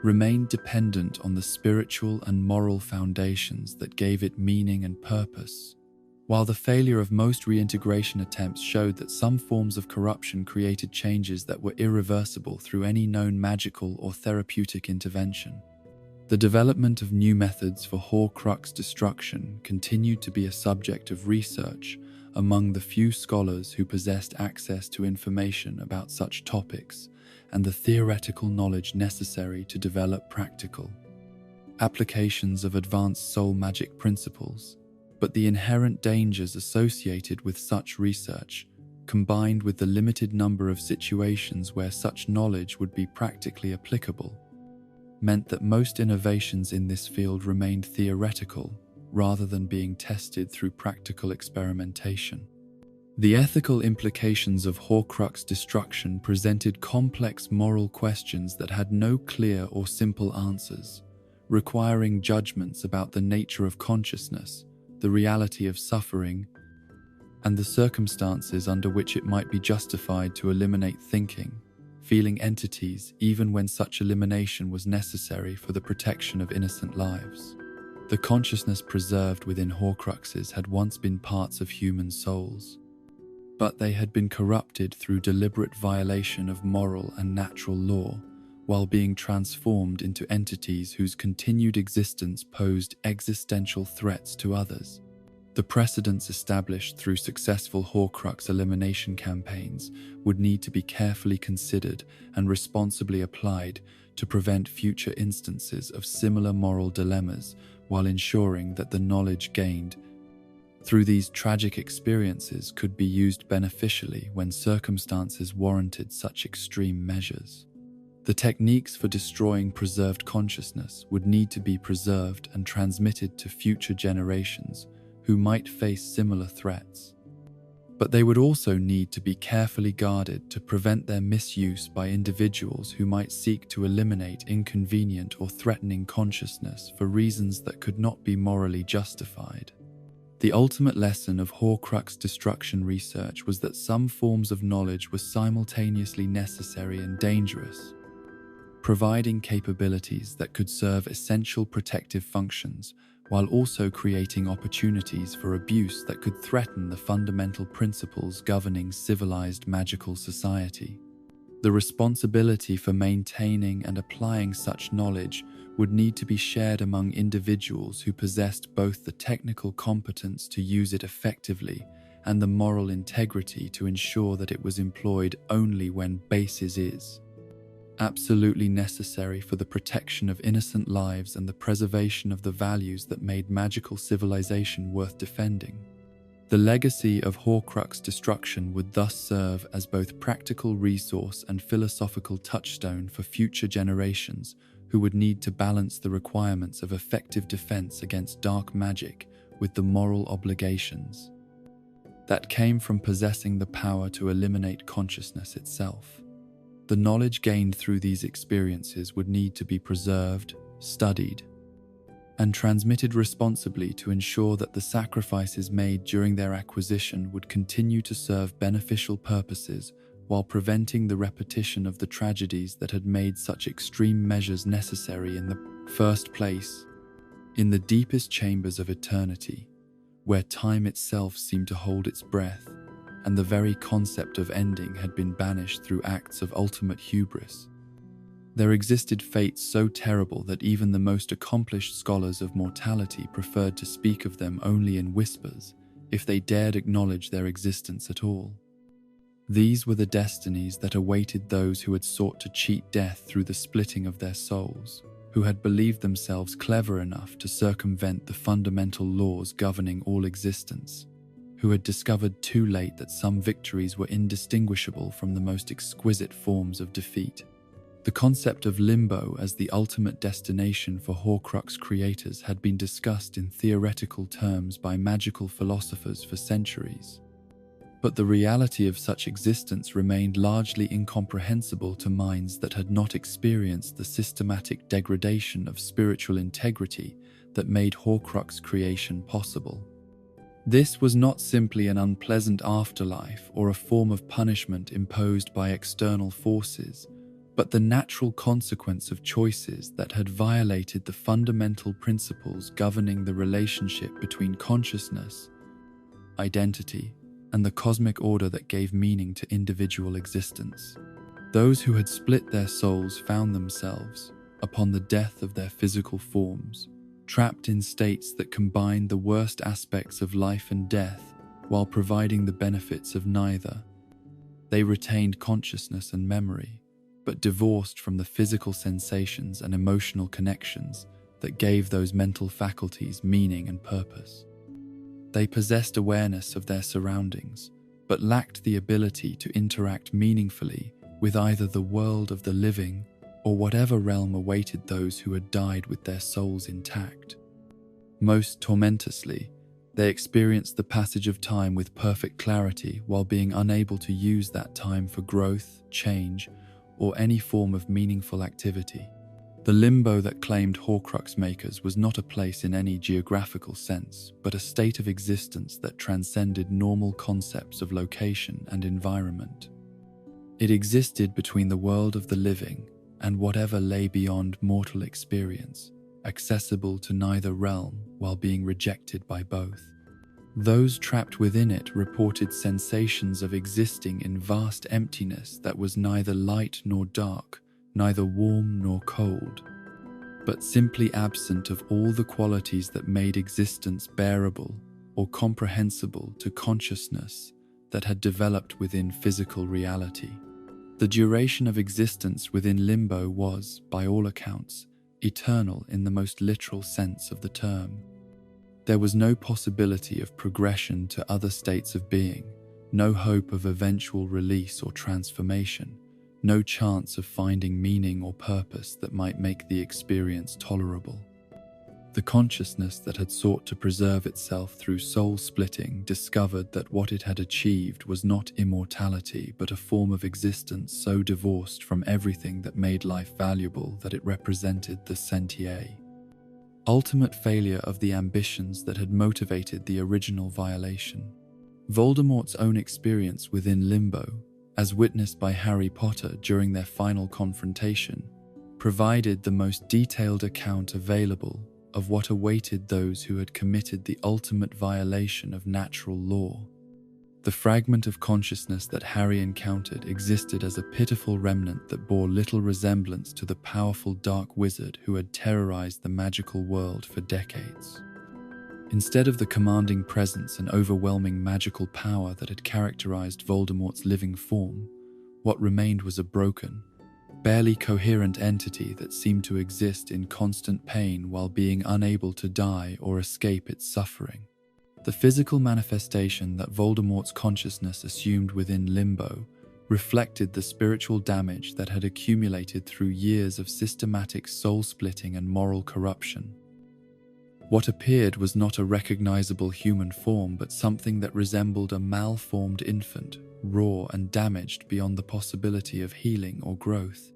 remained dependent on the spiritual and moral foundations that gave it meaning and purpose. While the failure of most reintegration attempts showed that some forms of corruption created changes that were irreversible through any known magical or therapeutic intervention, the development of new methods for Horcrux destruction continued to be a subject of research among the few scholars who possessed access to information about such topics and the theoretical knowledge necessary to develop practical applications of advanced soul magic principles. But the inherent dangers associated with such research, combined with the limited number of situations where such knowledge would be practically applicable, meant that most innovations in this field remained theoretical rather than being tested through practical experimentation. The ethical implications of Horcrux destruction presented complex moral questions that had no clear or simple answers, requiring judgments about the nature of consciousness, the reality of suffering, and the circumstances under which it might be justified to eliminate thinking, feeling entities even when such elimination was necessary for the protection of innocent lives. The consciousness preserved within Horcruxes had once been parts of human souls, but they had been corrupted through deliberate violation of moral and natural law, while being transformed into entities whose continued existence posed existential threats to others. The precedents established through successful Horcrux elimination campaigns would need to be carefully considered and responsibly applied to prevent future instances of similar moral dilemmas, while ensuring that the knowledge gained through these tragic experiences could be used beneficially when circumstances warranted such extreme measures. The techniques for destroying preserved consciousness would need to be preserved and transmitted to future generations who might face similar threats. But they would also need to be carefully guarded to prevent their misuse by individuals who might seek to eliminate inconvenient or threatening consciousness for reasons that could not be morally justified. The ultimate lesson of Horcrux destruction research was that some forms of knowledge were simultaneously necessary and dangerous, providing capabilities that could serve essential protective functions while also creating opportunities for abuse that could threaten the fundamental principles governing civilized magical society. The responsibility for maintaining and applying such knowledge would need to be shared among individuals who possessed both the technical competence to use it effectively and the moral integrity to ensure that it was employed only when basis is absolutely necessary for the protection of innocent lives and the preservation of the values that made magical civilization worth defending. The legacy of Horcrux destruction would thus serve as both practical resource and philosophical touchstone for future generations who would need to balance the requirements of effective defense against dark magic with the moral obligations that came from possessing the power to eliminate consciousness itself. The knowledge gained through these experiences would need to be preserved, studied, and transmitted responsibly to ensure that the sacrifices made during their acquisition would continue to serve beneficial purposes while preventing the repetition of the tragedies that had made such extreme measures necessary in the first place. In the deepest chambers of eternity, where time itself seemed to hold its breath, and the very concept of ending had been banished through acts of ultimate hubris, there existed fates so terrible that even the most accomplished scholars of mortality preferred to speak of them only in whispers, if they dared acknowledge their existence at all. These were the destinies that awaited those who had sought to cheat death through the splitting of their souls, who had believed themselves clever enough to circumvent the fundamental laws governing all existence, who had discovered too late that some victories were indistinguishable from the most exquisite forms of defeat. The concept of limbo as the ultimate destination for Horcrux creators had been discussed in theoretical terms by magical philosophers for centuries. But the reality of such existence remained largely incomprehensible to minds that had not experienced the systematic degradation of spiritual integrity that made Horcrux creation possible. This was not simply an unpleasant afterlife or a form of punishment imposed by external forces, but the natural consequence of choices that had violated the fundamental principles governing the relationship between consciousness, identity, and the cosmic order that gave meaning to individual existence. Those who had split their souls found themselves, upon the death of their physical forms, trapped in states that combined the worst aspects of life and death while providing the benefits of neither. They retained consciousness and memory, but divorced from the physical sensations and emotional connections that gave those mental faculties meaning and purpose. They possessed awareness of their surroundings, but lacked the ability to interact meaningfully with either the world of the living or whatever realm awaited those who had died with their souls intact. Most tormentously, they experienced the passage of time with perfect clarity while being unable to use that time for growth, change, or any form of meaningful activity. The limbo that claimed Horcrux makers was not a place in any geographical sense, but a state of existence that transcended normal concepts of location and environment. It existed between the world of the living and whatever lay beyond mortal experience, accessible to neither realm while being rejected by both. Those trapped within it reported sensations of existing in vast emptiness that was neither light nor dark, neither warm nor cold, but simply absent of all the qualities that made existence bearable or comprehensible to consciousness that had developed within physical reality. The duration of existence within limbo was, by all accounts, eternal in the most literal sense of the term. There was no possibility of progression to other states of being, no hope of eventual release or transformation, no chance of finding meaning or purpose that might make the experience tolerable. The consciousness that had sought to preserve itself through soul-splitting discovered that what it had achieved was not immortality but a form of existence so divorced from everything that made life valuable that it represented the sentier. Ultimate failure of the ambitions that had motivated the original violation. Voldemort's own experience within limbo, as witnessed by Harry Potter during their final confrontation, provided the most detailed account available of what awaited those who had committed the ultimate violation of natural law. The fragment of consciousness that Harry encountered existed as a pitiful remnant that bore little resemblance to the powerful dark wizard who had terrorized the magical world for decades. Instead of the commanding presence and overwhelming magical power that had characterized Voldemort's living form, what remained was a broken, barely coherent entity that seemed to exist in constant pain while being unable to die or escape its suffering. The physical manifestation that Voldemort's consciousness assumed within limbo reflected the spiritual damage that had accumulated through years of systematic soul-splitting and moral corruption. What appeared was not a recognizable human form but something that resembled a malformed infant, raw and damaged beyond the possibility of healing or growth.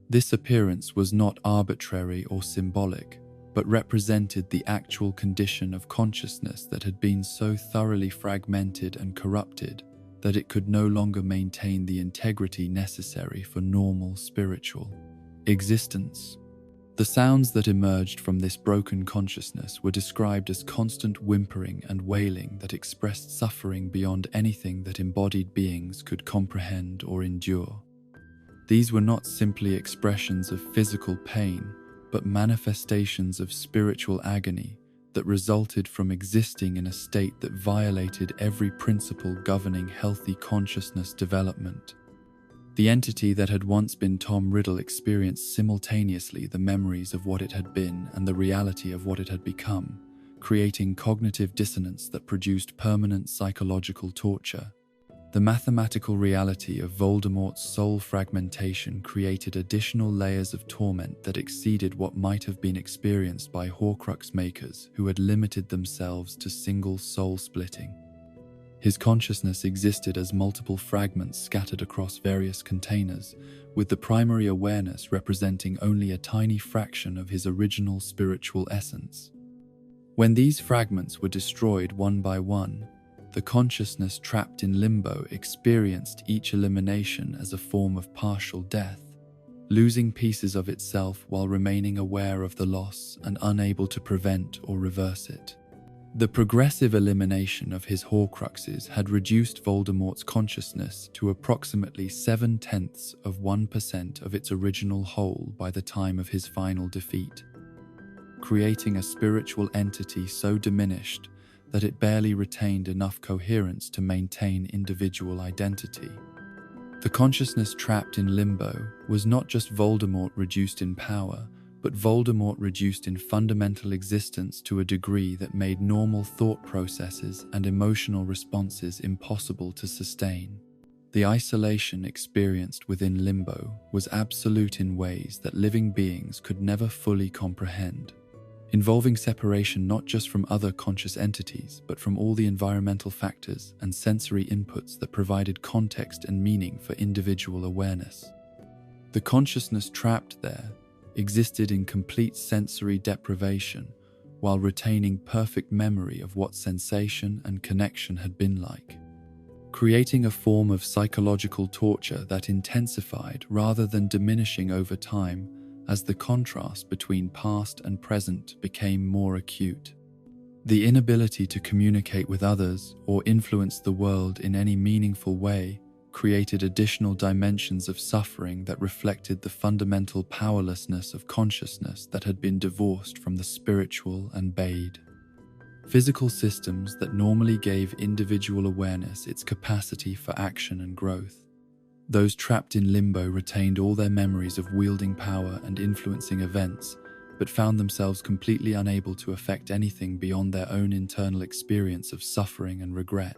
This appearance was not arbitrary or symbolic, but represented the actual condition of consciousness that had been so thoroughly fragmented and corrupted that it could no longer maintain the integrity necessary for normal spiritual existence. The sounds that emerged from this broken consciousness were described as constant whimpering and wailing that expressed suffering beyond anything that embodied beings could comprehend or endure. These were not simply expressions of physical pain, but manifestations of spiritual agony that resulted from existing in a state that violated every principle governing healthy consciousness development. The entity that had once been Tom Riddle experienced simultaneously the memories of what it had been and the reality of what it had become, creating cognitive dissonance that produced permanent psychological torture. The mathematical reality of Voldemort's soul fragmentation created additional layers of torment that exceeded what might have been experienced by Horcrux makers who had limited themselves to single soul splitting. His consciousness existed as multiple fragments scattered across various containers, with the primary awareness representing only a tiny fraction of his original spiritual essence. When these fragments were destroyed one by one, the consciousness trapped in limbo experienced each elimination as a form of partial death, losing pieces of itself while remaining aware of the loss and unable to prevent or reverse it. The progressive elimination of his Horcruxes had reduced Voldemort's consciousness to approximately 0.7% of its original whole by the time of his final defeat, creating a spiritual entity so diminished that it barely retained enough coherence to maintain individual identity. The consciousness trapped in limbo was not just Voldemort reduced in power, but Voldemort reduced in fundamental existence to a degree that made normal thought processes and emotional responses impossible to sustain. The isolation experienced within limbo was absolute in ways that living beings could never fully comprehend, involving separation not just from other conscious entities, but from all the environmental factors and sensory inputs that provided context and meaning for individual awareness. The consciousness trapped there existed in complete sensory deprivation while retaining perfect memory of what sensation and connection had been like. creating a form of psychological torture that intensified rather than diminishing over time as the contrast between past and present became more acute. The inability to communicate with others or influence the world in any meaningful way created additional dimensions of suffering that reflected the fundamental powerlessness of consciousness that had been divorced from the spiritual and bayed. Physical systems that normally gave individual awareness its capacity for action and growth. Those trapped in limbo retained all their memories of wielding power and influencing events, but found themselves completely unable to affect anything beyond their own internal experience of suffering and regret.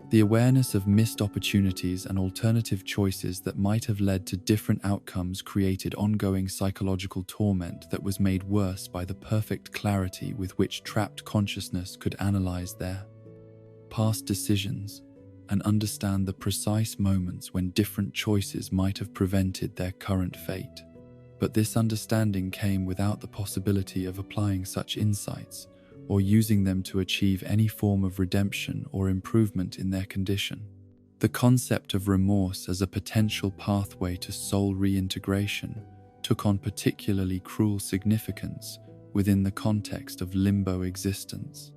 The awareness of missed opportunities and alternative choices that might have led to different outcomes created ongoing psychological torment that was made worse by the perfect clarity with which trapped consciousness could analyze their past decisions and understand the precise moments when different choices might have prevented their current fate. But this understanding came without the possibility of applying such insights or using them to achieve any form of redemption or improvement in their condition. The concept of remorse as a potential pathway to soul reintegration took on particularly cruel significance within the context of limbo existence,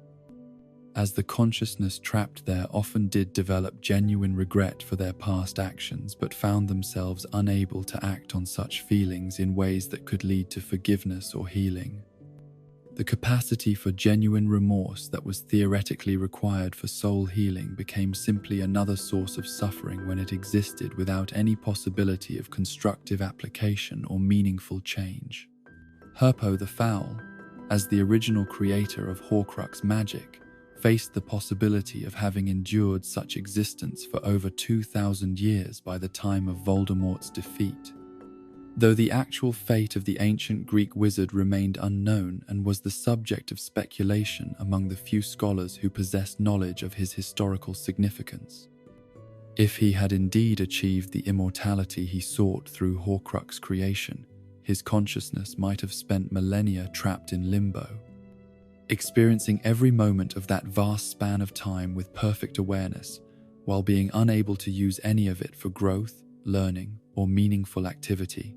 as the consciousness trapped there often did develop genuine regret for their past actions but found themselves unable to act on such feelings in ways that could lead to forgiveness or healing. The capacity for genuine remorse that was theoretically required for soul healing became simply another source of suffering when it existed without any possibility of constructive application or meaningful change. Herpo the Foul, as the original creator of Horcrux magic, faced the possibility of having endured such existence for over 2,000 years by the time of Voldemort's defeat. Though the actual fate of the ancient Greek wizard remained unknown and was the subject of speculation among the few scholars who possessed knowledge of his historical significance. If he had indeed achieved the immortality he sought through Horcrux creation, his consciousness might have spent millennia trapped in limbo, experiencing every moment of that vast span of time with perfect awareness, while being unable to use any of it for growth, learning, or meaningful activity.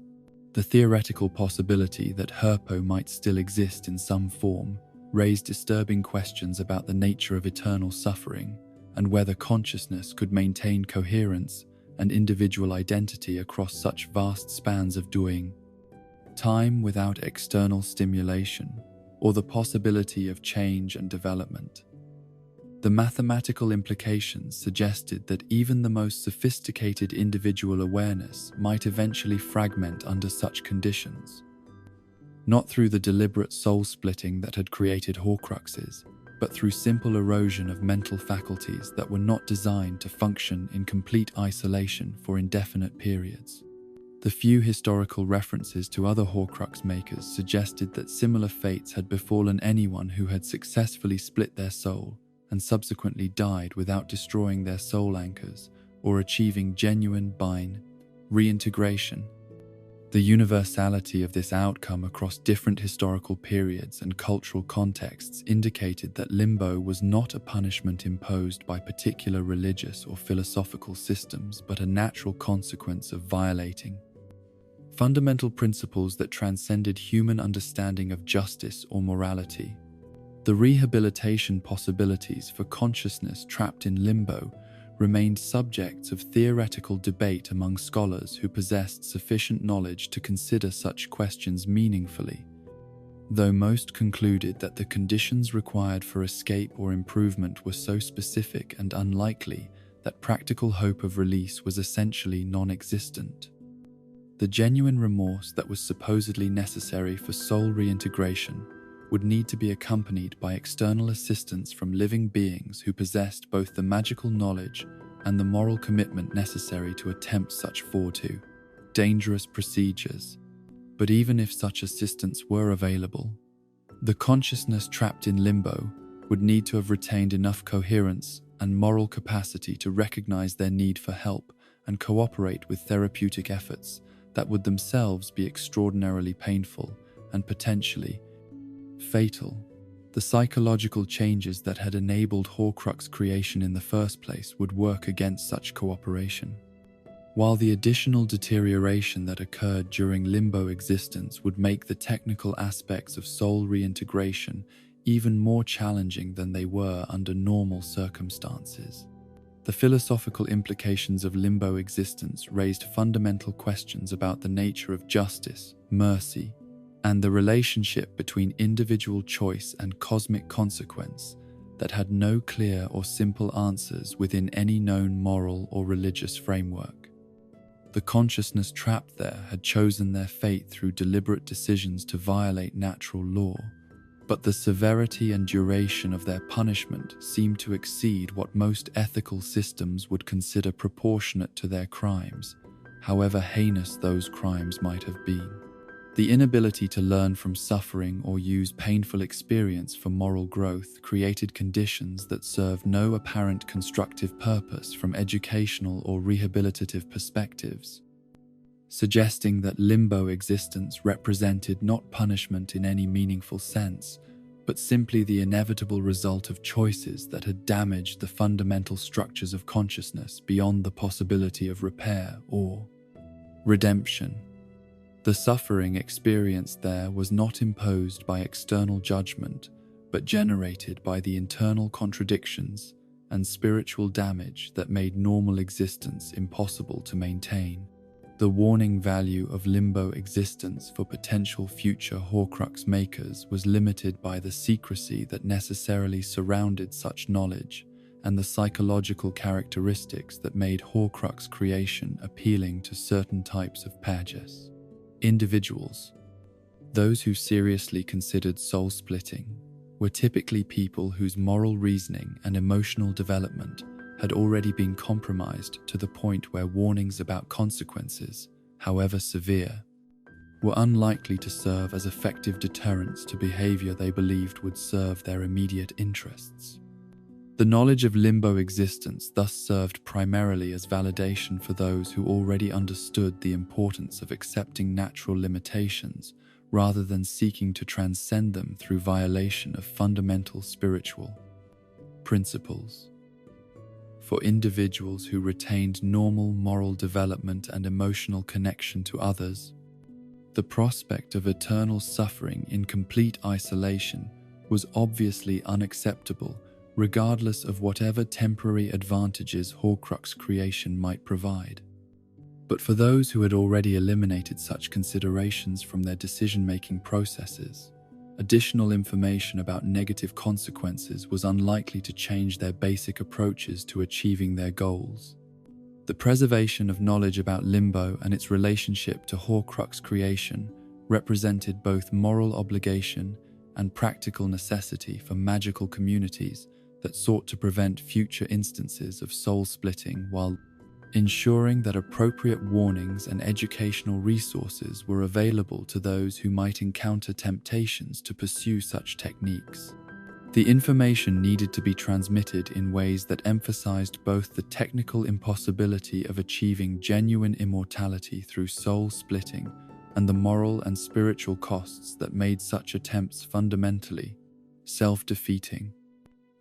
The theoretical possibility that Herpo might still exist in some form raised disturbing questions about the nature of eternal suffering and whether consciousness could maintain coherence and individual identity across such vast spans of doing. Time without external stimulation, or the possibility of change and development. The mathematical implications suggested that even the most sophisticated individual awareness might eventually fragment under such conditions. Not through the deliberate soul-splitting that had created Horcruxes, but through simple erosion of mental faculties that were not designed to function in complete isolation for indefinite periods. The few historical references to other Horcrux makers suggested that similar fates had befallen anyone who had successfully split their soul and subsequently died without destroying their soul anchors or achieving genuine reintegration. The universality of this outcome across different historical periods and cultural contexts indicated that limbo was not a punishment imposed by particular religious or philosophical systems, but a natural consequence of violating fundamental principles that transcended human understanding of justice or morality. The rehabilitation possibilities for consciousness trapped in limbo remained subjects of theoretical debate among scholars who possessed sufficient knowledge to consider such questions meaningfully, though most concluded that the conditions required for escape or improvement were so specific and unlikely that practical hope of release was essentially non-existent. The genuine remorse that was supposedly necessary for soul reintegration would need to be accompanied by external assistance from living beings who possessed both the magical knowledge and the moral commitment necessary to attempt such dangerous procedures. But even if such assistance were available, the consciousness trapped in limbo would need to have retained enough coherence and moral capacity to recognize their need for help and cooperate with therapeutic efforts that would themselves be extraordinarily painful and potentially fatal. The psychological changes that had enabled Horcrux creation in the first place would work against such cooperation, while the additional deterioration that occurred during limbo existence would make the technical aspects of soul reintegration even more challenging than they were under normal circumstances. The philosophical implications of limbo existence raised fundamental questions about the nature of justice, mercy, and the relationship between individual choice and cosmic consequence that had no clear or simple answers within any known moral or religious framework. The consciousness trapped there had chosen their fate through deliberate decisions to violate natural law, but the severity and duration of their punishment seemed to exceed what most ethical systems would consider proportionate to their crimes, however heinous those crimes might have been. The inability to learn from suffering or use painful experience for moral growth created conditions that served no apparent constructive purpose from educational or rehabilitative perspectives, suggesting that limbo existence represented not punishment in any meaningful sense, but simply the inevitable result of choices that had damaged the fundamental structures of consciousness beyond the possibility of repair or redemption. The suffering experienced there was not imposed by external judgment, but generated by the internal contradictions and spiritual damage that made normal existence impossible to maintain. The warning value of limbo existence for potential future Horcrux makers was limited by the secrecy that necessarily surrounded such knowledge and the psychological characteristics that made Horcrux creation appealing to certain types of pages. Individuals, those who seriously considered soul-splitting, were typically people whose moral reasoning and emotional development had already been compromised to the point where warnings about consequences, however severe, were unlikely to serve as effective deterrents to behavior they believed would serve their immediate interests. The knowledge of limbo existence thus served primarily as validation for those who already understood the importance of accepting natural limitations rather than seeking to transcend them through violation of fundamental spiritual principles. For individuals who retained normal moral development and emotional connection to others, the prospect of eternal suffering in complete isolation was obviously unacceptable, regardless of whatever temporary advantages Horcrux creation might provide. But for those who had already eliminated such considerations from their decision-making processes, additional information about negative consequences was unlikely to change their basic approaches to achieving their goals. The preservation of knowledge about limbo and its relationship to Horcrux creation represented both moral obligation and practical necessity for magical communities that sought to prevent future instances of soul-splitting while ensuring that appropriate warnings and educational resources were available to those who might encounter temptations to pursue such techniques. The information needed to be transmitted in ways that emphasized both the technical impossibility of achieving genuine immortality through soul-splitting and the moral and spiritual costs that made such attempts fundamentally self-defeating.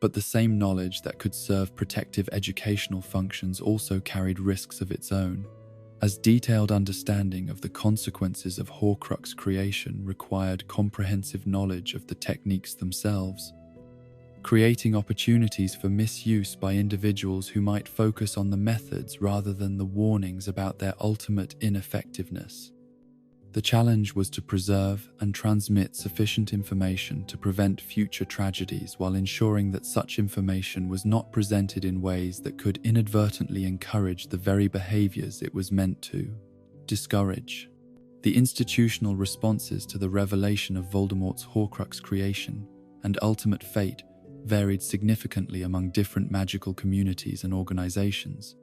But the same knowledge that could serve protective educational functions also carried risks of its own, as detailed understanding of the consequences of Horcrux creation required comprehensive knowledge of the techniques themselves, creating opportunities for misuse by individuals who might focus on the methods rather than the warnings about their ultimate ineffectiveness. The challenge was to preserve and transmit sufficient information to prevent future tragedies while ensuring that such information was not presented in ways that could inadvertently encourage the very behaviors it was meant to discourage. The institutional responses to the revelation of Voldemort's Horcrux creation and ultimate fate varied significantly among different magical communities and organizations,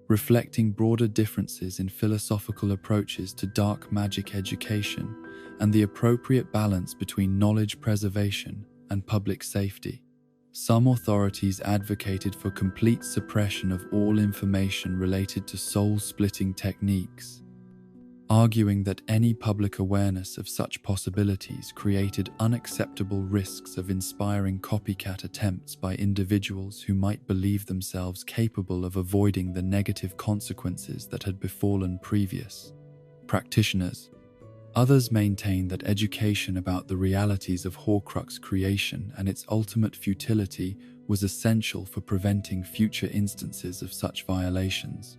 reflecting broader differences in philosophical approaches to dark magic education and the appropriate balance between knowledge preservation and public safety. Some authorities advocated for complete suppression of all information related to soul-splitting techniques. arguing that any public awareness of such possibilities created unacceptable risks of inspiring copycat attempts by individuals who might believe themselves capable of avoiding the negative consequences that had befallen previous practitioners. Others maintain that education about the realities of Horcrux creation and its ultimate futility was essential for preventing future instances of such violations,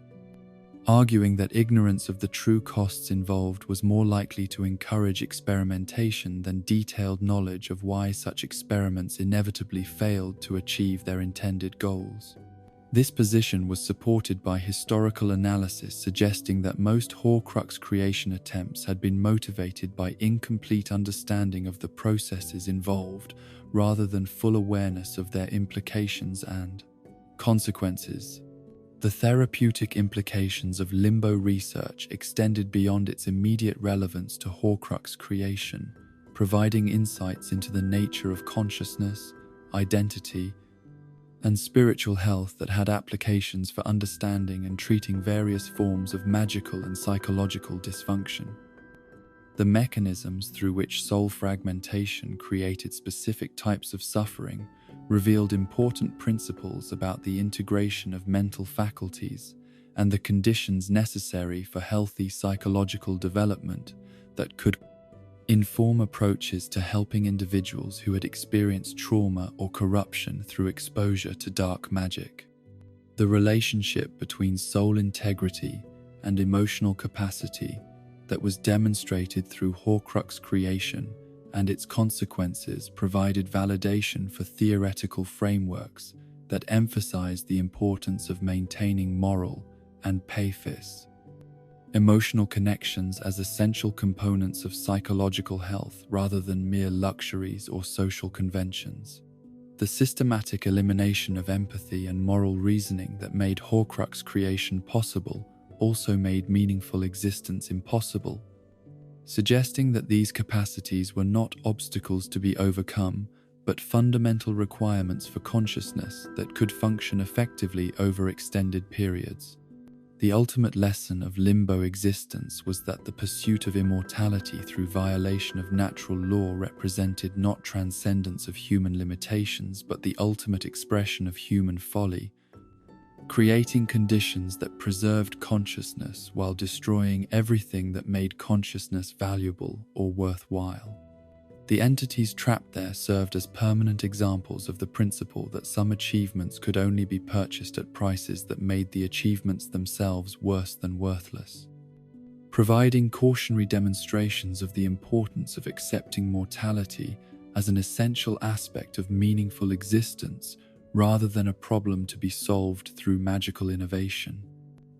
arguing that ignorance of the true costs involved was more likely to encourage experimentation than detailed knowledge of why such experiments inevitably failed to achieve their intended goals. This position was supported by historical analysis suggesting that most Horcrux creation attempts had been motivated by incomplete understanding of the processes involved rather than full awareness of their implications and consequences. The therapeutic implications of limbo research extended beyond its immediate relevance to Horcrux creation, providing insights into the nature of consciousness, identity, and spiritual health that had applications for understanding and treating various forms of magical and psychological dysfunction. The mechanisms through which soul fragmentation created specific types of suffering revealed important principles about the integration of mental faculties and the conditions necessary for healthy psychological development that could inform approaches to helping individuals who had experienced trauma or corruption through exposure to dark magic. The relationship between soul integrity and emotional capacity that was demonstrated through Horcrux creation and its consequences provided validation for theoretical frameworks that emphasized the importance of maintaining moral and pathos emotional connections as essential components of psychological health rather than mere luxuries or social conventions. The systematic elimination of empathy and moral reasoning that made Horcrux creation possible also made meaningful existence impossible, suggesting that these capacities were not obstacles to be overcome, but fundamental requirements for consciousness that could function effectively over extended periods. The ultimate lesson of limbo existence was that the pursuit of immortality through violation of natural law represented not transcendence of human limitations but the ultimate expression of human folly, creating conditions that preserved consciousness while destroying everything that made consciousness valuable or worthwhile. The entities trapped there served as permanent examples of the principle that some achievements could only be purchased at prices that made the achievements themselves worse than worthless, providing cautionary demonstrations of the importance of accepting mortality as an essential aspect of meaningful existence rather than a problem to be solved through magical innovation.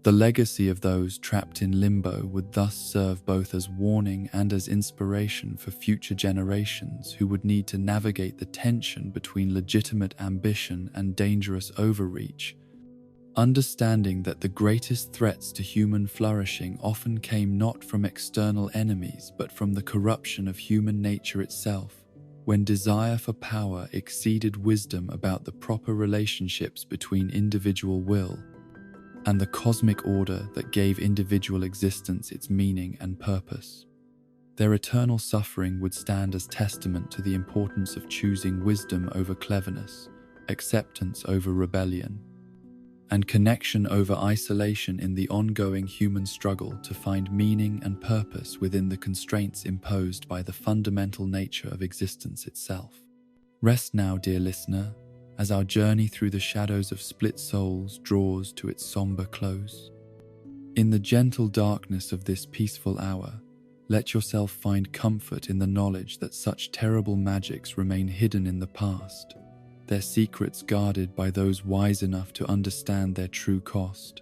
The legacy of those trapped in limbo would thus serve both as warning and as inspiration for future generations who would need to navigate the tension between legitimate ambition and dangerous overreach, understanding that the greatest threats to human flourishing often came not from external enemies but from the corruption of human nature itself, when desire for power exceeded wisdom about the proper relationships between individual will and the cosmic order that gave individual existence its meaning and purpose. Their eternal suffering would stand as testament to the importance of choosing wisdom over cleverness, acceptance over rebellion, and connection over isolation in the ongoing human struggle to find meaning and purpose within the constraints imposed by the fundamental nature of existence itself. Rest now, dear listener, as our journey through the shadows of split souls draws to its somber close. In the gentle darkness of this peaceful hour, let yourself find comfort in the knowledge that such terrible magics remain hidden in the past, their secrets guarded by those wise enough to understand their true cost.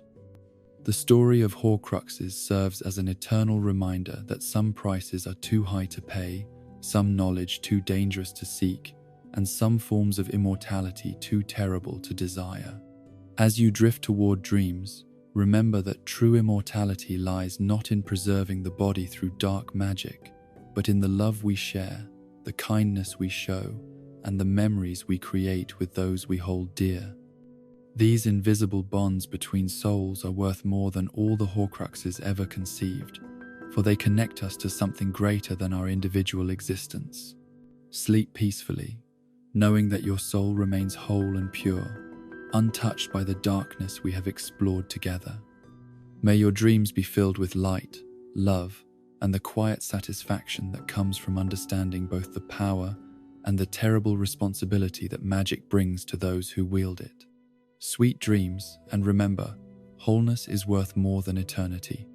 The story of Horcruxes serves as an eternal reminder that some prices are too high to pay, some knowledge too dangerous to seek, and some forms of immortality too terrible to desire. As you drift toward dreams, remember that true immortality lies not in preserving the body through dark magic, but in the love we share, the kindness we show, and the memories we create with those we hold dear. These invisible bonds between souls are worth more than all the Horcruxes ever conceived, for they connect us to something greater than our individual existence. Sleep peacefully, knowing that your soul remains whole and pure, untouched by the darkness we have explored together. May your dreams be filled with light, love, and the quiet satisfaction that comes from understanding both the power and the terrible responsibility that magic brings to those who wield it. Sweet dreams, and remember, wholeness is worth more than eternity.